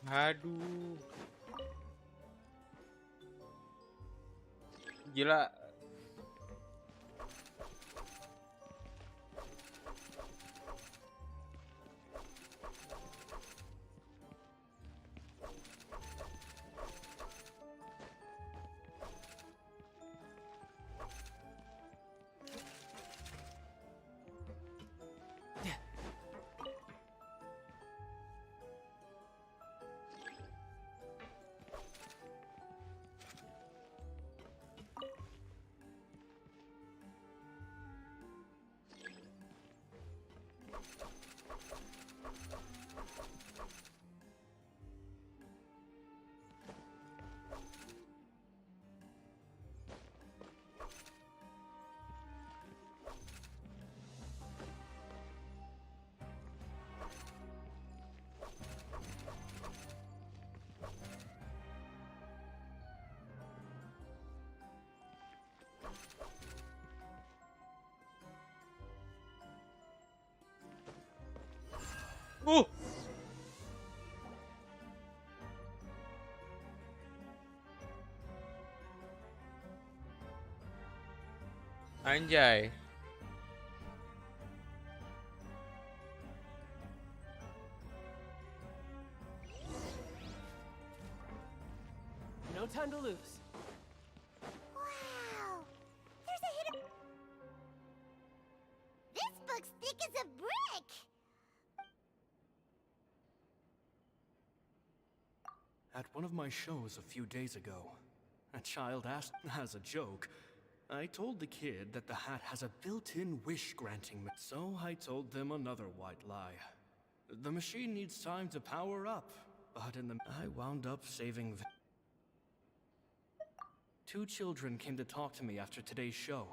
Speaker 1: Aduh. Gila. Anjay.
Speaker 7: No time to lose.
Speaker 3: Wow! There's a hidden... This book's thick as a brick!
Speaker 6: At one of my shows a few days ago, a child asked as a joke. I told the kid that the hat has a built-in wish-granting, so I told them another white lie. The machine needs time to power up, but I wound up saving the... 2 children came to talk to me after today's show.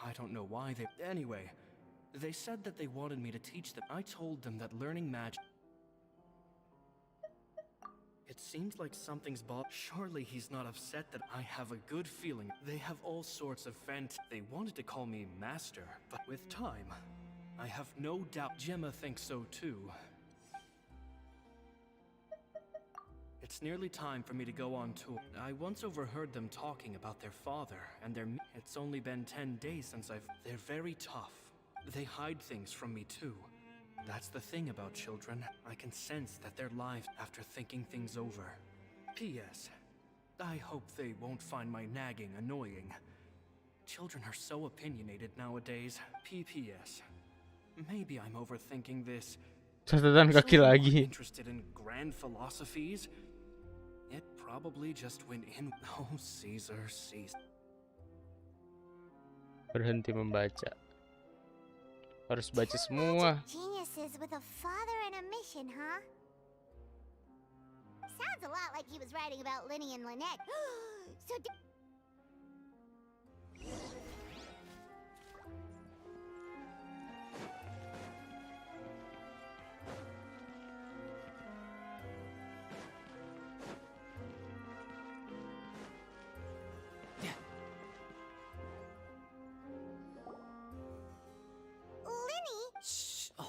Speaker 6: I don't know why they... Anyway, they said that they wanted me to teach them. I told them that learning magic... It seems like something's Surely he's not upset that I have a good feeling. They have all sorts of They wanted to call me master, but with time, I have no doubt Gemma thinks so too. It's nearly time for me to go on tour. I once overheard them talking about their father and their... It's only been 10 days since They're very tough. They hide things from me too. That's the thing about children. I can sense that their lives after thinking things over. P.S. I hope they won't find my nagging annoying. Children are so opinionated nowadays. P.P.S. Maybe I'm overthinking this.
Speaker 1: Catatan kaki
Speaker 6: Children
Speaker 1: lagi.
Speaker 6: aren't interested in grand philosophies. It probably just went in. Oh, Caesar.
Speaker 1: Berhenti membaca. Harus baca semua.
Speaker 3: Geniuses with a father and a mission, huh? Sounds a lot like he was writing about Linny and Lynette. So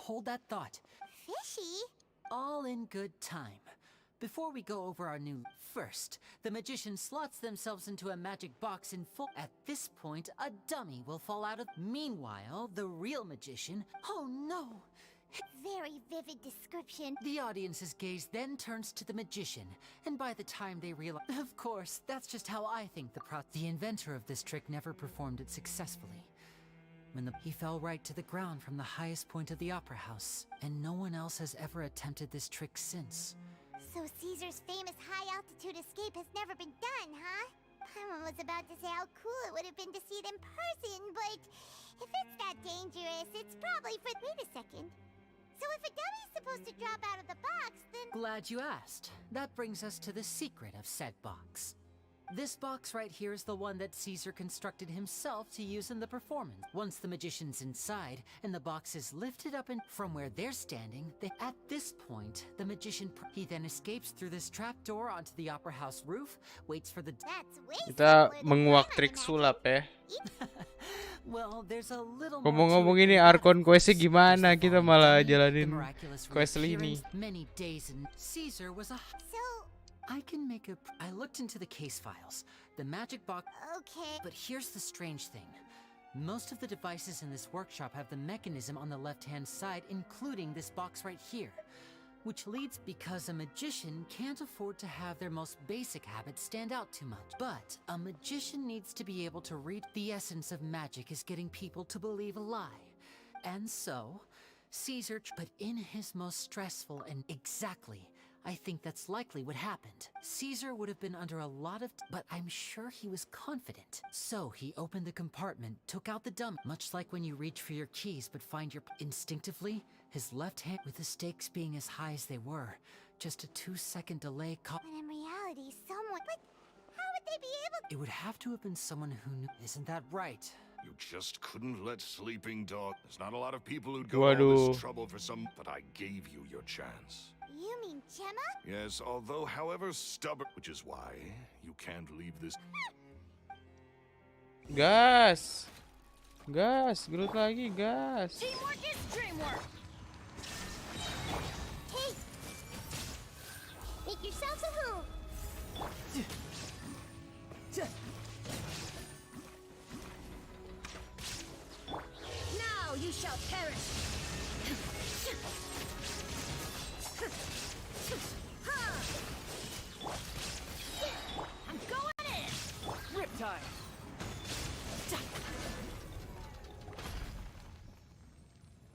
Speaker 18: Hold that thought.
Speaker 3: Fishy?
Speaker 18: All in good time. Before we go over our new... First, the magician slots themselves into a magic box in full... At this point, a dummy will fall out of... Meanwhile, the real magician... Oh no!
Speaker 3: Very vivid description.
Speaker 18: The audience's gaze then turns to the magician, and by the time they realize... Of course, that's just how I think the inventor of this trick never performed it successfully. He fell right to the ground from the highest point of the opera house, and no one else has ever attempted this trick since.
Speaker 3: So Caesar's famous high-altitude escape has never been done, huh? I was about to say how cool it would have been to see it in person, but if it's that dangerous, it's probably for... Wait a second. So if a dummy's supposed to drop out of the box, then...
Speaker 18: Glad you asked. That brings us to the secret of said box. This box right here is the one that Caesar constructed himself to use in the performance. Once the magician's inside, and the box is lifted up and from where they're standing, at this point, the magician... He then escapes through this trapdoor onto the opera house roof, waits for the...
Speaker 1: Kita menguak trik sulap ya.
Speaker 18: Well, there's a little
Speaker 1: Ngomong-ngomong ini Archon questnya gimana? Kita malah jalanin quest ini.
Speaker 18: Many days and Caesar was a... I can make a... I looked into the case files. The magic box...
Speaker 3: Okay.
Speaker 18: But here's the strange thing. Most of the devices in this workshop have the mechanism on the left-hand side, including this box right here. Which leads because a magician can't afford to have their most basic habits stand out too much. But a magician needs to be able to read... The essence of magic is getting people to believe a lie. And so, Caesar... But in his most stressful and... Exactly... I think that's likely what happened. Caesar would have been under a lot of... But I'm sure he was confident. So he opened the compartment, took out the dummy. Much like when you reach for your keys but find your... Instinctively, his left hand, with the stakes being as high as they were, just a 2-second delay
Speaker 3: But in reality, someone... But how would they be able...
Speaker 18: It would have to have been someone who knew... Isn't that right?
Speaker 8: You just couldn't let Sleeping Dog... There's not a lot of people who'd go all this trouble for some... But I gave you your chance.
Speaker 3: You mean Gemma?
Speaker 8: Yes, although however stubborn... Which is why you can't leave this...
Speaker 1: Gas! Gas! Gerut lagi, gas!
Speaker 4: Teamwork is dreamwork!
Speaker 3: Hey! Make yourself a home!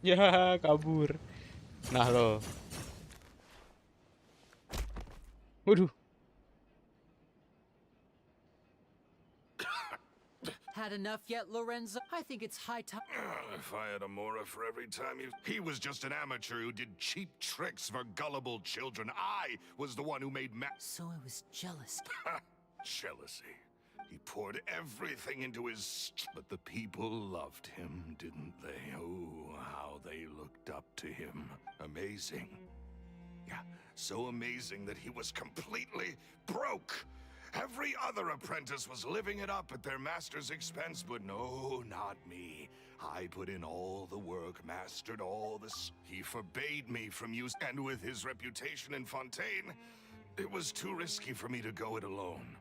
Speaker 1: Ya, kabur. Nah lo. Waduh.
Speaker 18: Had enough yet, Lorenzo? I think it's high time.
Speaker 8: If I had a Mora for every time he was just an amateur who did cheap tricks for gullible children. I was the one who made
Speaker 18: So I was jealous.
Speaker 8: Jealousy. He poured everything into his... But the people loved him, didn't they? Oh, how they looked up to him. Amazing. Yeah, so amazing that he was completely broke. Every other apprentice was living it up at their master's expense, but no, not me. I put in all the work, mastered all this. He forbade me from use, and with his reputation in Fontaine, it was too risky for me to go it alone.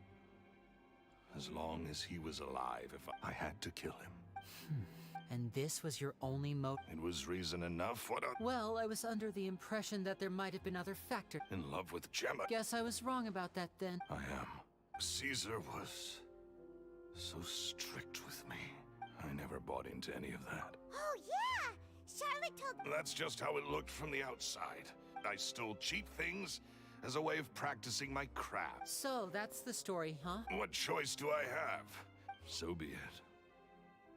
Speaker 8: As long as he was alive, if I had to kill him.
Speaker 18: And this was your only motive?
Speaker 8: It was reason enough. What a...
Speaker 18: Well, I was under the impression that there might have been other factors.
Speaker 8: In love with Gemma.
Speaker 18: Guess I was wrong about that then.
Speaker 8: I am. Caesar was so strict with me. I never bought into any of that.
Speaker 3: Oh, yeah! Charlotte told...
Speaker 8: That's just how it looked from the outside. I stole cheap things as a way of practicing my craft.
Speaker 18: So, that's the story, huh?
Speaker 8: What choice do I have? So be it.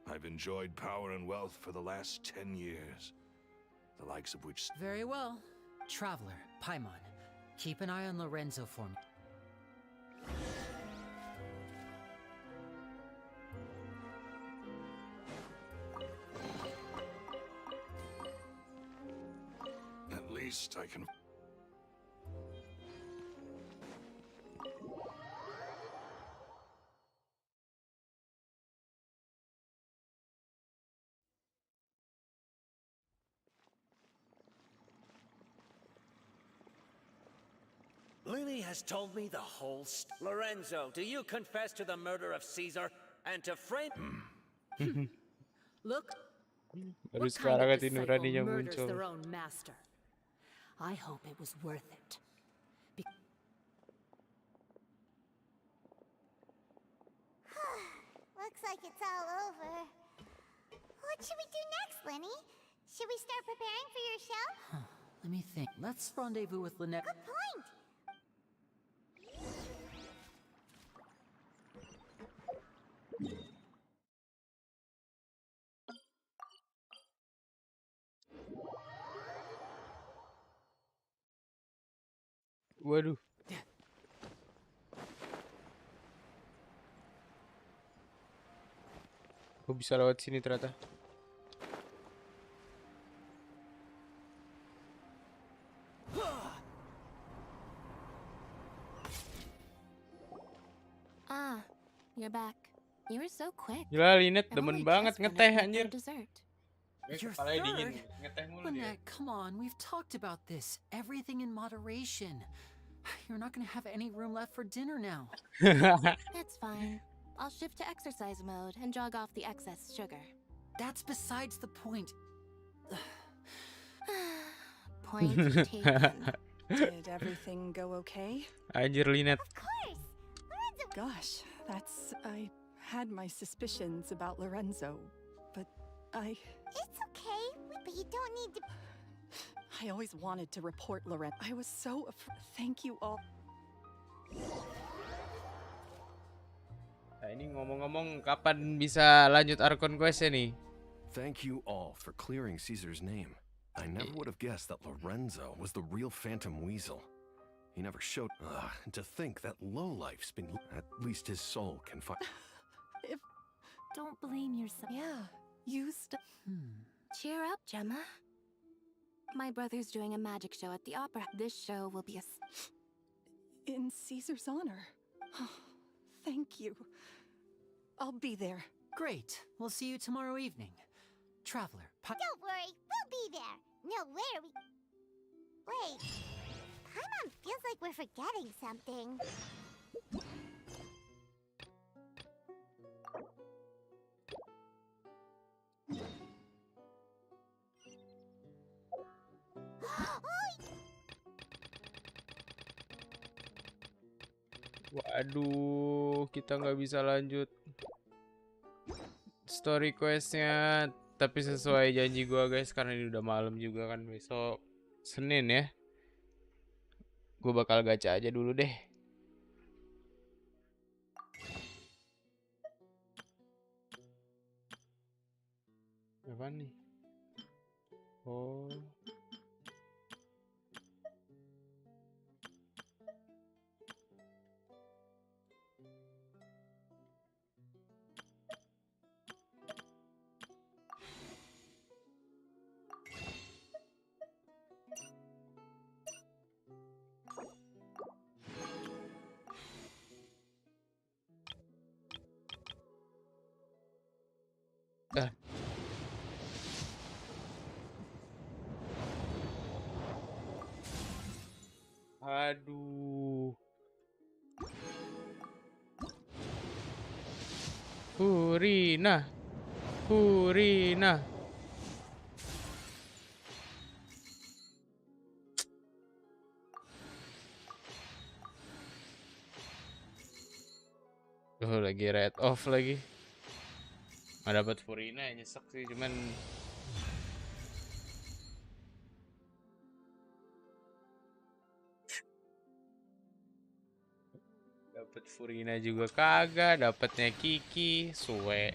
Speaker 8: I've enjoyed power and wealth for the last 10 years. The likes of which...
Speaker 18: Very well. Traveler, Paimon, keep an eye on Lorenzo for me.
Speaker 8: At least I can...
Speaker 2: Lily has told me the whole Lorenzo, do you confess to the murder of Caesar and to frame...
Speaker 11: Look,
Speaker 1: Baru
Speaker 11: what
Speaker 1: sekarang
Speaker 11: kind of
Speaker 1: hati
Speaker 11: disciple
Speaker 1: nuraninya
Speaker 11: murders
Speaker 1: muncul.
Speaker 11: their own master? I hope it was worth it.
Speaker 3: Looks like it's all over. What should we do next, Lenny? Should we start preparing for your show?
Speaker 18: Let me think. Let's rendezvous with Lynette.
Speaker 3: Good point.
Speaker 1: Waduh. Gue bisa lewat sini ternyata.
Speaker 17: Ah, you're back. You were so quick.
Speaker 1: Gila, Linet
Speaker 17: I'm
Speaker 1: demen
Speaker 17: only
Speaker 1: banget
Speaker 17: just
Speaker 1: ngeteh
Speaker 17: finished
Speaker 1: anjir.
Speaker 17: with dessert.
Speaker 18: Your
Speaker 1: Kepalanya dingin,
Speaker 18: third?
Speaker 1: ngeteh mulu dia.
Speaker 18: Lynette, come on. We've talked about this. Everything in moderation. You're not gonna have any room left for dinner now.
Speaker 17: It's fine. I'll shift to exercise mode and jog off the excess sugar.
Speaker 18: That's besides the point.
Speaker 17: Point taken.
Speaker 23: Did everything go okay?
Speaker 1: Anjir, Linet.
Speaker 3: Of course.
Speaker 23: Gosh, I had my suspicions about Lorenzo, but
Speaker 3: It's okay, but you don't need to...
Speaker 23: I always wanted to report Lorenzo. I was so thank you all.
Speaker 1: Nah, ini ngomong-ngomong kapan bisa lanjut Archon quest-nya nih?
Speaker 6: Thank you all for clearing Caesar's name. I never would have guessed that Lorenzo was the real Phantom Weasel. He never showed... and to think that lowlife's been... At least his soul can find...
Speaker 17: Don't blame yourself.
Speaker 23: Yeah, you
Speaker 17: Cheer up, Gemma. My brother's doing a magic show at the opera. This show will be
Speaker 23: in Caesar's honor. Thank you. I'll be there.
Speaker 18: Great. We'll see you tomorrow evening. Traveler,
Speaker 3: Don't worry, we'll be there. No, where are we... Wait. Paimon feels like we're forgetting something.
Speaker 1: Waduh, kita nggak bisa lanjut story questnya. Tapi sesuai janji gua guys, karena ini udah malam juga kan, besok Senin ya. Gue bakal gacha aja dulu deh. Apa nih? Oh. Dah. Aduh. Furina. Furina. Duh, lagi red off lagi. Nggak dapat Furina, nyesek sih, cuman dapat Furina juga kagak, dapatnya Kiki, suwe.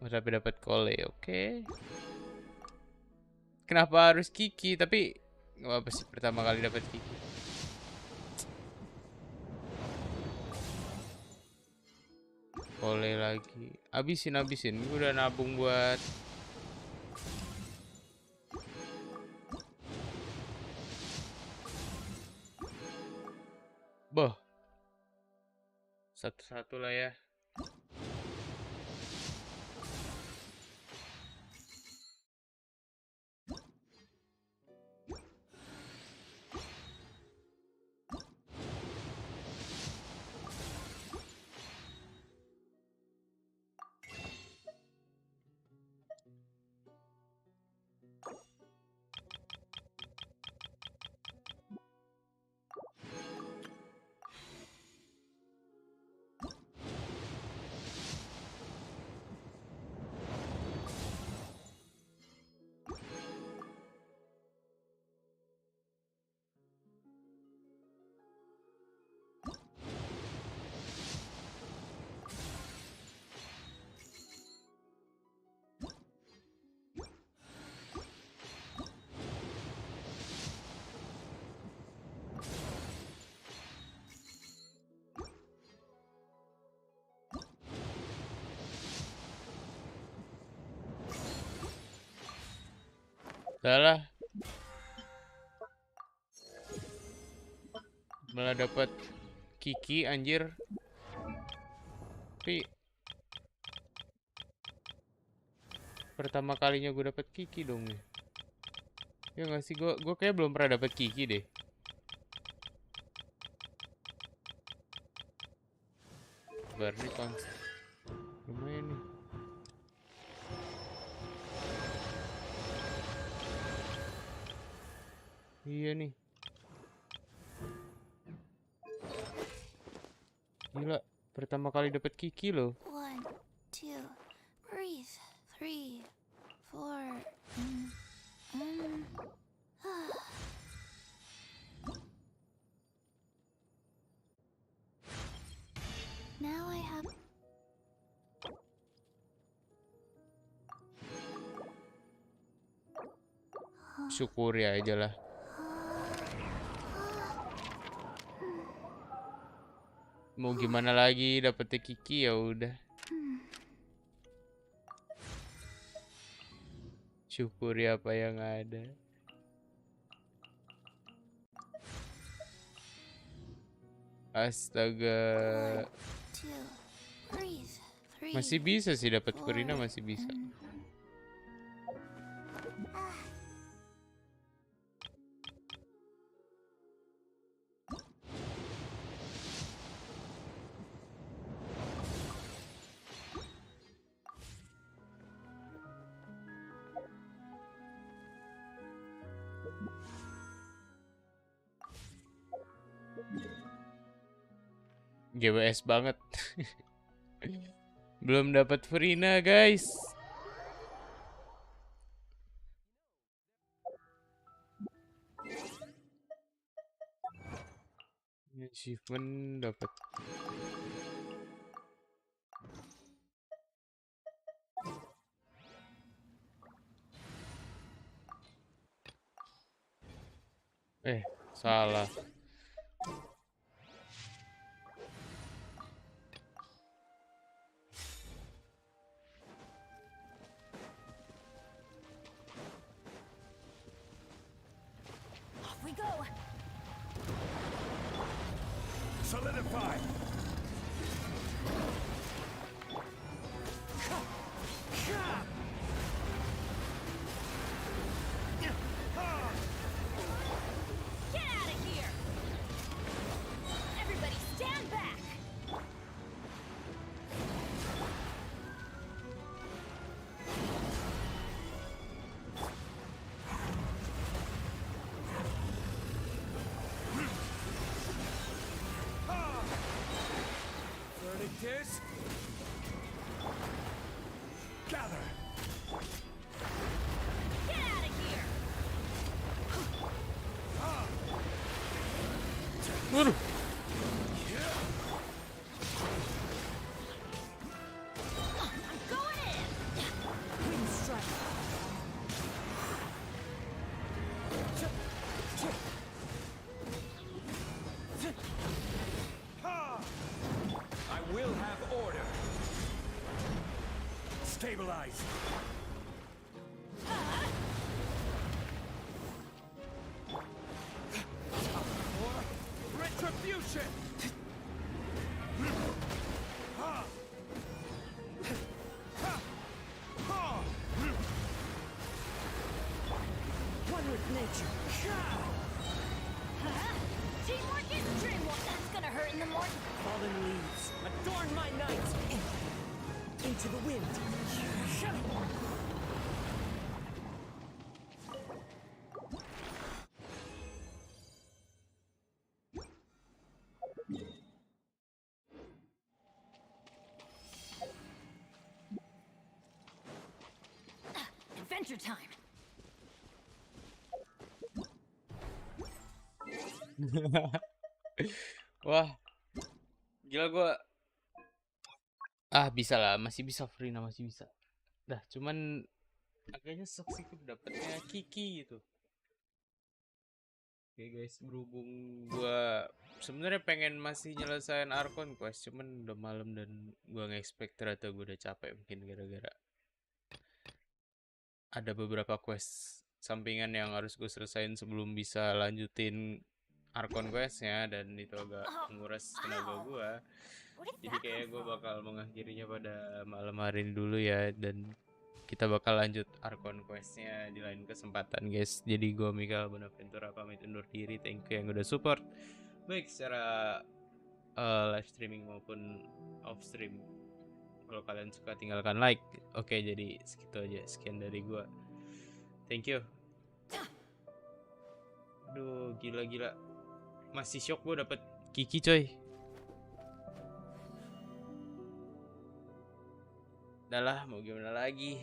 Speaker 1: Tapi dapat Kole, oke. Kenapa harus Kiki? Tapi nggak apa sih, pertama kali dapat Kiki. Kole lagi. Habisin. Gue udah nabung buat boh. Satu-satu lah ya. Salah. Malah dapat Kiki anjir. Tapi pertama kalinya gue dapat Kiki dong ya. Ya nggak sih, gue kayak belum pernah dapat Kiki deh. Bar nih lumayan nih. Iya nih. Gila, pertama kali dapat Kiki loh.
Speaker 3: 1, 2, breathe. 3, 4. Now I have.
Speaker 1: Syukuri aja lah. Mau gimana lagi, dapetnya Kiki ya udah. Syukuri apa yang ada. Astaga.
Speaker 3: 1, 2, breathe. 3.
Speaker 1: Masih bisa sih dapat Furina, masih bisa. GWS banget. Belum dapat Furina guys. Achievement dapat. Salah.
Speaker 3: Off we go.
Speaker 2: Solidify.
Speaker 3: Get out of here! Everybody stand back!
Speaker 2: Verdictus. Gather.
Speaker 3: Get out of here!
Speaker 1: Waduh.
Speaker 3: I'm going in! Wind strike.
Speaker 2: I will have order. Stabilize. Retribution.
Speaker 3: One with nature. Teamwork is dreamwork. That's gonna hurt in the morning.
Speaker 7: Fallen leaves, adorn my night. Into the wind.
Speaker 3: Adventure time.
Speaker 1: Wah, gila gua. Bisa lah, masih bisa Furina, masih bisa. Dah, cuman agaknya sok sih dapetnya Kiki gitu. Oke guys, berhubung gua sebenarnya pengen masih nyelesain Archon quest, cuman udah malam dan gua nge-expect ternyata gua udah capek mungkin gara-gara ada beberapa quest sampingan yang harus gue selesain sebelum bisa lanjutin Archon questnya, dan itu agak menguras tenaga gue. Jadi kayak gue bakal mengakhirinya pada malam hari ini dulu ya, dan kita bakal lanjut Archon questnya di lain kesempatan guys. Jadi gue Mikael Bonaventura pamit undur diri. Thank you yang udah support baik secara live streaming maupun off stream. Kalau kalian suka tinggalkan like. Oke, jadi segitu aja, sekian dari gue. Thank you. Aduh, gila-gila. Masih shock gue dapet Kiki coy. Udah lah, mau gimana lagi.